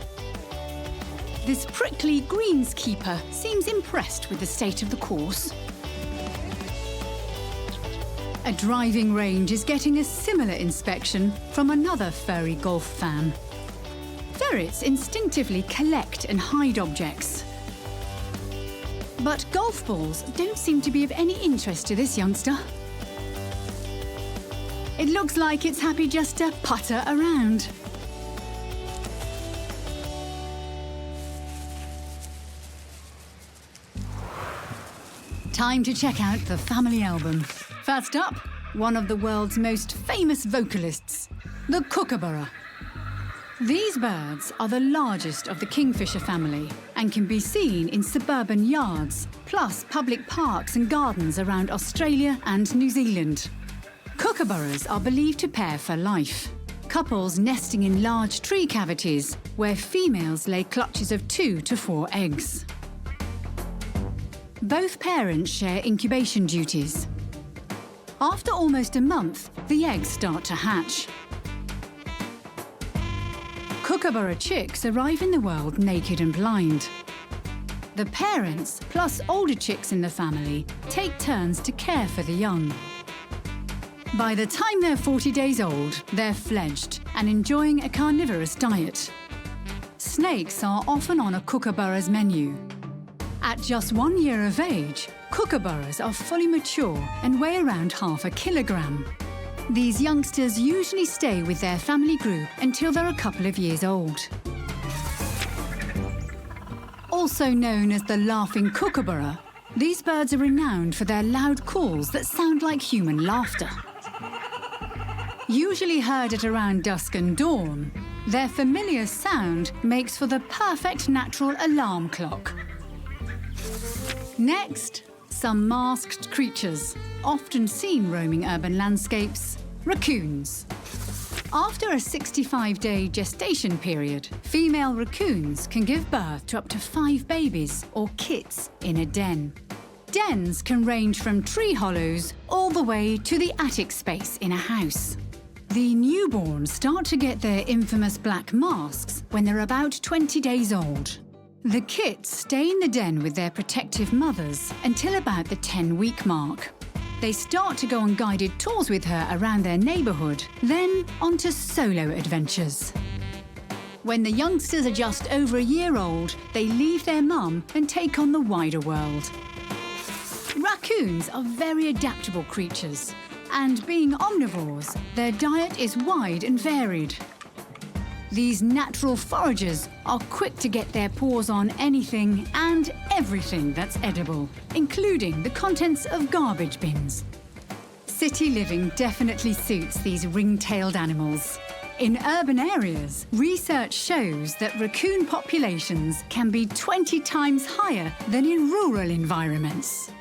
This prickly greenskeeper seems impressed with the state of the course. A driving range is getting a similar inspection from another furry golf fan. Ferrets instinctively collect and hide objects. But golf balls don't seem to be of any interest to this youngster. It looks like it's happy just to putter around. Time to check out the family album. First up, one of the world's most famous vocalists, the kookaburra. These birds are the largest of the kingfisher family and can be seen in suburban yards, plus public parks and gardens around Australia and New Zealand. Kookaburras are believed to pair for life, couples nesting in large tree cavities where females lay clutches of 2 to 4 eggs. Both parents share incubation duties. After almost a month, the eggs start to hatch. Kookaburra chicks arrive in the world naked and blind. The parents, plus older chicks in the family, take turns to care for the young. By the time they're 40 days old, they're fledged and enjoying a carnivorous diet. Snakes are often on a kookaburra's menu. At just 1 year of age, kookaburras are fully mature and weigh around half a kilogram. These youngsters usually stay with their family group until they're a couple of years old. Also known as the laughing kookaburra, these birds are renowned for their loud calls that sound like human laughter. Usually heard at around dusk and dawn, their familiar sound makes for the perfect natural alarm clock. Next, some masked creatures, often seen roaming urban landscapes, raccoons. After a 65-day gestation period, female raccoons can give birth to up to 5 babies or kits in a den. Dens can range from tree hollows all the way to the attic space in a house. The newborns start to get their infamous black masks when they're about 20 days old. The kits stay in the den with their protective mothers until about the 10-week mark. They start to go on guided tours with her around their neighbourhood, then onto solo adventures. When the youngsters are just over a year old, they leave their mum and take on the wider world. Raccoons are very adaptable creatures, and being omnivores, their diet is wide and varied. These natural foragers are quick to get their paws on anything and everything that's edible, including the contents of garbage bins. City living definitely suits these ring-tailed animals. In urban areas, research shows that raccoon populations can be 20 times higher than in rural environments.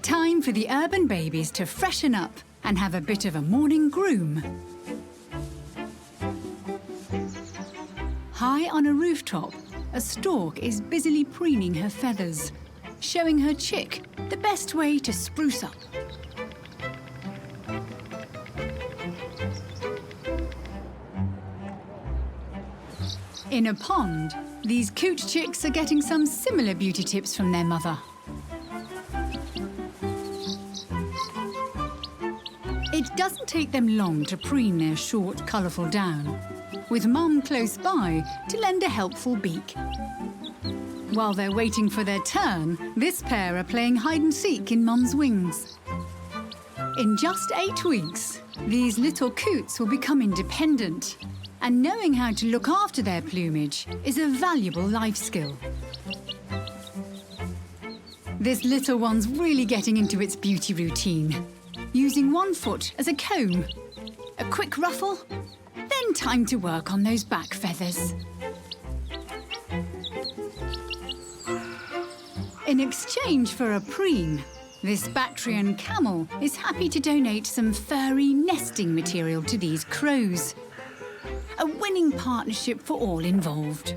Time for the urban babies to freshen up and have a bit of a morning groom. High on a rooftop, a stork is busily preening her feathers. showing her chick the best way to spruce up. In a pond, these coot chicks are getting some similar beauty tips from their mother. It doesn't take them long to preen their short, colourful down, with Mum close by to lend a helpful beak. While they're waiting for their turn, this pair are playing hide-and-seek in Mum's wings. In just 8 weeks, these little coots will become independent, and knowing how to look after their plumage is a valuable life skill. This little one's really getting into its beauty routine, using one foot as a comb. A quick ruffle, then time to work on those back feathers. In exchange for a preen, this Bactrian camel is happy to donate some furry nesting material to these crows. A winning partnership for all involved.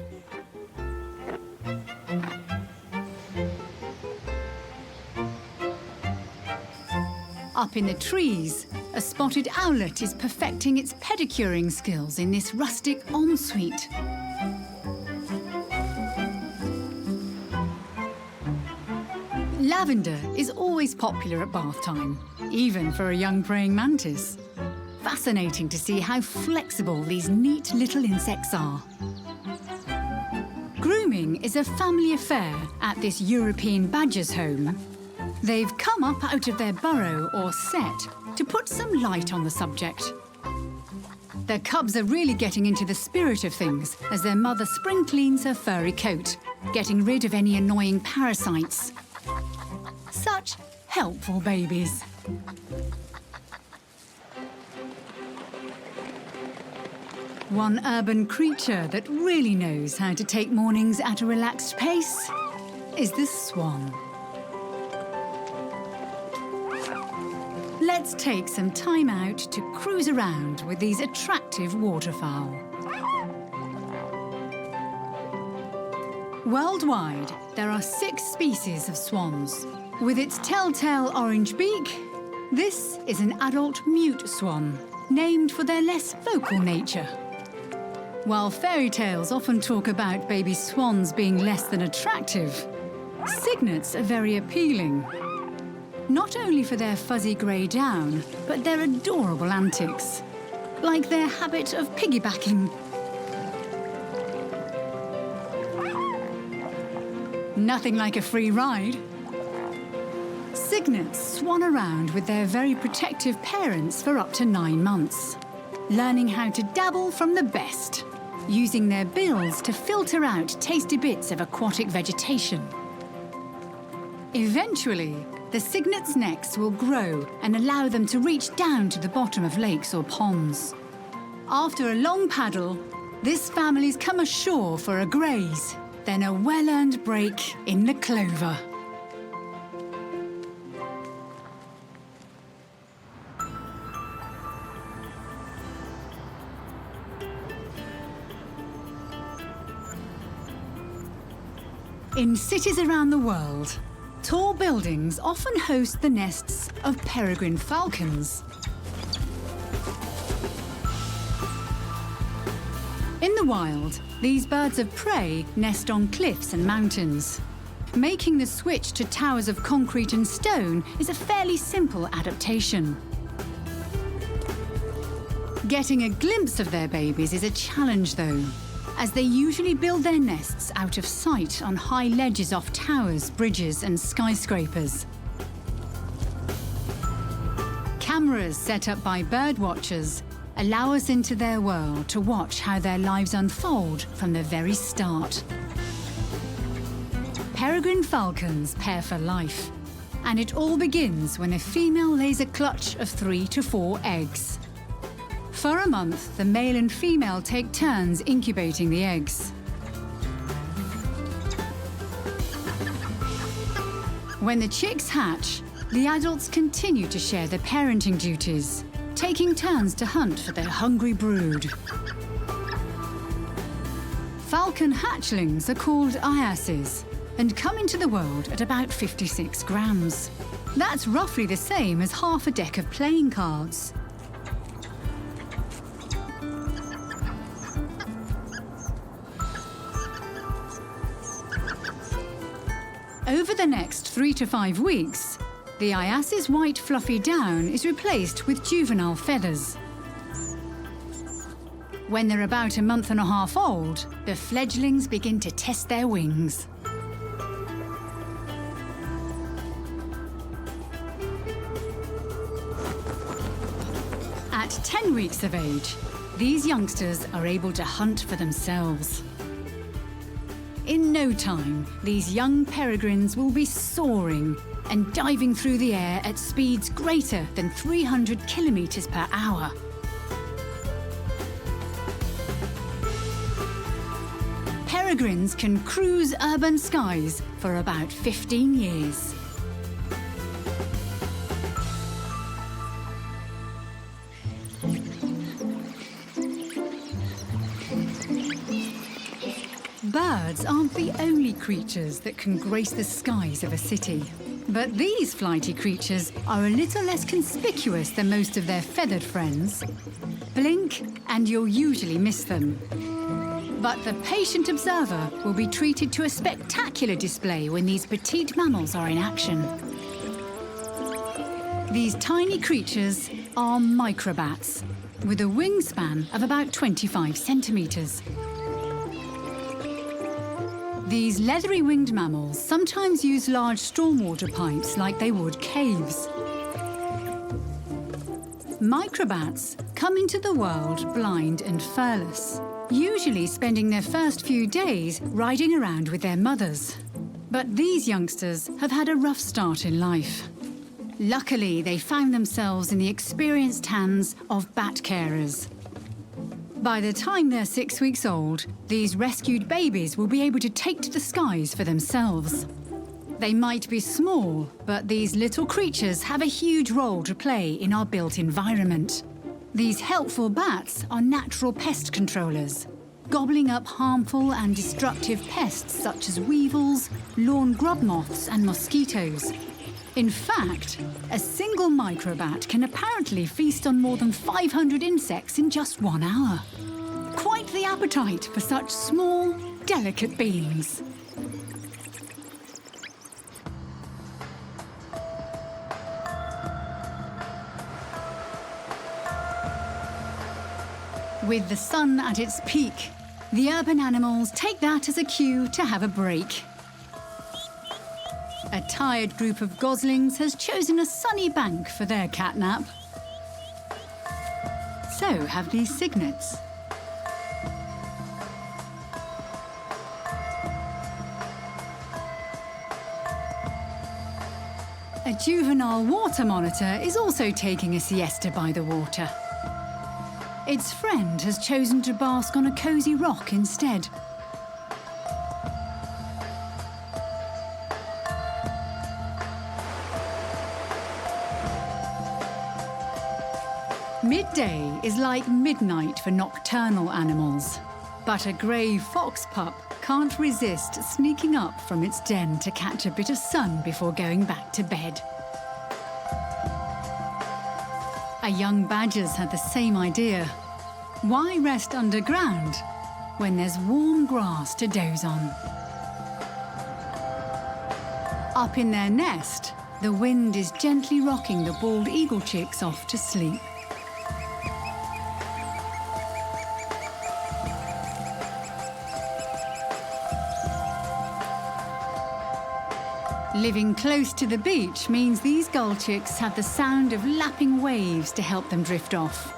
Up in the trees, a spotted owlet is perfecting its pedicuring skills in this rustic ensuite. Lavender is always popular at bath time, even for a young praying mantis. Fascinating to see how flexible these neat little insects are. Grooming is a family affair at this European badger's home. They've come up out of their burrow or set to put some light on the subject. Their cubs are really getting into the spirit of things as their mother spring cleans her furry coat, getting rid of any annoying parasites. Such helpful babies. One urban creature that really knows how to take mornings at a relaxed pace is the swan. Let's take some time out to cruise around with these attractive waterfowl. Worldwide, there are 6 species of swans. With its telltale orange beak, this is an adult mute swan, named for their less vocal nature. While fairy tales often talk about baby swans being less than attractive, cygnets are very appealing. Not only for their fuzzy grey down, but their adorable antics, like their habit of piggybacking. Nothing like a free ride. Cygnets swan around with their very protective parents for up to 9 months, learning how to dabble from the best, using their bills to filter out tasty bits of aquatic vegetation. Eventually, the cygnets' necks will grow and allow them to reach down to the bottom of lakes or ponds. After a long paddle, this family's come ashore for a graze, then a well-earned break in the clover. In cities around the world, tall buildings often host the nests of peregrine falcons. In the wild, these birds of prey nest on cliffs and mountains. Making the switch to towers of concrete and stone is a fairly simple adaptation. Getting a glimpse of their babies is a challenge, though, as they usually build their nests out of sight on high ledges off towers, bridges and skyscrapers. Cameras set up by bird watchers allow us into their world to watch how their lives unfold from the very start. Peregrine falcons pair for life, and it all begins when a female lays a clutch of 3 to 4 eggs. For a month, the male and female take turns incubating the eggs. When the chicks hatch, the adults continue to share their parenting duties, taking turns to hunt for their hungry brood. Falcon hatchlings are called iases, and come into the world at about 56 grams. That's roughly the same as half a deck of playing cards. Over the next 3 to 5 weeks, the Iasis white fluffy down is replaced with juvenile feathers. When they're about a month and a half old, the fledglings begin to test their wings. At 10 weeks of age, these youngsters are able to hunt for themselves. In no time, these young peregrines will be soaring and diving through the air at speeds greater than 300 kilometers per hour. Peregrines can cruise urban skies for about 15 years. Birds aren't the only creatures that can grace the skies of a city. But these flighty creatures are a little less conspicuous than most of their feathered friends. Blink and you'll usually miss them. But the patient observer will be treated to a spectacular display when these petite mammals are in action. These tiny creatures are microbats, with a wingspan of about 25 centimeters. These leathery-winged mammals sometimes use large stormwater pipes like they would caves. Microbats come into the world blind and furless, usually spending their first few days riding around with their mothers. But these youngsters have had a rough start in life. Luckily, they found themselves in the experienced hands of bat carers. By the time they're 6 weeks old, these rescued babies will be able to take to the skies for themselves. They might be small, but these little creatures have a huge role to play in our built environment. These helpful bats are natural pest controllers, gobbling up harmful and destructive pests such as weevils, lawn grub moths and mosquitoes. In fact, a single microbat can apparently feast on more than 500 insects in just 1 hour. Quite the appetite for such small, delicate beings. With the sun at its peak, the urban animals take that as a cue to have a break. A tired group of goslings has chosen a sunny bank for their catnap. So have these cygnets. A juvenile water monitor is also taking a siesta by the water. Its friend has chosen to bask on a cosy rock instead. Midday is like midnight for nocturnal animals, but a grey fox pup can't resist sneaking up from its den to catch a bit of sun before going back to bed. A young badger's had the same idea. Why rest underground when there's warm grass to doze on? Up in their nest, the wind is gently rocking the bald eagle chicks off to sleep. Living close to the beach means these gull chicks have the sound of lapping waves to help them drift off,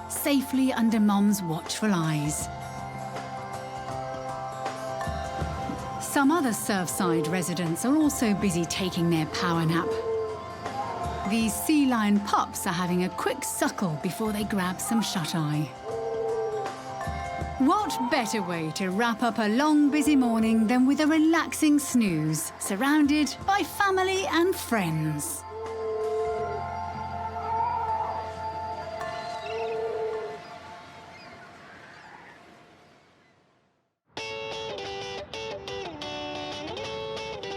safely under Mom's watchful eyes. Some other surfside residents are also busy taking their power nap. These sea lion pups are having a quick suckle before they grab some shut-eye. What better way to wrap up a long, busy morning than with a relaxing snooze, surrounded by family and friends?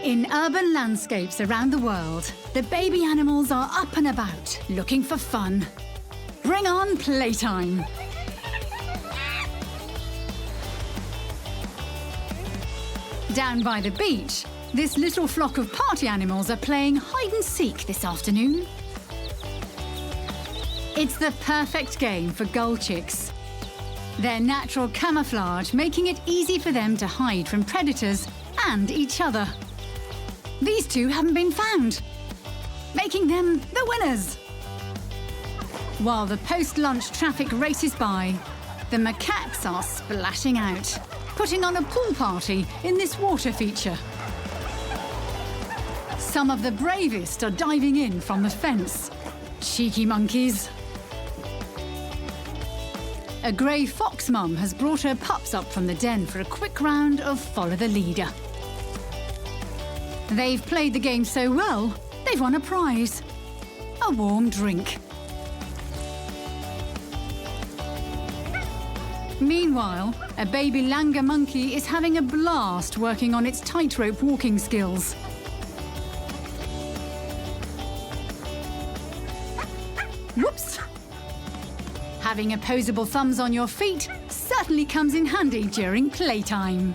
In urban landscapes around the world, the baby animals are up and about, looking for fun. Bring on playtime! Down by the beach, this little flock of party animals are playing hide-and-seek this afternoon. It's the perfect game for gull chicks. Their natural camouflage making it easy for them to hide from predators and each other. These two haven't been found, making them the winners. While the post-lunch traffic races by, the macaques are splashing out, putting on a pool party in this water feature. Some of the bravest are diving in from the fence. Cheeky monkeys. A grey fox mum has brought her pups up from the den for a quick round of follow the leader. They've played the game so well, they've won a prize. A warm drink. Meanwhile, a baby langur monkey is having a blast working on its tightrope walking skills. Whoops! Having opposable thumbs on your feet certainly comes in handy during playtime.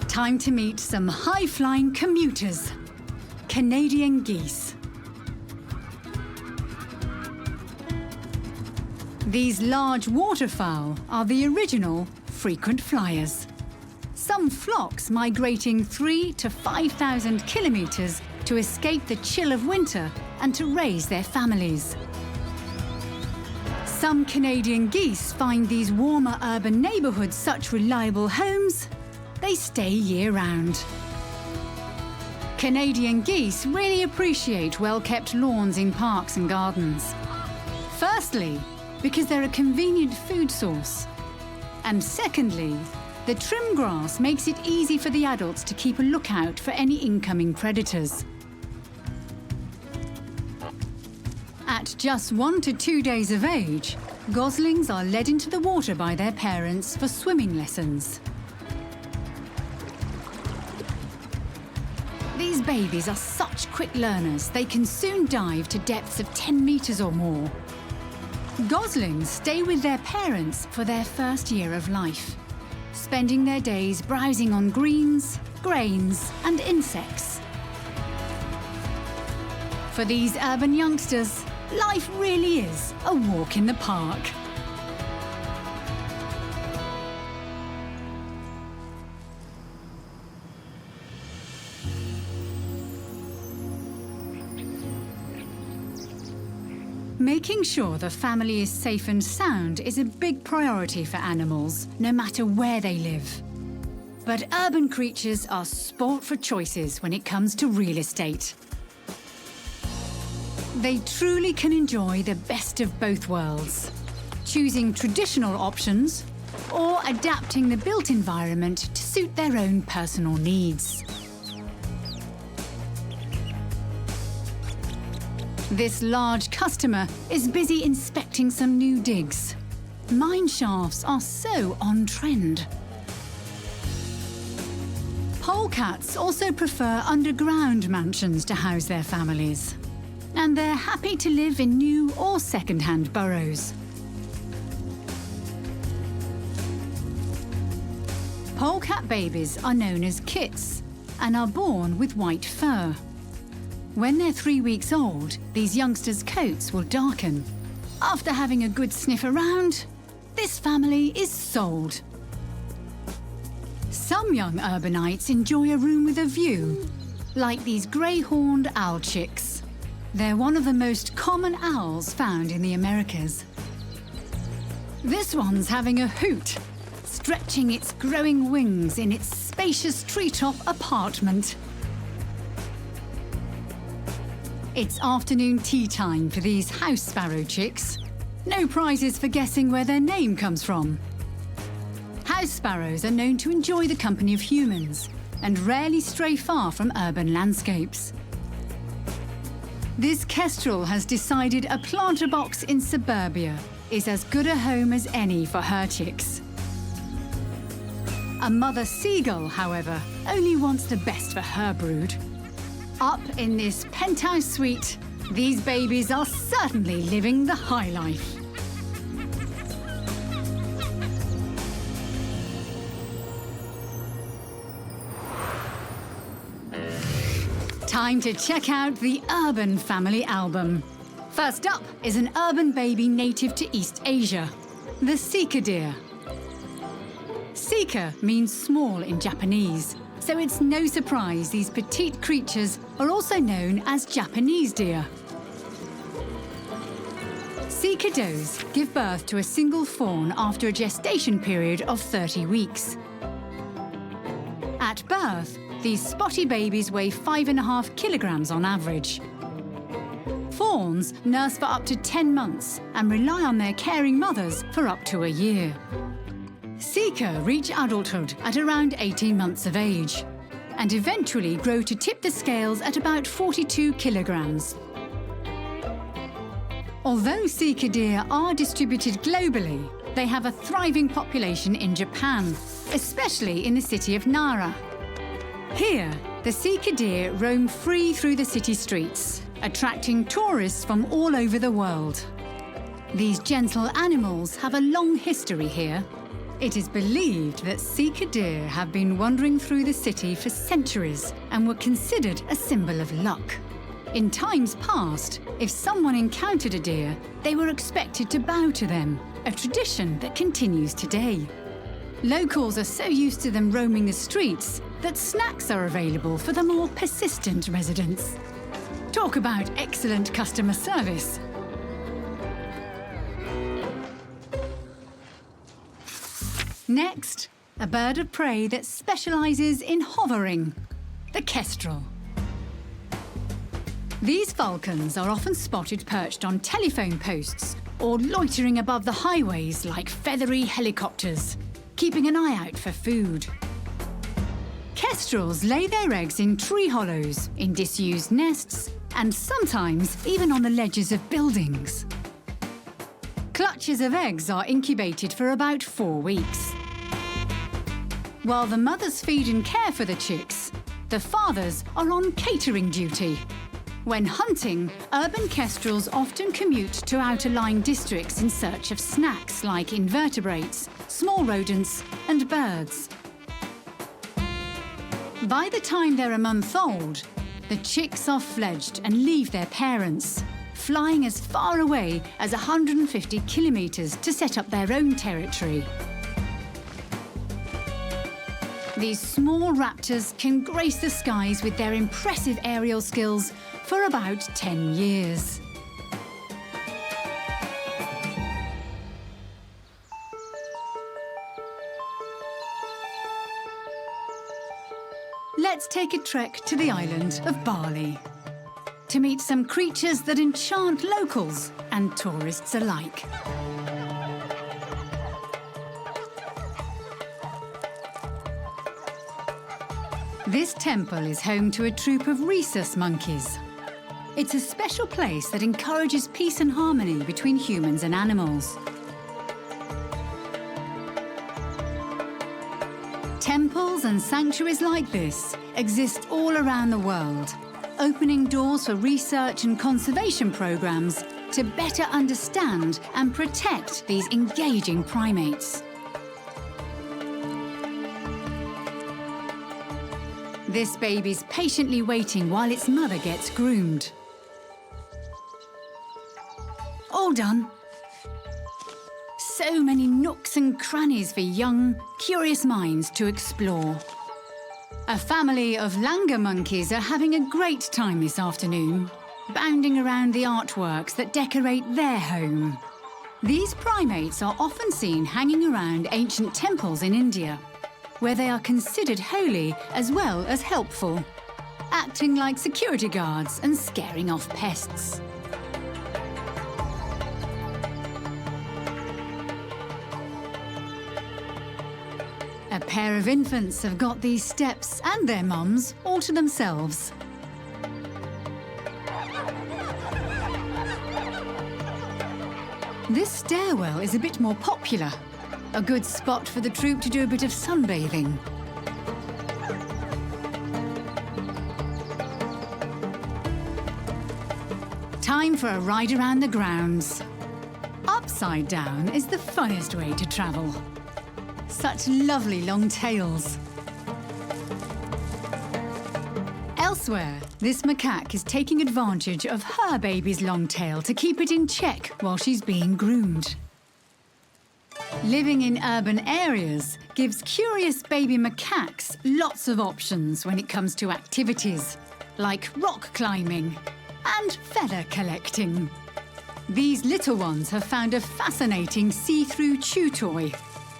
Time to meet some high-flying commuters. Canadian geese. These large waterfowl are the original frequent flyers. Some flocks migrating 3,000 to 5,000 kilometres to escape the chill of winter and to raise their families. Some Canadian geese find these warmer urban neighbourhoods such reliable homes, they stay year-round. Canadian geese really appreciate well-kept lawns in parks and gardens. Firstly, because they're a convenient food source. And secondly, the trim grass makes it easy for the adults to keep a lookout for any incoming predators. At just 1 to 2 days of age, goslings are led into the water by their parents for swimming lessons. These babies are such quick learners, they can soon dive to depths of 10 metres or more. Goslings stay with their parents for their first year of life, spending their days browsing on greens, grains and insects. For these urban youngsters, life really is a walk in the park. Making sure the family is safe and sound is a big priority for animals, no matter where they live. But urban creatures are sport for choices when it comes to real estate. They truly can enjoy the best of both worlds, choosing traditional options or adapting the built environment to suit their own personal needs. This large customer is busy inspecting some new digs. Mine shafts are so on trend. Polecats also prefer underground mansions to house their families. And they're happy to live in new or second-hand burrows. Polecat babies are known as kits and are born with white fur. When they're 3 weeks old, these youngsters' coats will darken. After having a good sniff around, this family is sold. Some young urbanites enjoy a room with a view, like these grey-horned owl chicks. They're one of the most common owls found in the Americas. This one's having a hoot, stretching its growing wings in its spacious treetop apartment. It's afternoon tea time for these house sparrow chicks. No prizes for guessing where their name comes from. House sparrows are known to enjoy the company of humans and rarely stray far from urban landscapes. This kestrel has decided a planter box in suburbia is as good a home as any for her chicks. A mother seagull, however, only wants the best for her brood. Up in this penthouse suite, these babies are certainly living the high life. Time to check out the urban family album. First up is an urban baby native to East Asia, the sika deer. Sika means small in Japanese, so it's no surprise these petite creatures are also known as Japanese deer. Sika does give birth to a single fawn after a gestation period of 30 weeks. At birth, these spotty babies weigh 5.5 kilograms on average. Fawns nurse for up to 10 months and rely on their caring mothers for up to a year. Sika reach adulthood at around 18 months of age and eventually grow to tip the scales at about 42 kilograms. Although sika deer are distributed globally, they have a thriving population in Japan, especially in the city of Nara. Here, the sika deer roam free through the city streets, attracting tourists from all over the world. These gentle animals have a long history here. It is believed that sika deer have been wandering through the city for centuries and were considered a symbol of luck. In times past, if someone encountered a deer, they were expected to bow to them, a tradition that continues today. Locals are so used to them roaming the streets that snacks are available for the more persistent residents. Talk about excellent customer service. Next, a bird of prey that specialises in hovering, the kestrel. These falcons are often spotted perched on telephone posts or loitering above the highways like feathery helicopters, keeping an eye out for food. Kestrels lay their eggs in tree hollows, in disused nests, and sometimes even on the ledges of buildings. Clutches of eggs are incubated for about 4 weeks. While the mothers feed and care for the chicks, the fathers are on catering duty. When hunting, urban kestrels often commute to outer-lying districts in search of snacks like invertebrates, small rodents, and birds. By the time they're a month old, the chicks are fledged and leave their parents, flying as far away as 150 kilometres to set up their own territory. These small raptors can grace the skies with their impressive aerial skills for about 10 years. Let's take a trek to the island of Bali to meet some creatures that enchant locals and tourists alike. This temple is home to a troop of rhesus monkeys. It's a special place that encourages peace and harmony between humans and animals. Temples and sanctuaries like this exist all around the world, opening doors for research and conservation programs to better understand and protect these engaging primates. This baby's patiently waiting while its mother gets groomed. All done. So many nooks and crannies for young, curious minds to explore. A family of langur monkeys are having a great time this afternoon, bounding around the artworks that decorate their home. These primates are often seen hanging around ancient temples in India, where they are considered holy as well as helpful, acting like security guards and scaring off pests. A pair of infants have got these steps and their mums all to themselves. This stairwell is a bit more popular. A good spot for the troop to do a bit of sunbathing. Time for a ride around the grounds. Upside down is the funnest way to travel. Such lovely long tails. Elsewhere, this macaque is taking advantage of her baby's long tail to keep it in check while she's being groomed. Living in urban areas gives curious baby macaques lots of options when it comes to activities, like rock climbing and feather collecting. These little ones have found a fascinating see-through chew toy.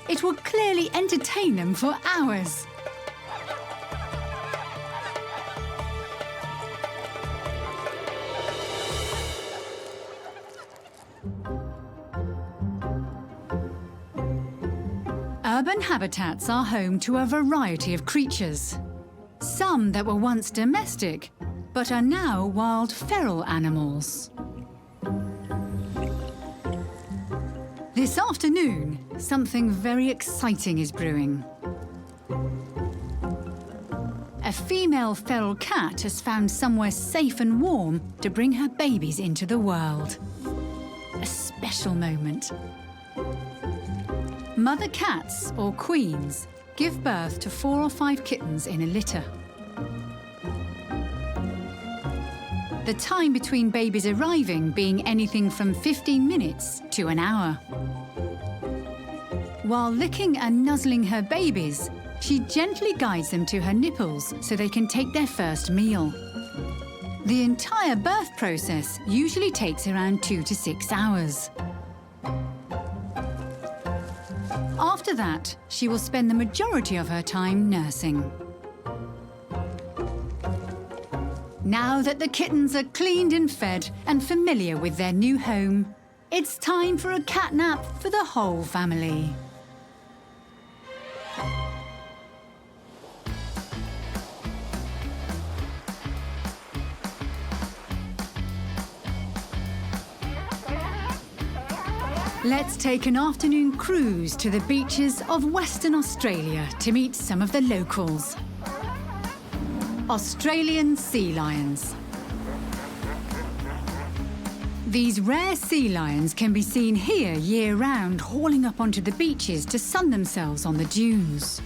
It will clearly entertain them for hours. Urban habitats are home to a variety of creatures. Some that were once domestic, but are now wild feral animals. This afternoon, something very exciting is brewing. A female feral cat has found somewhere safe and warm to bring her babies into the world. A special moment. Mother cats, or queens, give birth to 4 or 5 kittens in a litter. The time between babies arriving being anything from 15 minutes to an hour. While licking and nuzzling her babies, she gently guides them to her nipples so they can take their first meal. The entire birth process usually takes around 2 to 6 hours. After that, she will spend the majority of her time nursing. Now that the kittens are cleaned and fed and familiar with their new home, it's time for a cat nap for the whole family. Let's take an afternoon cruise to the beaches of Western Australia to meet some of the locals. Australian sea lions. These rare sea lions can be seen here year-round, hauling up onto the beaches to sun themselves on the dunes.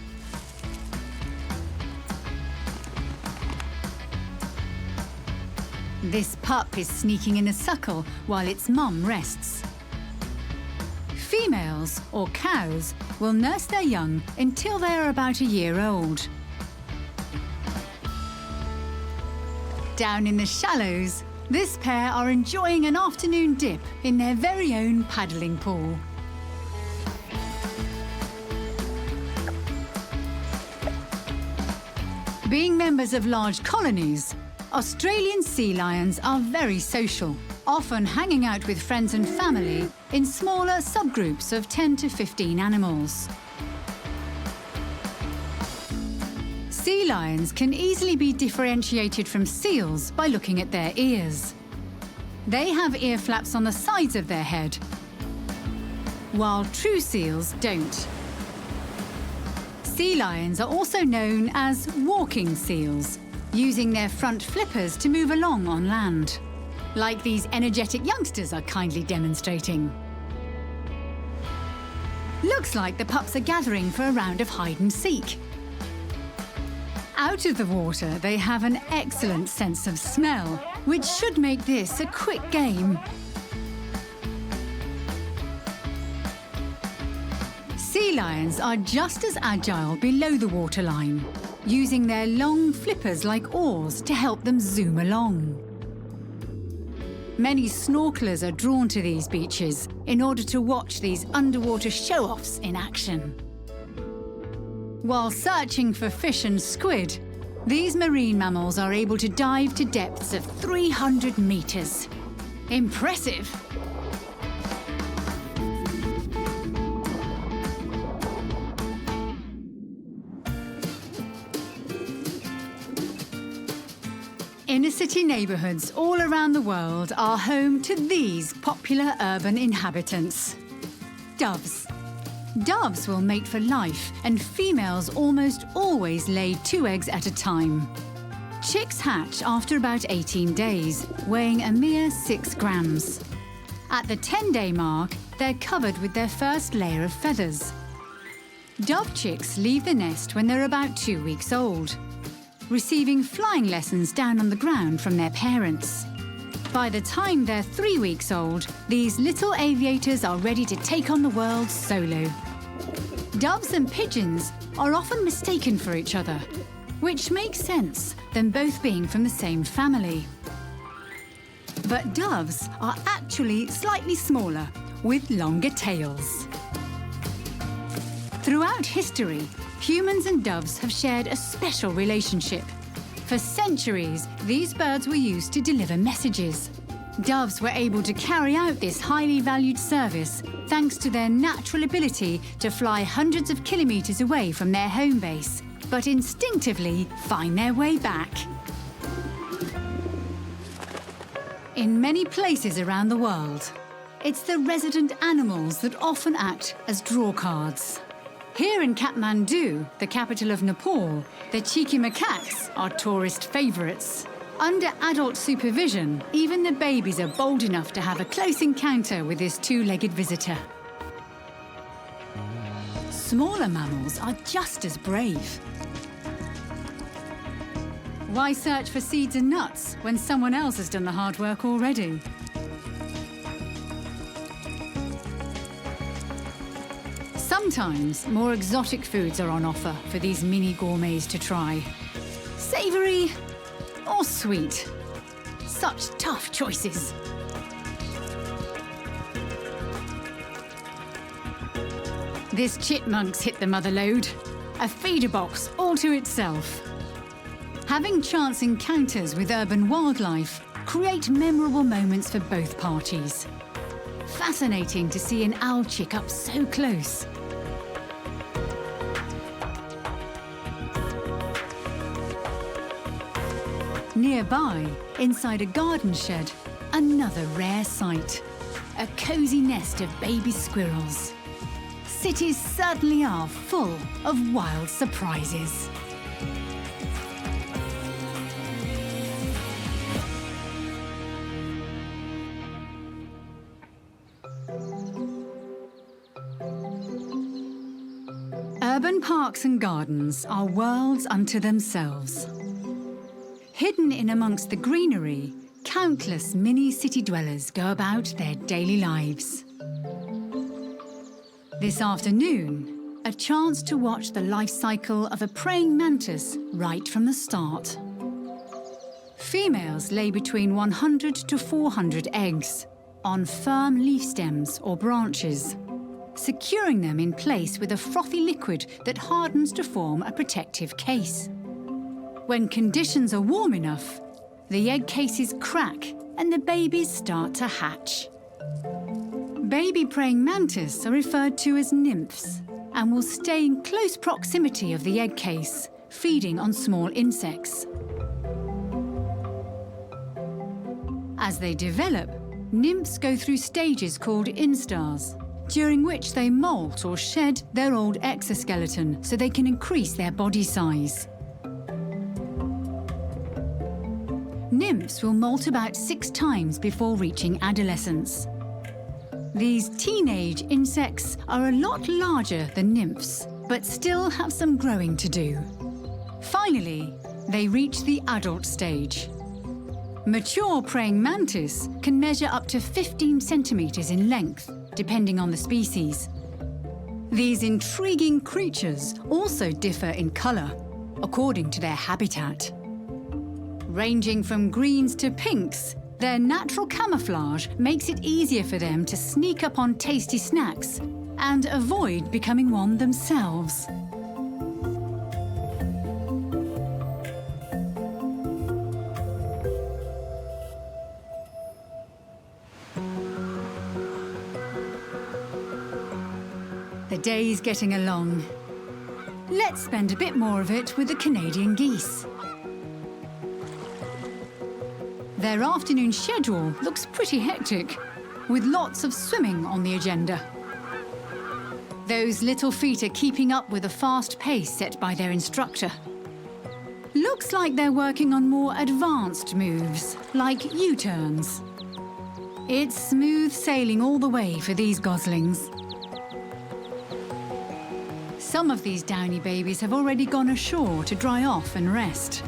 This pup is sneaking in a suckle while its mum rests. Females, or cows, will nurse their young until they are about a year old. Down in the shallows, this pair are enjoying an afternoon dip in their very own paddling pool. Being members of large colonies, Australian sea lions are very social, often hanging out with friends and family in smaller subgroups of 10 to 15 animals. Sea lions can easily be differentiated from seals by looking at their ears. They have ear flaps on the sides of their head, while true seals don't. Sea lions are also known as walking seals, using their front flippers to move along on land, like these energetic youngsters are kindly demonstrating. Looks like the pups are gathering for a round of hide and seek. Out of the water, they have an excellent sense of smell, which should make this a quick game. Sea lions are just as agile below the waterline, using their long flippers like oars to help them zoom along. Many snorkelers are drawn to these beaches in order to watch these underwater show-offs in action. While searching for fish and squid, these marine mammals are able to dive to depths of 300 meters. Impressive! Inner city neighbourhoods all around the world are home to these popular urban inhabitants. Doves. Doves will mate for life, and females almost always lay 2 eggs at a time. Chicks hatch after about 18 days, weighing a mere 6 grams. At the 10-day mark, they're covered with their first layer of feathers. Dove chicks leave the nest when they're about 2 weeks old, receiving flying lessons down on the ground from their parents. By the time they're 3 weeks old, these little aviators are ready to take on the world solo. Doves and pigeons are often mistaken for each other, which makes sense, them both being from the same family. But doves are actually slightly smaller, with longer tails. Throughout history, humans and doves have shared a special relationship. For centuries, these birds were used to deliver messages. Doves were able to carry out this highly valued service thanks to their natural ability to fly hundreds of kilometres away from their home base, but instinctively find their way back. In many places around the world, it's the resident animals that often act as draw cards. Here in Kathmandu, the capital of Nepal, the cheeky macaques are tourist favourites. Under adult supervision, even the babies are bold enough to have a close encounter with this 2-legged visitor. Smaller mammals are just as brave. Why search for seeds and nuts when someone else has done the hard work already? Sometimes more exotic foods are on offer for these mini gourmets to try. Savoury or sweet? Such tough choices. This chipmunk's hit the mother lode. A feeder box all to itself. Having chance encounters with urban wildlife create memorable moments for both parties. Fascinating to see an owl chick up so close. Nearby, inside a garden shed, another rare sight. A cosy nest of baby squirrels. Cities certainly are full of wild surprises. Urban parks and gardens are worlds unto themselves. Hidden in amongst the greenery, countless mini-city dwellers go about their daily lives. This afternoon, a chance to watch the life cycle of a praying mantis right from the start. Females lay between 100 to 400 eggs on firm leaf stems or branches, securing them in place with a frothy liquid that hardens to form a protective case. When conditions are warm enough, the egg cases crack and the babies start to hatch. Baby praying mantis are referred to as nymphs and will stay in close proximity of the egg case, feeding on small insects. As they develop, nymphs go through stages called instars, during which they molt or shed their old exoskeleton so they can increase their body size. Nymphs will molt about 6 times before reaching adolescence. These teenage insects are a lot larger than nymphs, but still have some growing to do. Finally, they reach the adult stage. Mature praying mantis can measure up to 15 centimetres in length, depending on the species. These intriguing creatures also differ in colour, according to their habitat. Ranging from greens to pinks, their natural camouflage makes it easier for them to sneak up on tasty snacks and avoid becoming one themselves. The day's getting along. Let's spend a bit more of it with the Canadian geese. Their afternoon schedule looks pretty hectic, with lots of swimming on the agenda. Those little feet are keeping up with the fast pace set by their instructor. Looks like they're working on more advanced moves, like U-turns. It's smooth sailing all the way for these goslings. Some of these downy babies have already gone ashore to dry off and rest.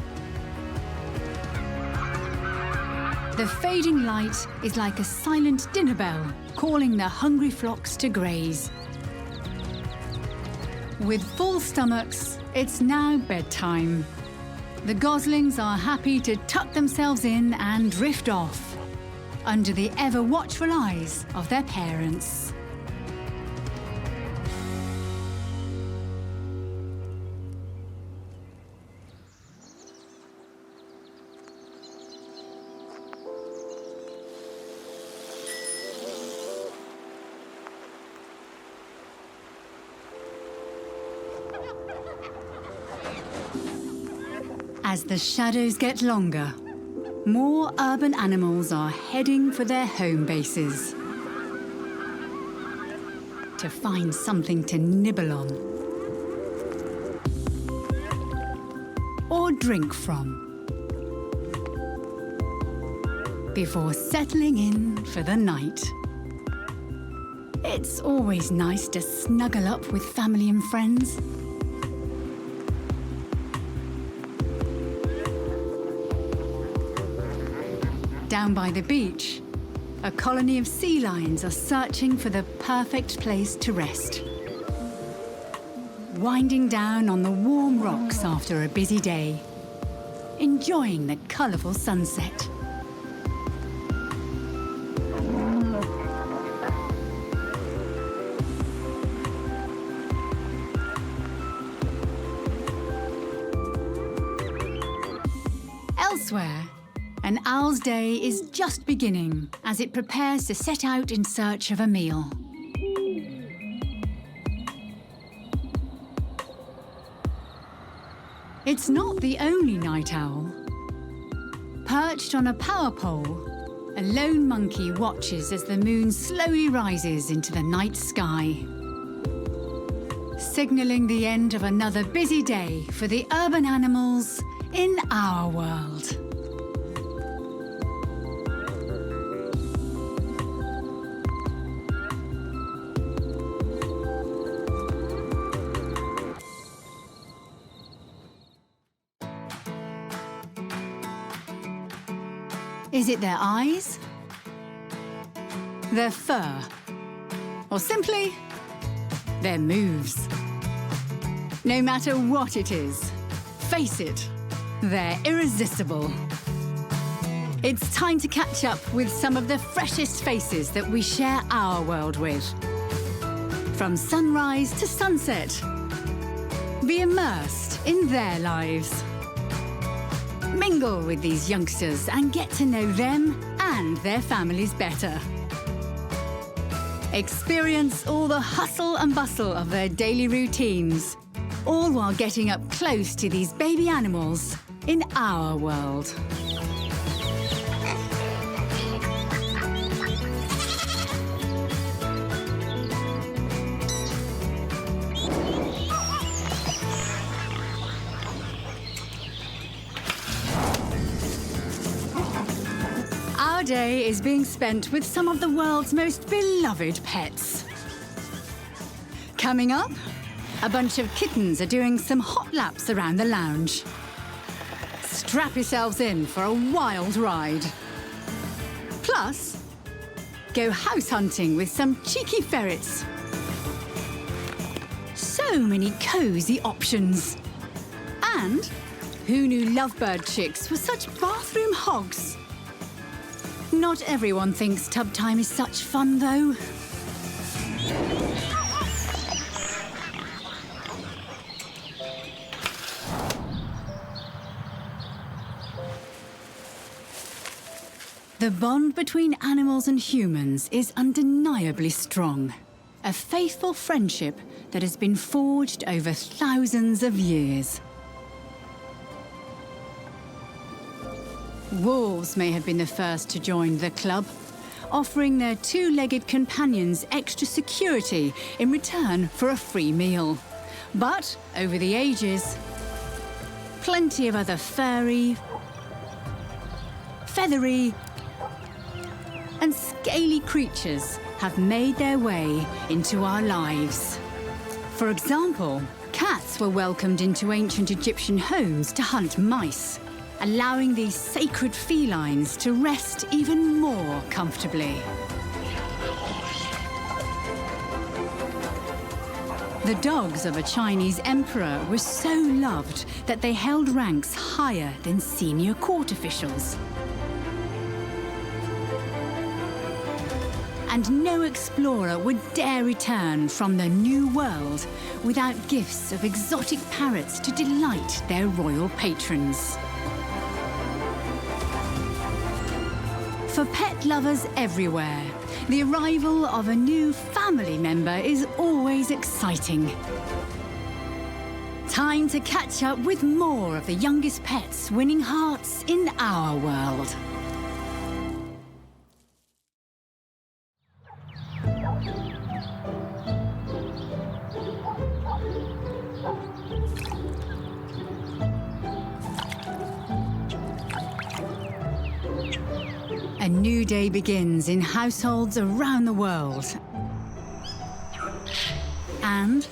The fading light is like a silent dinner bell, calling the hungry flocks to graze. With full stomachs, it's now bedtime. The goslings are happy to tuck themselves in and drift off, under the ever-watchful eyes of their parents. As the shadows get longer, more urban animals are heading for their home bases to find something to nibble on or drink from before settling in for the night. It's always nice to snuggle up with family and friends. Down by the beach, a colony of sea lions are searching for the perfect place to rest. Winding down on the warm rocks after a busy day, enjoying the colourful sunset. Elsewhere, an owl's day is just beginning as it prepares to set out in search of a meal. It's not the only night owl. Perched on a power pole, a lone monkey watches as the moon slowly rises into the night sky, signalling the end of another busy day for the urban animals in our world. Is it their eyes? Their fur? Or simply, their moves? No matter what it is, face it, they're irresistible. It's time to catch up with some of the freshest faces that we share our world with. From sunrise to sunset, be immersed in their lives. Mingle with these youngsters and get to know them and their families better. Experience all the hustle and bustle of their daily routines, all while getting up close to these baby animals in our world. Our day is being spent with some of the world's most beloved pets. Coming up, a bunch of kittens are doing some hot laps around the lounge. Strap yourselves in for a wild ride. Plus, go house hunting with some cheeky ferrets. So many cozy options. And who knew lovebird chicks were such bathroom hogs? Not everyone thinks tub time is such fun, though. The bond between animals and humans is undeniably strong. A faithful friendship that has been forged over thousands of years. Wolves may have been the first to join the club, offering their two-legged companions extra security in return for a free meal. But over the ages, plenty of other furry, feathery, and scaly creatures have made their way into our lives. For example, cats were welcomed into ancient Egyptian homes to hunt mice, allowing these sacred felines to rest even more comfortably. The dogs of a Chinese emperor were so loved that they held ranks higher than senior court officials. And no explorer would dare return from the New World without gifts of exotic parrots to delight their royal patrons. For pet lovers everywhere, the arrival of a new family member is always exciting. Time to catch up with more of the youngest pets winning hearts in our world. A new day begins in households around the world. And,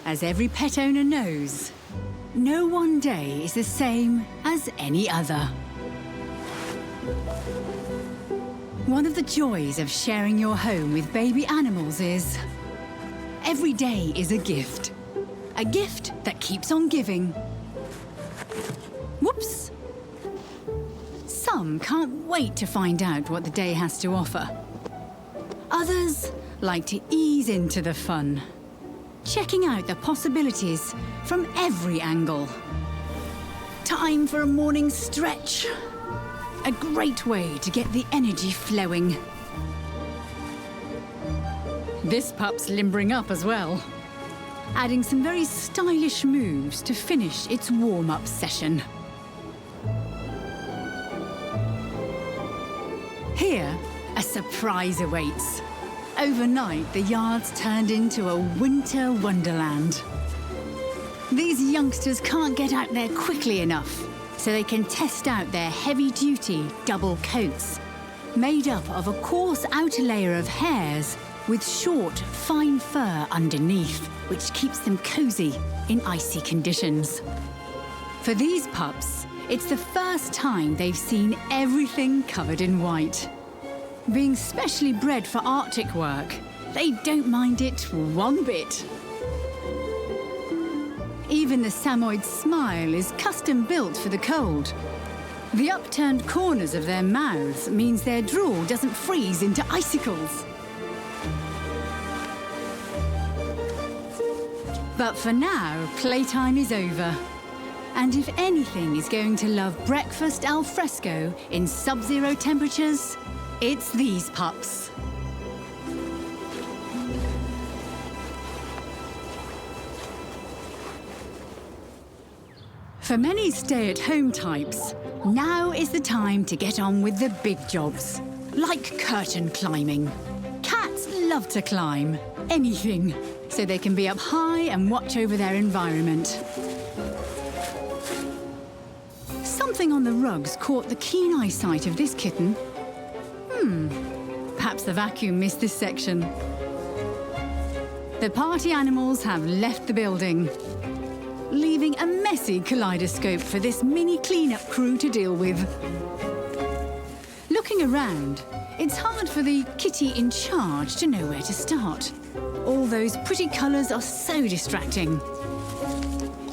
as every pet owner knows, no one day is the same as any other. One of the joys of sharing your home with baby animals is every day is a gift. A gift that keeps on giving. Whoops! Some can't wait to find out what the day has to offer. Others like to ease into the fun, checking out the possibilities from every angle. Time for a morning stretch. A great way to get the energy flowing. This pup's limbering up as well, adding some very stylish moves to finish its warm-up session. Here, a surprise awaits. Overnight, the yard's turned into a winter wonderland. These youngsters can't get out there quickly enough, so they can test out their heavy-duty double coats, made up of a coarse outer layer of hairs with short, fine fur underneath, which keeps them cozy in icy conditions. For these pups, it's the first time they've seen everything covered in white. Being specially bred for Arctic work, they don't mind it one bit. Even the Samoyed smile is custom built for the cold. The upturned corners of their mouths means their drool doesn't freeze into icicles. But for now, playtime is over. And if anything is going to love breakfast al fresco in sub-zero temperatures, it's these pups. For many stay-at-home types, now is the time to get on with the big jobs, like curtain climbing. Cats love to climb anything, so they can be up high and watch over their environment. Something on the rugs caught the keen eyesight of this kitten. Perhaps the vacuum missed this section. The party animals have left the building, leaving a messy kaleidoscope for this mini clean-up crew to deal with. Looking around, it's hard for the kitty in charge to know where to start. All those pretty colours are so distracting.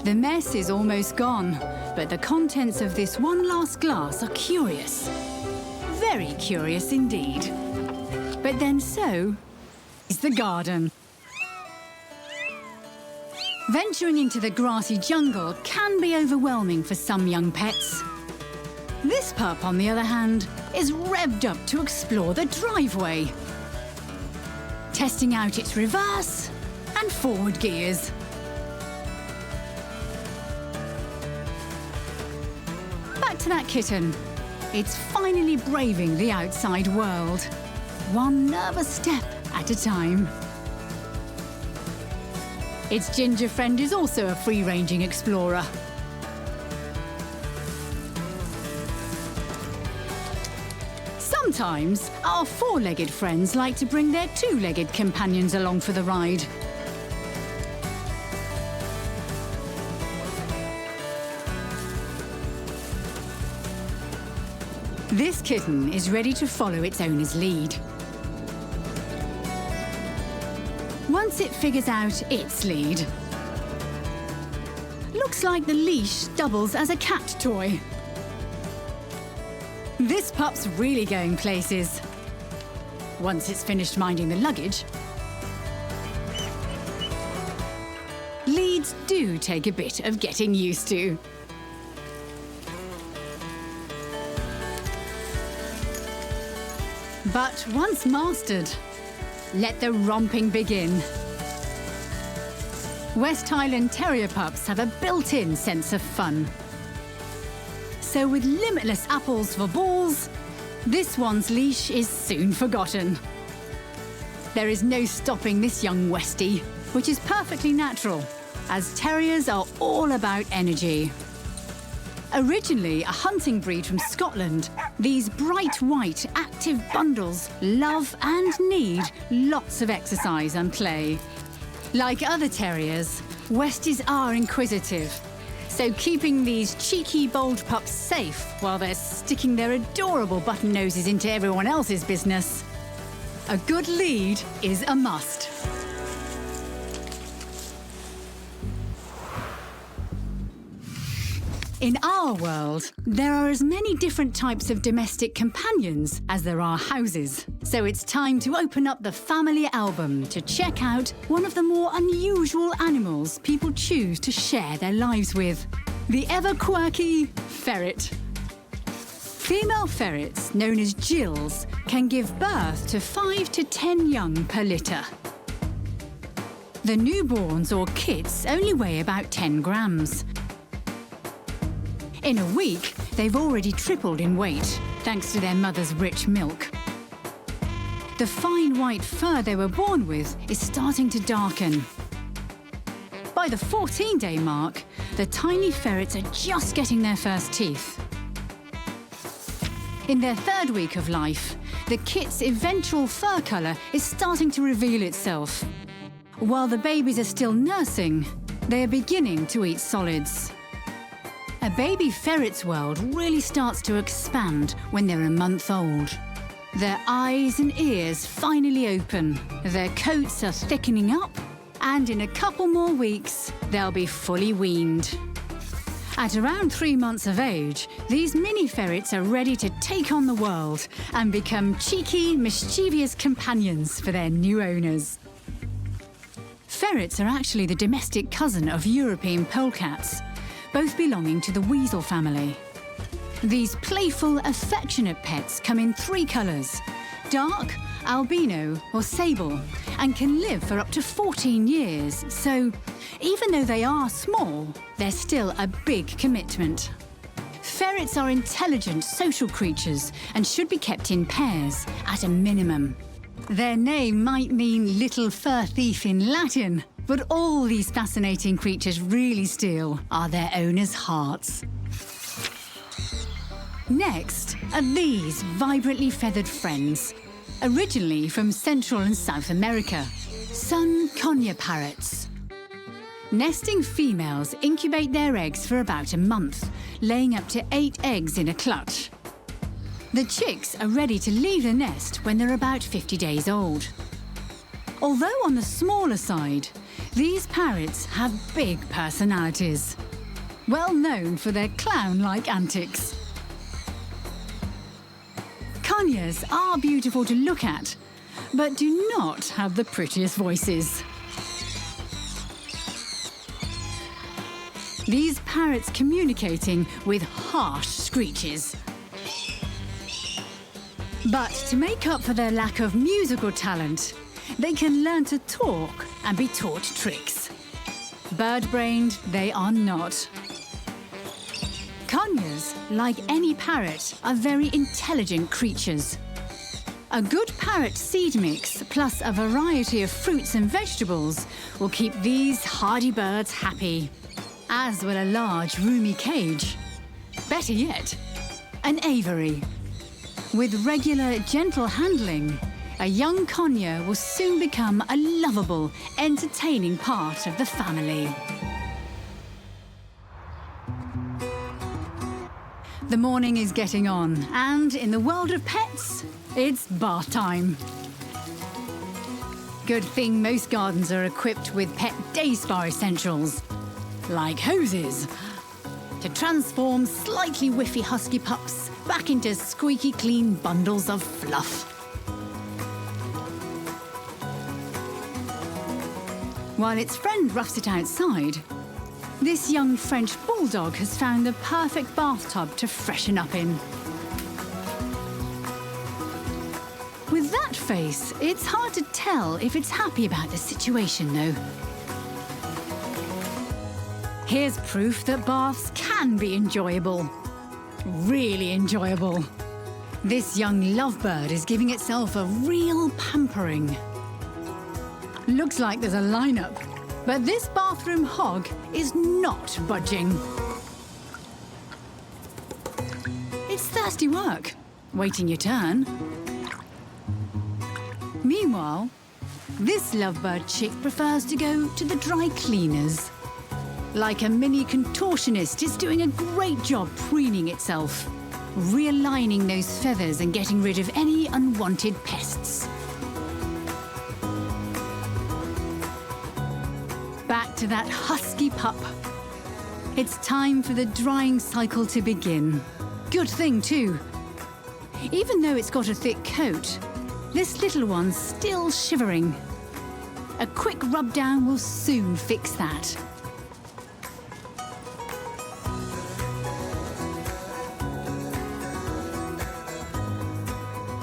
The mess is almost gone, but the contents of this one last glass are curious. Very curious indeed. But then so is the garden. Venturing into the grassy jungle can be overwhelming for some young pets. This pup, on the other hand, is revved up to explore the driveway, testing out its reverse and forward gears. Back to that kitten. It's finally braving the outside world, one nervous step at a time. Its ginger friend is also a free-ranging explorer. Sometimes, our four-legged friends like to bring their two-legged companions along for the ride. This kitten is ready to follow its owner's lead. Once it figures out its lead, looks like the leash doubles as a cat toy. This pup's really going places. Once it's finished minding the luggage, leads do take a bit of getting used to. But once mastered, let the romping begin. West Highland Terrier pups have a built-in sense of fun. So with limitless apples for balls, this one's leash is soon forgotten. There is no stopping this young Westie, which is perfectly natural, as terriers are all about energy. Originally a hunting breed from Scotland, these bright white, active bundles love and need lots of exercise and play. Like other terriers, Westies are inquisitive, so keeping these cheeky, bold pups safe while they're sticking their adorable button noses into everyone else's business. A good lead is a must. In our world, there are as many different types of domestic companions as there are houses. So it's time to open up the family album to check out one of the more unusual animals people choose to share their lives with. The ever-quirky ferret. Female ferrets, known as gills, can give birth to 5 to 10 young per litter. The newborns, or kits, only weigh about 10 grams. In a week, they've already tripled in weight, thanks to their mother's rich milk. The fine white fur they were born with is starting to darken. By the 14-day mark, the tiny ferrets are just getting their first teeth. In their 3rd week of life, the kit's eventual fur colour is starting to reveal itself. While the babies are still nursing, they are beginning to eat solids. A baby ferret's world really starts to expand when they're a month old. Their eyes and ears finally open, their coats are thickening up, and in a couple more weeks, they'll be fully weaned. At around 3 months of age, these mini ferrets are ready to take on the world and become cheeky, mischievous companions for their new owners. Ferrets are actually the domestic cousin of European polecats, both belonging to the weasel family. These playful, affectionate pets come in 3 colours: dark, albino or sable, and can live for up to 14 years. So, even though they are small, they're still a big commitment. Ferrets are intelligent, social creatures and should be kept in pairs, at a minimum. Their name might mean little fur thief in Latin, but all these fascinating creatures really steal are their owners' hearts. Next are these vibrantly feathered friends, originally from Central and South America, sun conure parrots. Nesting females incubate their eggs for about a month, laying up to 8 eggs in a clutch. The chicks are ready to leave the nest when they're about 50 days old. Although on the smaller side, these parrots have big personalities, well known for their clown-like antics. Conures are beautiful to look at, but do not have the prettiest voices. These parrots communicating with harsh screeches. But to make up for their lack of musical talent, they can learn to talk and be taught tricks. Bird-brained they are not. Conures Behaviours, like any parrot, are very intelligent creatures. A good parrot seed mix, plus a variety of fruits and vegetables, will keep these hardy birds happy, as will a large, roomy cage. Better yet, an aviary. With regular, gentle handling, a young conure will soon become a lovable, entertaining part of the family. The morning is getting on, and in the world of pets, it's bath time. Good thing most gardens are equipped with pet day spa essentials, like hoses, to transform slightly whiffy husky pups back into squeaky clean bundles of fluff. While its friend roughs it outside, this young French bulldog has found the perfect bathtub to freshen up in. With that face, it's hard to tell if it's happy about the situation, though. Here's proof that baths can be enjoyable. Really enjoyable. This young lovebird is giving itself a real pampering. Looks like there's a lineup, but this bathroom hog is not budging. It's thirsty work, waiting your turn. Meanwhile, this lovebird chick prefers to go to the dry cleaners. Like a mini contortionist, it's doing a great job preening itself, realigning those feathers and getting rid of any unwanted pests. Back to that husky pup. It's time for the drying cycle to begin. Good thing, too. Even though it's got a thick coat, this little one's still shivering. A quick rub down will soon fix that.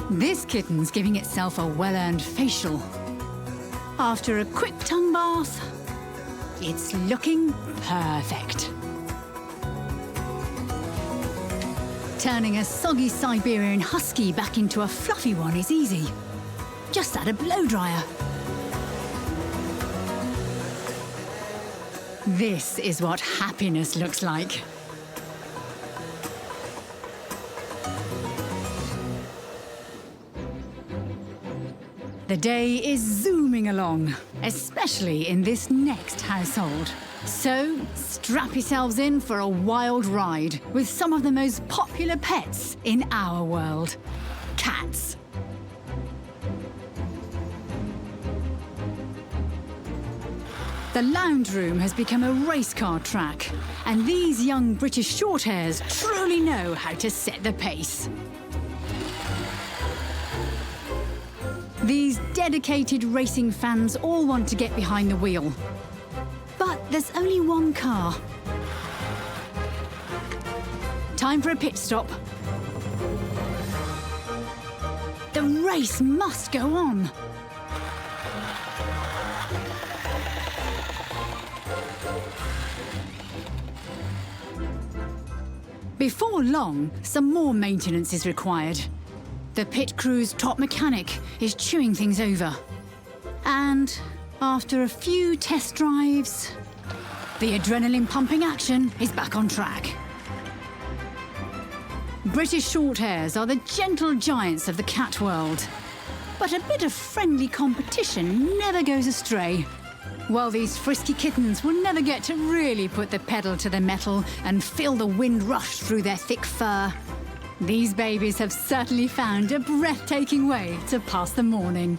This kitten's giving itself a well-earned facial. After a quick tongue bath, it's looking perfect. Turning a soggy Siberian husky back into a fluffy one is easy. Just add a blow dryer. This is what happiness looks like. The day is zooming along, especially in this next household. So, strap yourselves in for a wild ride with some of the most popular pets in our world, cats. The lounge room has become a race car track, and these young British Shorthairs truly know how to set the pace. These dedicated racing fans all want to get behind the wheel. But there's only one car. Time for a pit stop. The race must go on. Before long, some more maintenance is required. The pit crew's top mechanic is chewing things over. And after a few test drives, the adrenaline-pumping action is back on track. British Shorthairs are the gentle giants of the cat world. But a bit of friendly competition never goes astray. While these frisky kittens will never get to really put the pedal to the metal and feel the wind rush through their thick fur, these babies have certainly found a breathtaking way to pass the morning.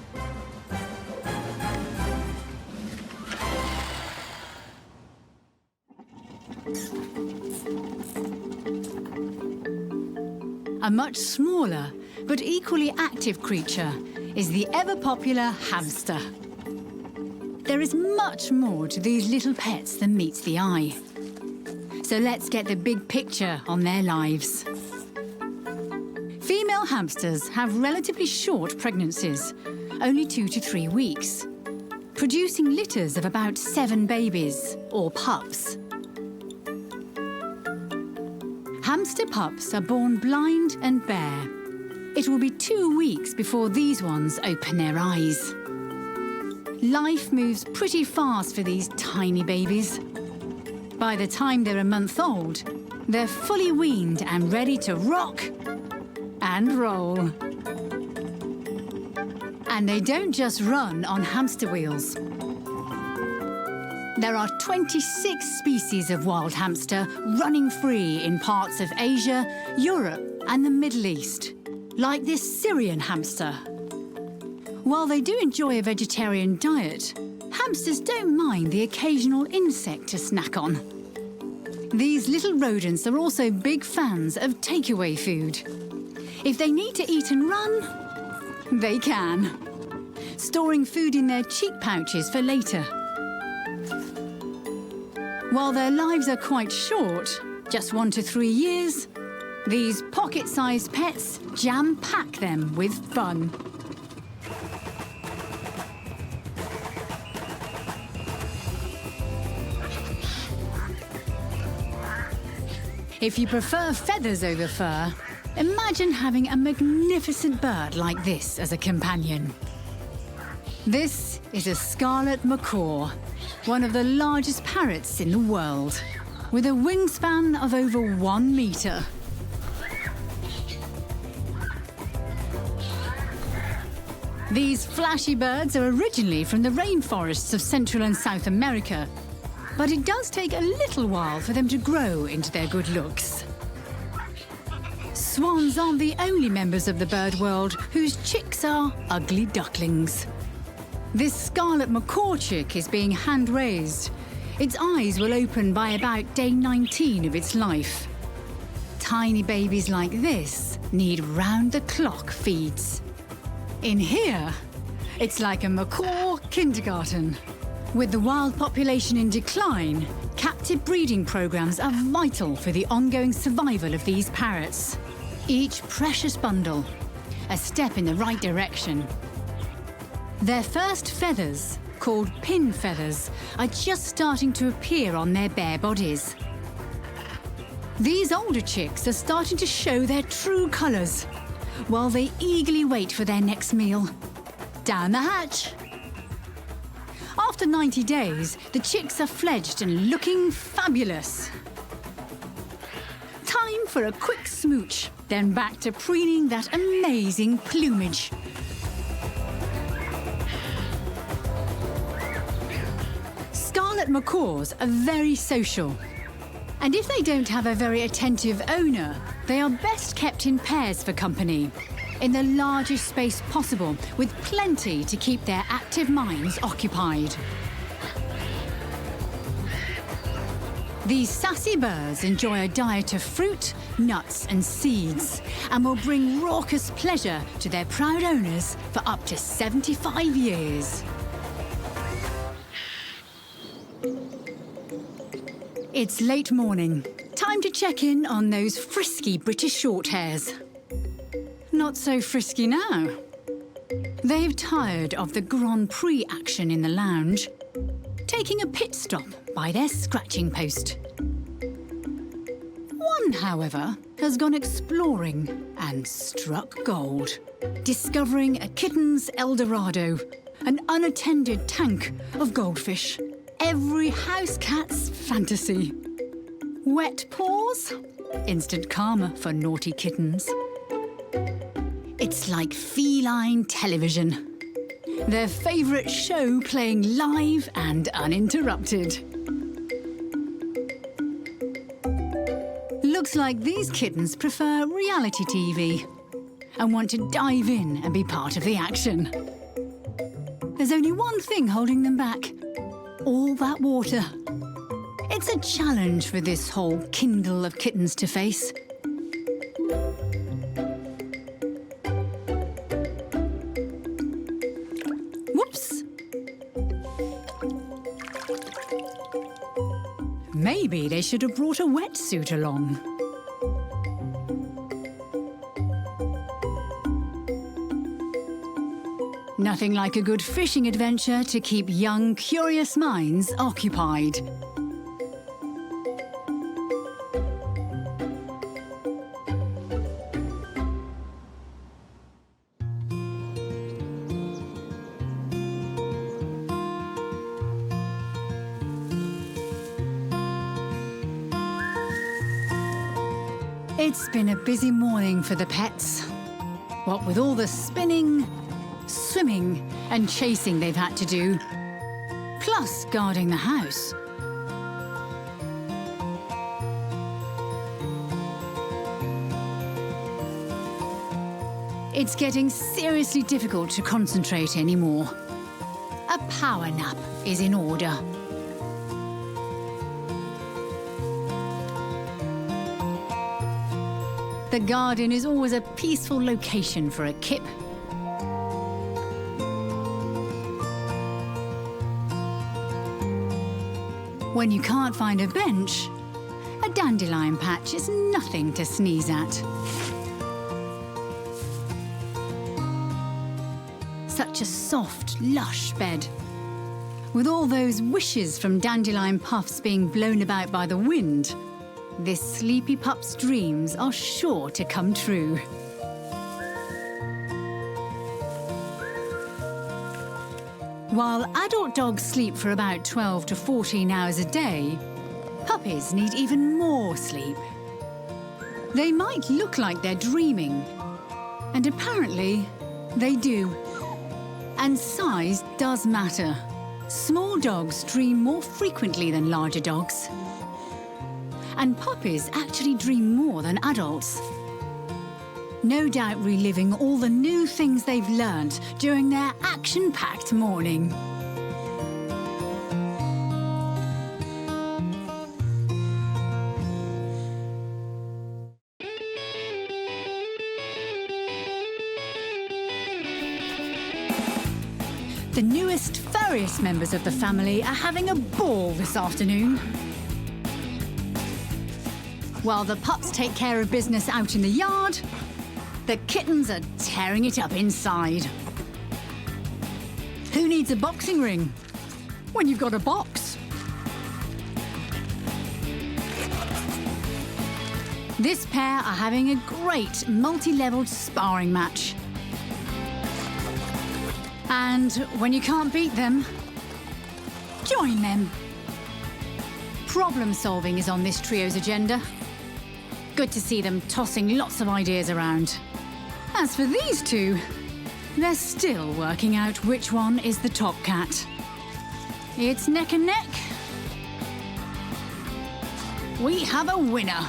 A much smaller but equally active creature is the ever-popular hamster. There is much more to these little pets than meets the eye. So let's get the big picture on their lives. Female hamsters have relatively short pregnancies, only 2 to 3 weeks, producing litters of about 7 babies, or pups. hamster pups are born blind and bare. It will be 2 weeks before these ones open their eyes. Life moves pretty fast for these tiny babies. By the time they're a month old, they're fully weaned and ready to rock and roll. And they don't just run on hamster wheels. There are 26 species of wild hamster running free in parts of Asia, Europe and the Middle East, like this Syrian hamster. While they do enjoy a vegetarian diet, hamsters don't mind the occasional insect to snack on. These little rodents are also big fans of takeaway food. If they need to eat and run, they can, storing food in their cheek pouches for later. While their lives are quite short, just 1 to 3 years, these pocket-sized pets jam-pack them with fun. If you prefer feathers over fur, imagine having a magnificent bird like this as a companion. This is a scarlet macaw, one of the largest parrots in the world, with a wingspan of over 1 metre. These flashy birds are originally from the rainforests of Central and South America, but it does take a little while for them to grow into their good looks. Swans aren't the only members of the bird world whose chicks are ugly ducklings. This scarlet macaw chick is being hand-raised. Its eyes will open by about day 19 of its life. Tiny babies like this need round-the-clock feeds. In here, it's like a macaw kindergarten. With the wild population in decline, captive breeding programs are vital for the ongoing survival of these parrots. Each precious bundle, a step in the right direction. Their first feathers, called pin feathers, are just starting to appear on their bare bodies. These older chicks are starting to show their true colours, while they eagerly wait for their next meal. Down the hatch! After 90 days, the chicks are fledged and looking fabulous. Time for a quick smooch, then back to preening that amazing plumage. Scarlet macaws are very social. And if they don't have a very attentive owner, they are best kept in pairs for company, in the largest space possible, with plenty to keep their active minds occupied. These sassy birds enjoy a diet of fruit, nuts and seeds, and will bring raucous pleasure to their proud owners for up to 75 years. It's late morning. Time to check in on those frisky British Shorthairs. Not so frisky now. They've tired of the Grand Prix action in the lounge, taking a pit stop by their scratching post. One, however, has gone exploring and struck gold, discovering a kitten's Eldorado, an unattended tank of goldfish. Every house cat's fantasy. Wet paws? Instant karma for naughty kittens. It's like feline television. Their favourite show playing live and uninterrupted. Looks like these kittens prefer reality TV and want to dive in and be part of the action. There's only one thing holding them back. All that water. It's a challenge for this whole kindle of kittens to face. Whoops! Maybe they should have brought a wetsuit along. Nothing like a good fishing adventure to keep young, curious minds occupied. It's been a busy morning for the pets. What with all the spinning, swimming and chasing they've had to do, plus guarding the house. It's getting seriously difficult to concentrate anymore. A power nap is in order. The garden is always a peaceful location for a kip. When you can't find a bench, a dandelion patch is nothing to sneeze at. Such a soft, lush bed. With all those wishes from dandelion puffs being blown about by the wind, this sleepy pup's dreams are sure to come true. While adult dogs sleep for about 12 to 14 hours a day, puppies need even more sleep. They might look like they're dreaming, and apparently they do. And size does matter. Small dogs dream more frequently than larger dogs. And puppies actually dream more than adults. No doubt reliving all the new things they've learned during their action-packed morning. The newest, furriest members of the family are having a ball this afternoon. While the pups take care of business out in the yard, the kittens are tearing it up inside. Who needs a boxing ring when you've got a box? This pair are having a great multi-leveled sparring match. And when you can't beat them, join them. Problem solving is on this trio's agenda. Good to see them tossing lots of ideas around. As for these two, they're still working out which one is the top cat. It's neck and neck. We have a winner.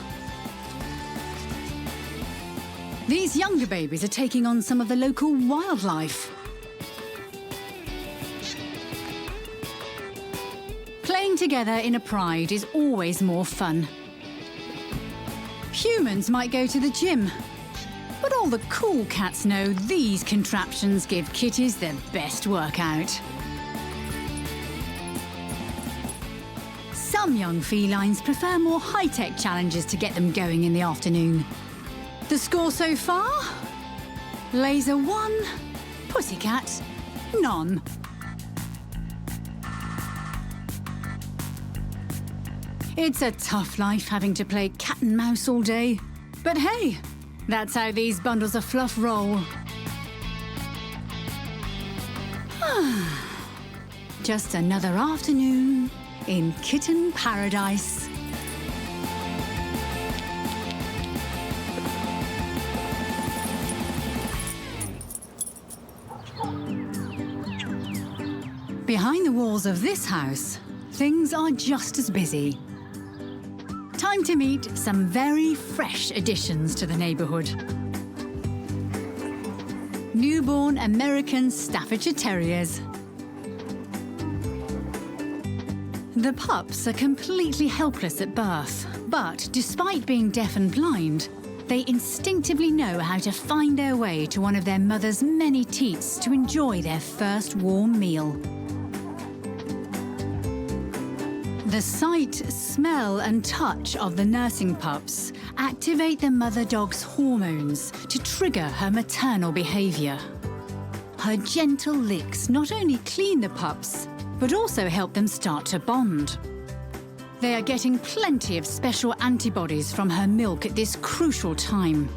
These younger babies are taking on some of the local wildlife. Playing together in a pride is always more fun. Humans might go to the gym, but all the cool cats know these contraptions give kitties their best workout. Some young felines prefer more high-tech challenges to get them going in the afternoon. The score so far? Laser 1, Pussycat none. It's a tough life having to play cat and mouse all day. But hey, that's how these bundles of fluff roll. Just another afternoon in kitten paradise. Behind the walls of this house, things are just as busy. Time to meet some very fresh additions to the neighbourhood. Newborn American Staffordshire Terriers. The pups are completely helpless at birth, but despite being deaf and blind, they instinctively know how to find their way to one of their mother's many teats to enjoy their first warm meal. The sight, smell and touch of the nursing pups activate the mother dog's hormones to trigger her maternal behaviour. Her gentle licks not only clean the pups, but also help them start to bond. They are getting plenty of special antibodies from her milk at this crucial time.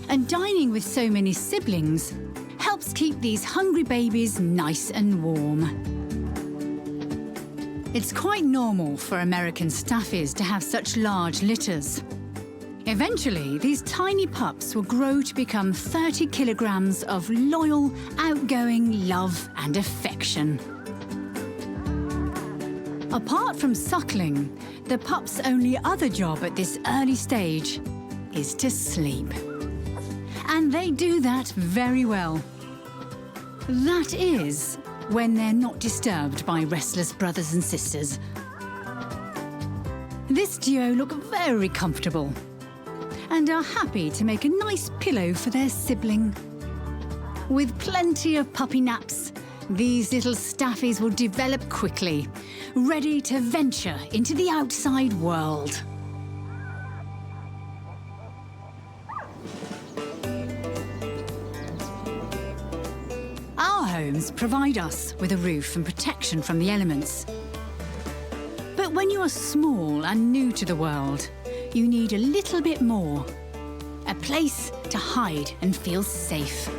And dining with so many siblings helps keep these hungry babies nice and warm. It's quite normal for American Staffies to have such large litters. Eventually, these tiny pups will grow to become 30 kilograms of loyal, outgoing love and affection. Apart from suckling, the pup's only other job at this early stage is to sleep. And they do that very well. That is, when they're not disturbed by restless brothers and sisters. This duo look very comfortable and are happy to make a nice pillow for their sibling. With plenty of puppy naps, these little staffies will develop quickly, ready to venture into the outside world. Our homes provide us with a roof and protection from the elements. But when you are small and new to the world, you need a little bit more. A place to hide and feel safe.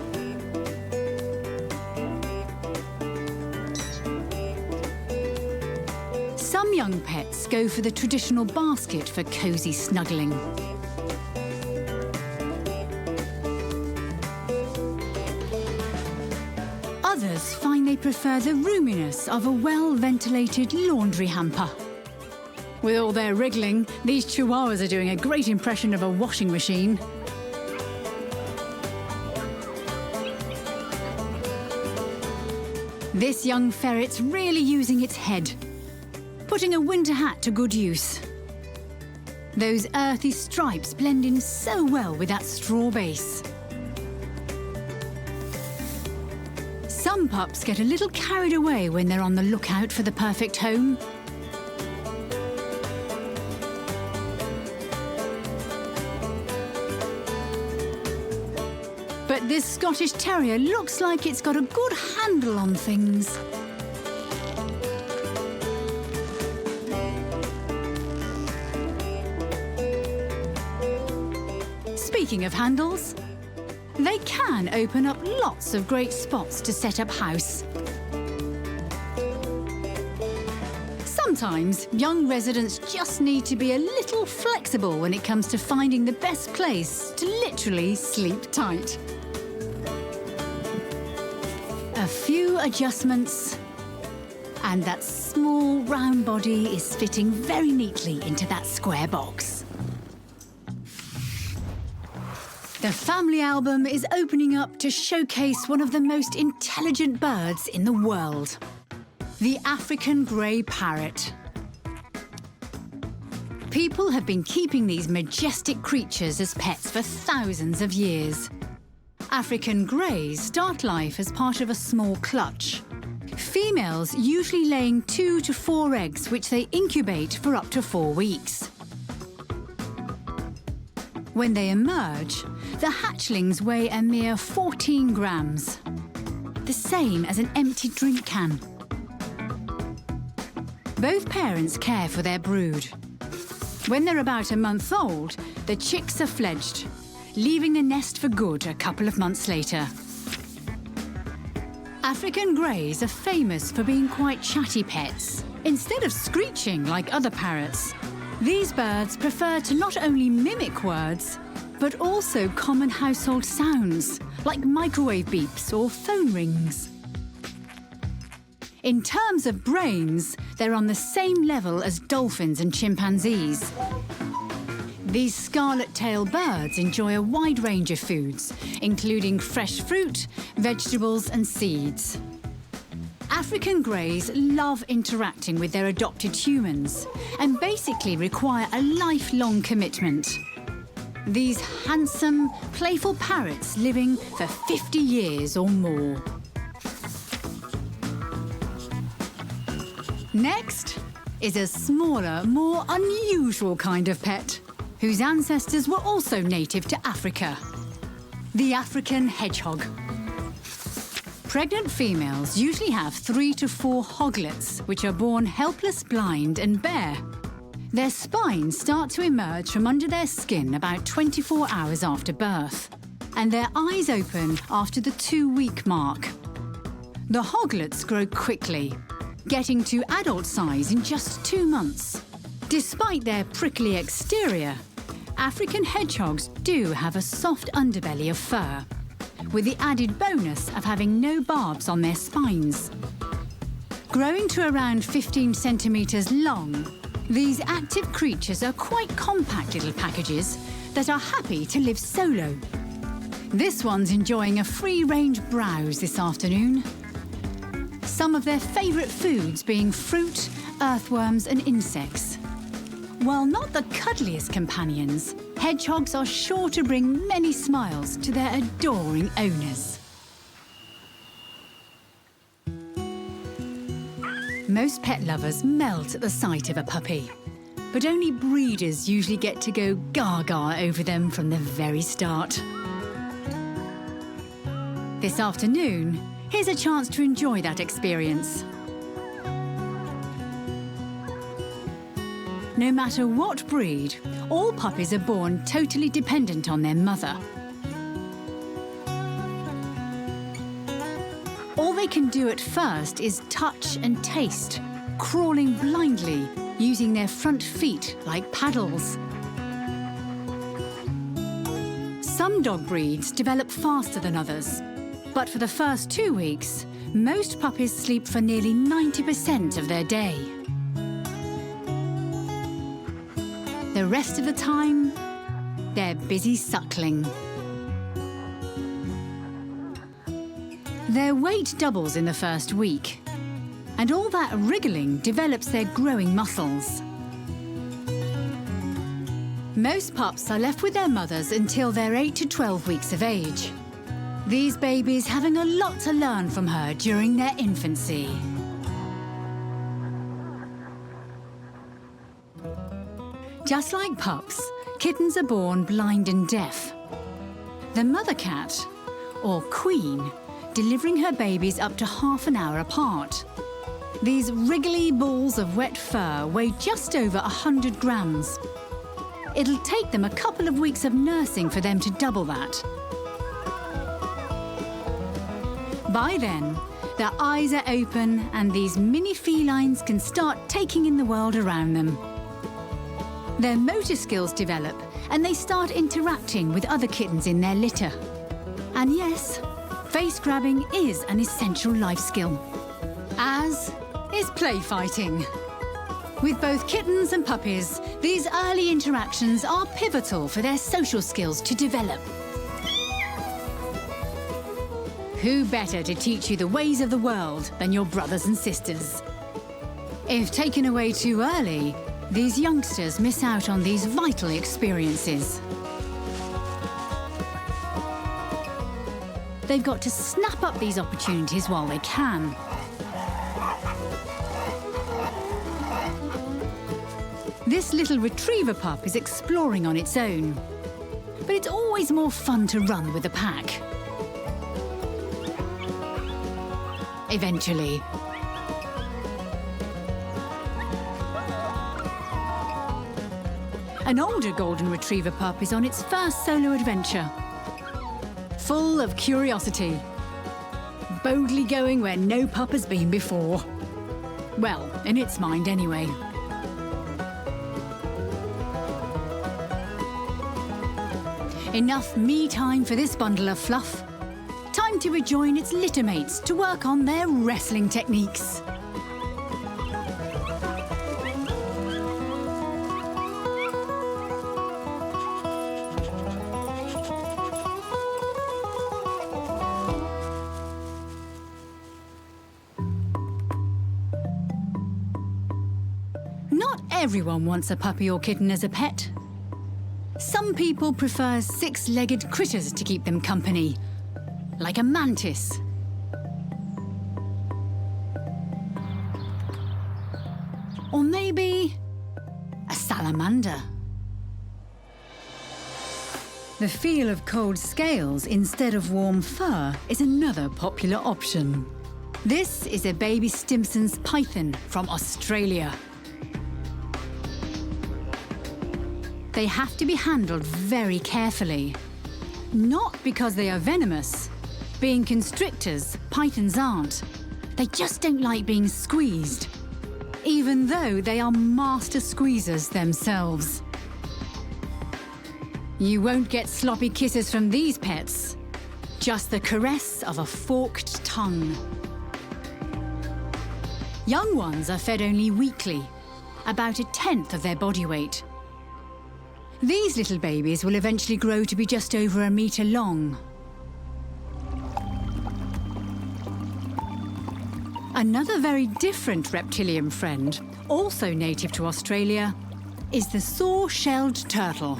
Some young pets go for the traditional basket for cosy snuggling. Others find they prefer the roominess of a well-ventilated laundry hamper. With all their wriggling, these chihuahuas are doing a great impression of a washing machine. This young ferret's really using its head, putting a winter hat to good use. Those earthy stripes blend in so well with that straw base. Some pups get a little carried away when they're on the lookout for the perfect home. But this Scottish Terrier looks like it's got a good handle on things. Speaking of handles, they can open up lots of great spots to set up house. Sometimes young residents just need to be a little flexible when it comes to finding the best place to literally sleep tight. A few adjustments, and that small round body is fitting very neatly into that square box. The family album is opening up to showcase one of the most intelligent birds in the world, the African grey parrot. People have been keeping these majestic creatures as pets for thousands of years. African greys start life as part of a small clutch. Females usually laying 2 to 4 eggs, which they incubate for up to 4 weeks. When they emerge, the hatchlings weigh a mere 14 grams, the same as an empty drink can. Both parents care for their brood. When they're about a month old, the chicks are fledged, leaving the nest for good a couple of months later. African greys are famous for being quite chatty pets. Instead of screeching like other parrots, these birds prefer to not only mimic words, but also common household sounds, like microwave beeps or phone rings. In terms of brains, they're on the same level as dolphins and chimpanzees. These scarlet-tailed birds enjoy a wide range of foods, including fresh fruit, vegetables and seeds. African greys love interacting with their adopted humans and basically require a lifelong commitment. These handsome, playful parrots living for 50 years or more. Next is a smaller, more unusual kind of pet, whose ancestors were also native to Africa, the African hedgehog. Pregnant females usually have 3 to 4 hoglets, which are born helpless, blind and bare. Their spines start to emerge from under their skin about 24 hours after birth, and their eyes open after the 2-week mark. The hoglets grow quickly, getting to adult size in just 2 months. Despite their prickly exterior, African hedgehogs do have a soft underbelly of fur, with the added bonus of having no barbs on their spines. Growing to around 15 centimetres long, these active creatures are quite compact little packages that are happy to live solo. This one's enjoying a free-range browse this afternoon. Some of their favourite foods being fruit, earthworms and insects. While not the cuddliest companions, hedgehogs are sure to bring many smiles to their adoring owners. Most pet lovers melt at the sight of a puppy, but only breeders usually get to go gaga over them from the very start. This afternoon, here's a chance to enjoy that experience. No matter what breed, all puppies are born totally dependent on their mother. All they can do at first is touch and taste, crawling blindly, using their front feet like paddles. Some dog breeds develop faster than others, but for the first 2 weeks, most puppies sleep for nearly 90% of their day. The rest of the time, they're busy suckling. Their weight doubles in the first week, and all that wriggling develops their growing muscles. Most pups are left with their mothers until they're 8 to 12 weeks of age. These babies having a lot to learn from her during their infancy. Just like pups, kittens are born blind and deaf. The mother cat, or queen, delivering her babies up to half an hour apart. These wriggly balls of wet fur weigh just over 100 grams. It'll take them a couple of weeks of nursing for them to double that. By then, their eyes are open and these mini felines can start taking in the world around them. Their motor skills develop and they start interacting with other kittens in their litter. And yes, face grabbing is an essential life skill, as is play fighting. With both kittens and puppies, these early interactions are pivotal for their social skills to develop. Who better to teach you the ways of the world than your brothers and sisters? If taken away too early, these youngsters miss out on these vital experiences. They've got to snap up these opportunities while they can. This little retriever pup is exploring on its own, but it's always more fun to run with the pack. Eventually. An older golden retriever pup is on its first solo adventure. Full of curiosity. Boldly going where no pup has been before. Well, in its mind anyway. Enough me time for this bundle of fluff. Time to rejoin its littermates to work on their wrestling techniques. Not everyone wants a puppy or kitten as a pet. Some people prefer six-legged critters to keep them company, like a mantis. Or maybe a salamander. The feel of cold scales instead of warm fur is another popular option. This is a baby Stimson's python from Australia. They have to be handled very carefully. Not because they are venomous. Being constrictors, pythons aren't. They just don't like being squeezed, even though they are master squeezers themselves. You won't get sloppy kisses from these pets. Just the caress of a forked tongue. Young ones are fed only weekly, about 1/10 of their body weight. These little babies will eventually grow to be just over 1 metre long. Another very different reptilian friend, also native to Australia, is the saw-shelled turtle.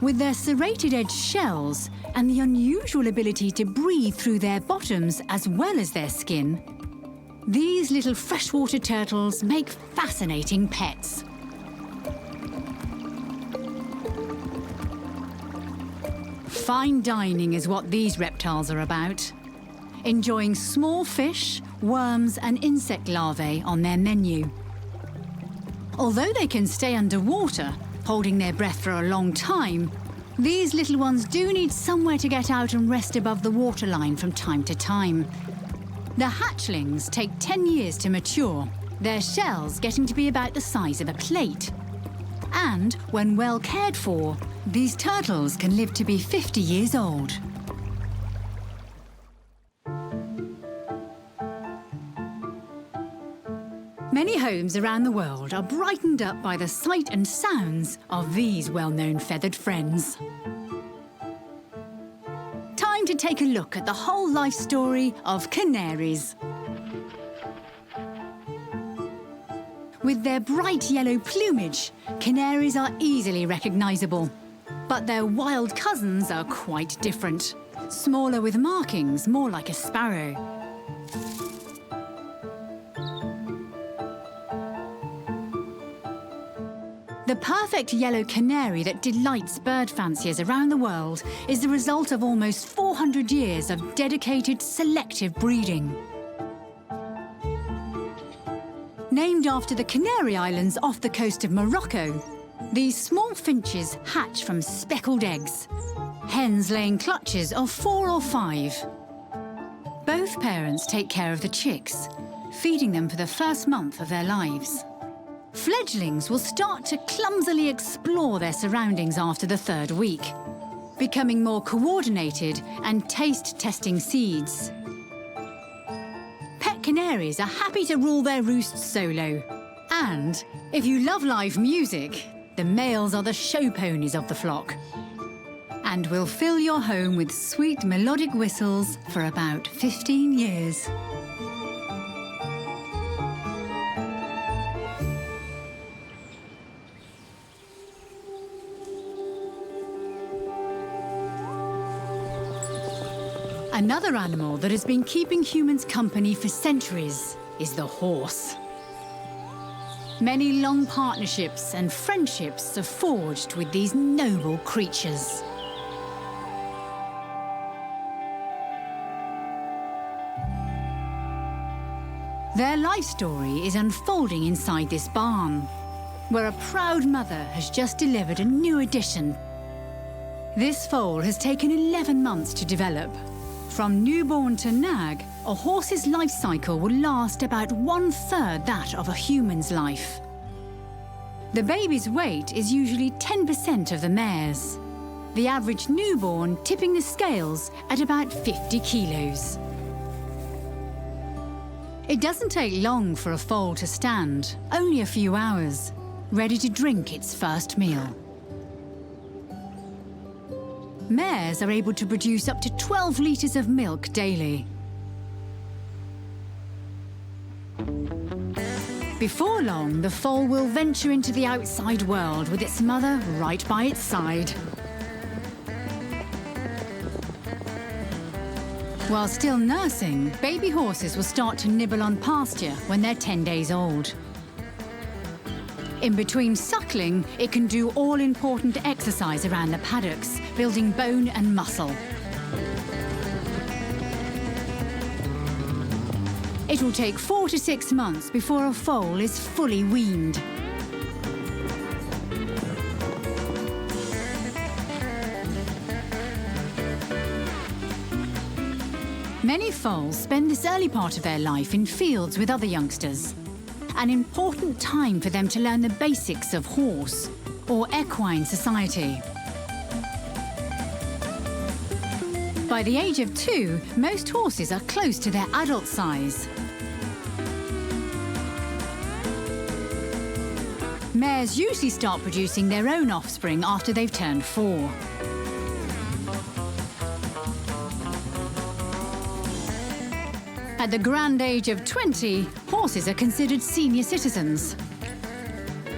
With their serrated-edged shells and the unusual ability to breathe through their bottoms as well as their skin, these little freshwater turtles make fascinating pets. Fine dining is what these reptiles are about, enjoying small fish, worms and insect larvae on their menu. Although they can stay underwater, holding their breath for a long time, these little ones do need somewhere to get out and rest above the waterline from time to time. The hatchlings take 10 years to mature, their shells getting to be about the size of a plate. And when well cared for, these turtles can live to be 50 years old. Many homes around the world are brightened up by the sight and sounds of these well-known feathered friends. Time to take a look at the whole life story of canaries. With their bright yellow plumage, canaries are easily recognisable. But their wild cousins are quite different. Smaller with markings, more like a sparrow. The perfect yellow canary that delights bird fanciers around the world is the result of almost 400 years of dedicated selective breeding. Named after the Canary Islands off the coast of Morocco, these small finches hatch from speckled eggs, hens laying clutches of 4 or 5. Both parents take care of the chicks, feeding them for the first month of their lives. Fledglings will start to clumsily explore their surroundings after the 3rd week, becoming more coordinated and taste-testing seeds. Pet canaries are happy to rule their roosts solo. And if you love live music, the males are the show ponies of the flock and will fill your home with sweet melodic whistles for about 15 years. Another animal that has been keeping humans company for centuries is the horse. Many long partnerships and friendships are forged with these noble creatures. Their life story is unfolding inside this barn, where a proud mother has just delivered a new addition. This foal has taken 11 months to develop. From newborn to nag, a horse's life cycle will last about 1/3 that of a human's life. The baby's weight is usually 10% of the mare's, the average newborn tipping the scales at about 50 kilos. It doesn't take long for a foal to stand, only a few hours, ready to drink its first meal. Mares are able to produce up to 12 litres of milk daily. Before long, the foal will venture into the outside world with its mother right by its side. While still nursing, baby horses will start to nibble on pasture when they're 10 days old. In between suckling, it can do all-important exercise around the paddocks, building bone and muscle. It will take 4 to 6 months before a foal is fully weaned. Many foals spend this early part of their life in fields with other youngsters. an important time for them to learn the basics of horse or equine society. By the age of 2, most horses are close to their adult size. Mares usually start producing their own offspring after they've turned 4. At the grand age of 20, horses are considered senior citizens.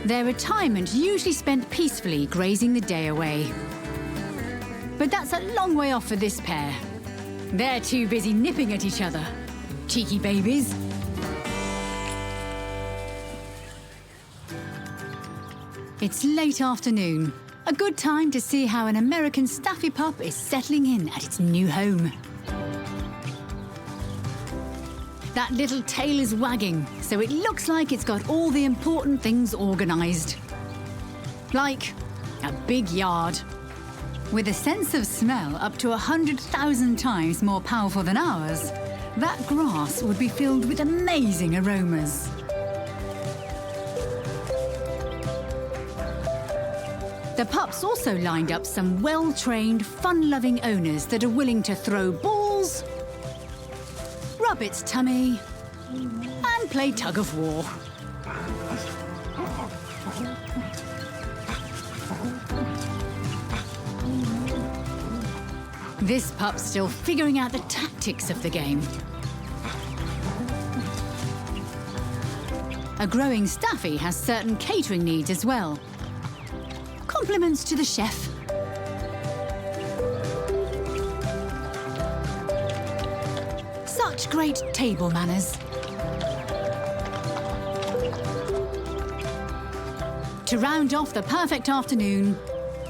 Their retirement usually spent peacefully grazing the day away. But that's a long way off for this pair. They're too busy nipping at each other. Cheeky babies. It's late afternoon, a good time to see how an American Staffy pup is settling in at its new home. That little tail is wagging, so it looks like it's got all the important things organised. Like a big yard. With a sense of smell up to 100,000 times more powerful than ours, that grass would be filled with amazing aromas. The pups also lined up some well-trained, fun-loving owners that are willing to throw balls, rub its tummy, and play tug-of-war. This pup's still figuring out the tactics of the game. A growing Staffy has certain catering needs as well. Compliments to the chef. Such great table manners. To round off the perfect afternoon,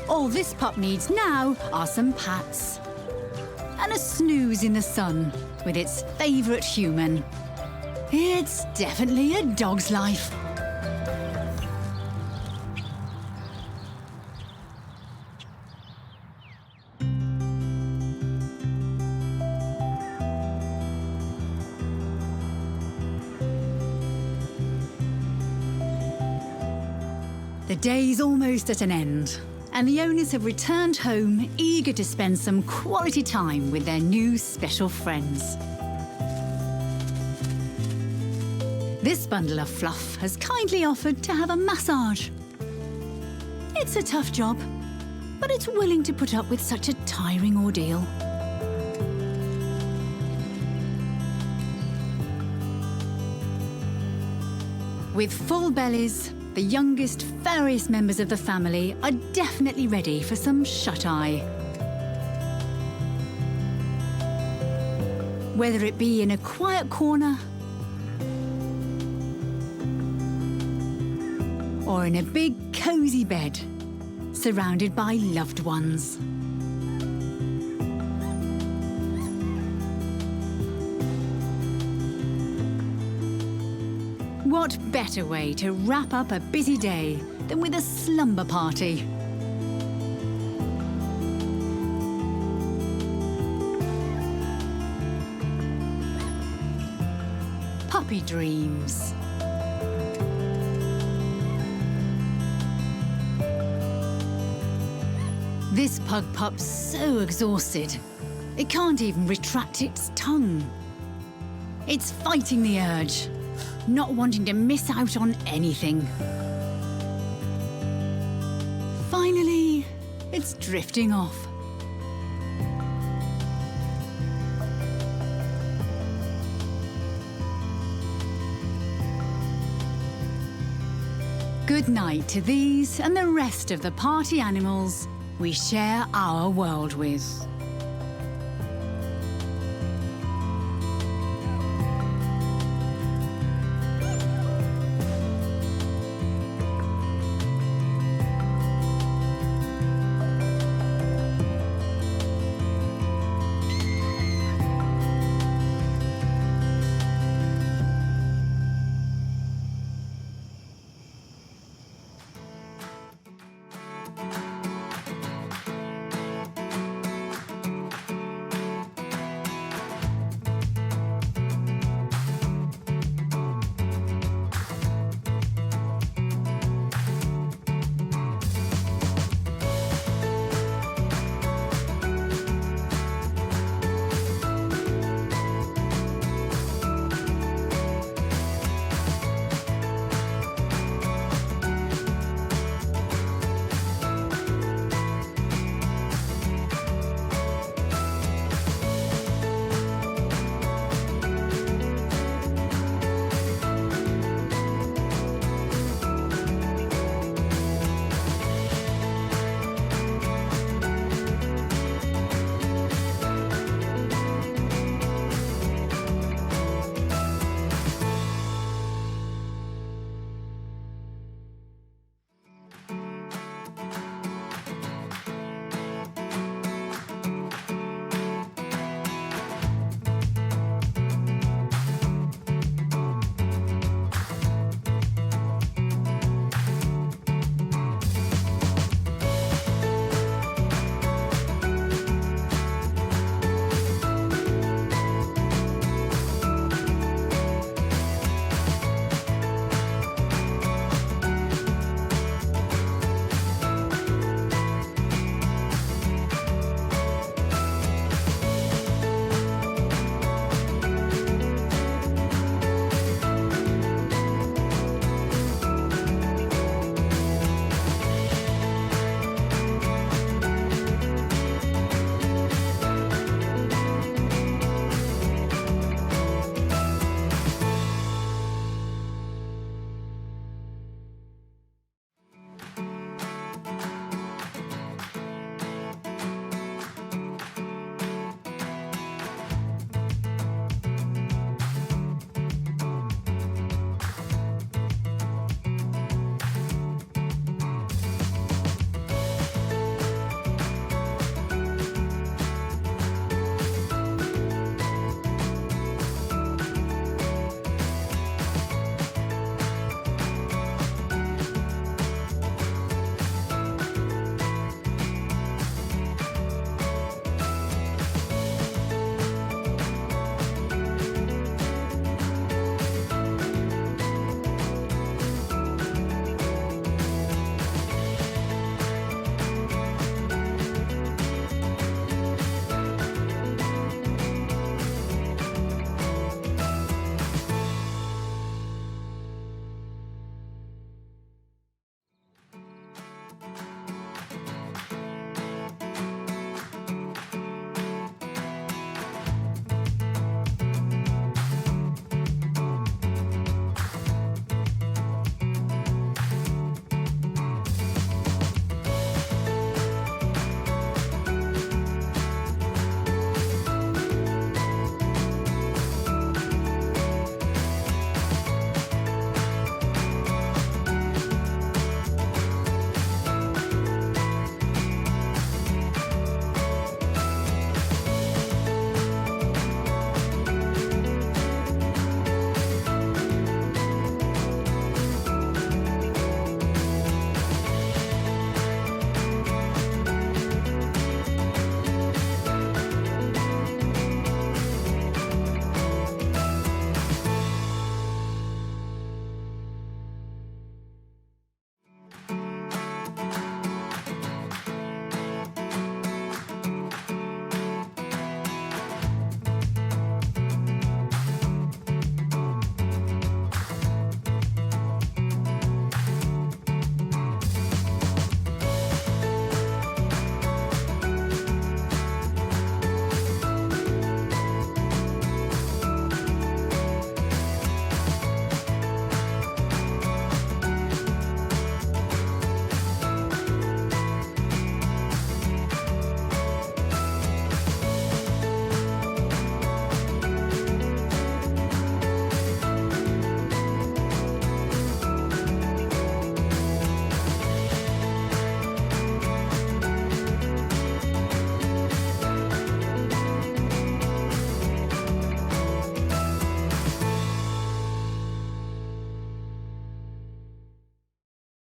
all this pup needs now are some pats. And a snooze in the sun with its favourite human. It's definitely a dog's life. The day's almost at an end, and the owners have returned home eager to spend some quality time with their new special friends. This bundle of fluff has kindly offered to have a massage. It's a tough job, but it's willing to put up with such a tiring ordeal. With full bellies, the youngest, fairest members of the family are definitely ready for some shut-eye. Whether it be in a quiet corner or in a big, cosy bed, surrounded by loved ones. What better way to wrap up a busy day than with a slumber party? Puppy dreams. This pug pup's so exhausted, it can't even retract its tongue. It's fighting the urge, not wanting to miss out on anything. Finally, it's drifting off. Good night to these and the rest of the party animals we share our world with.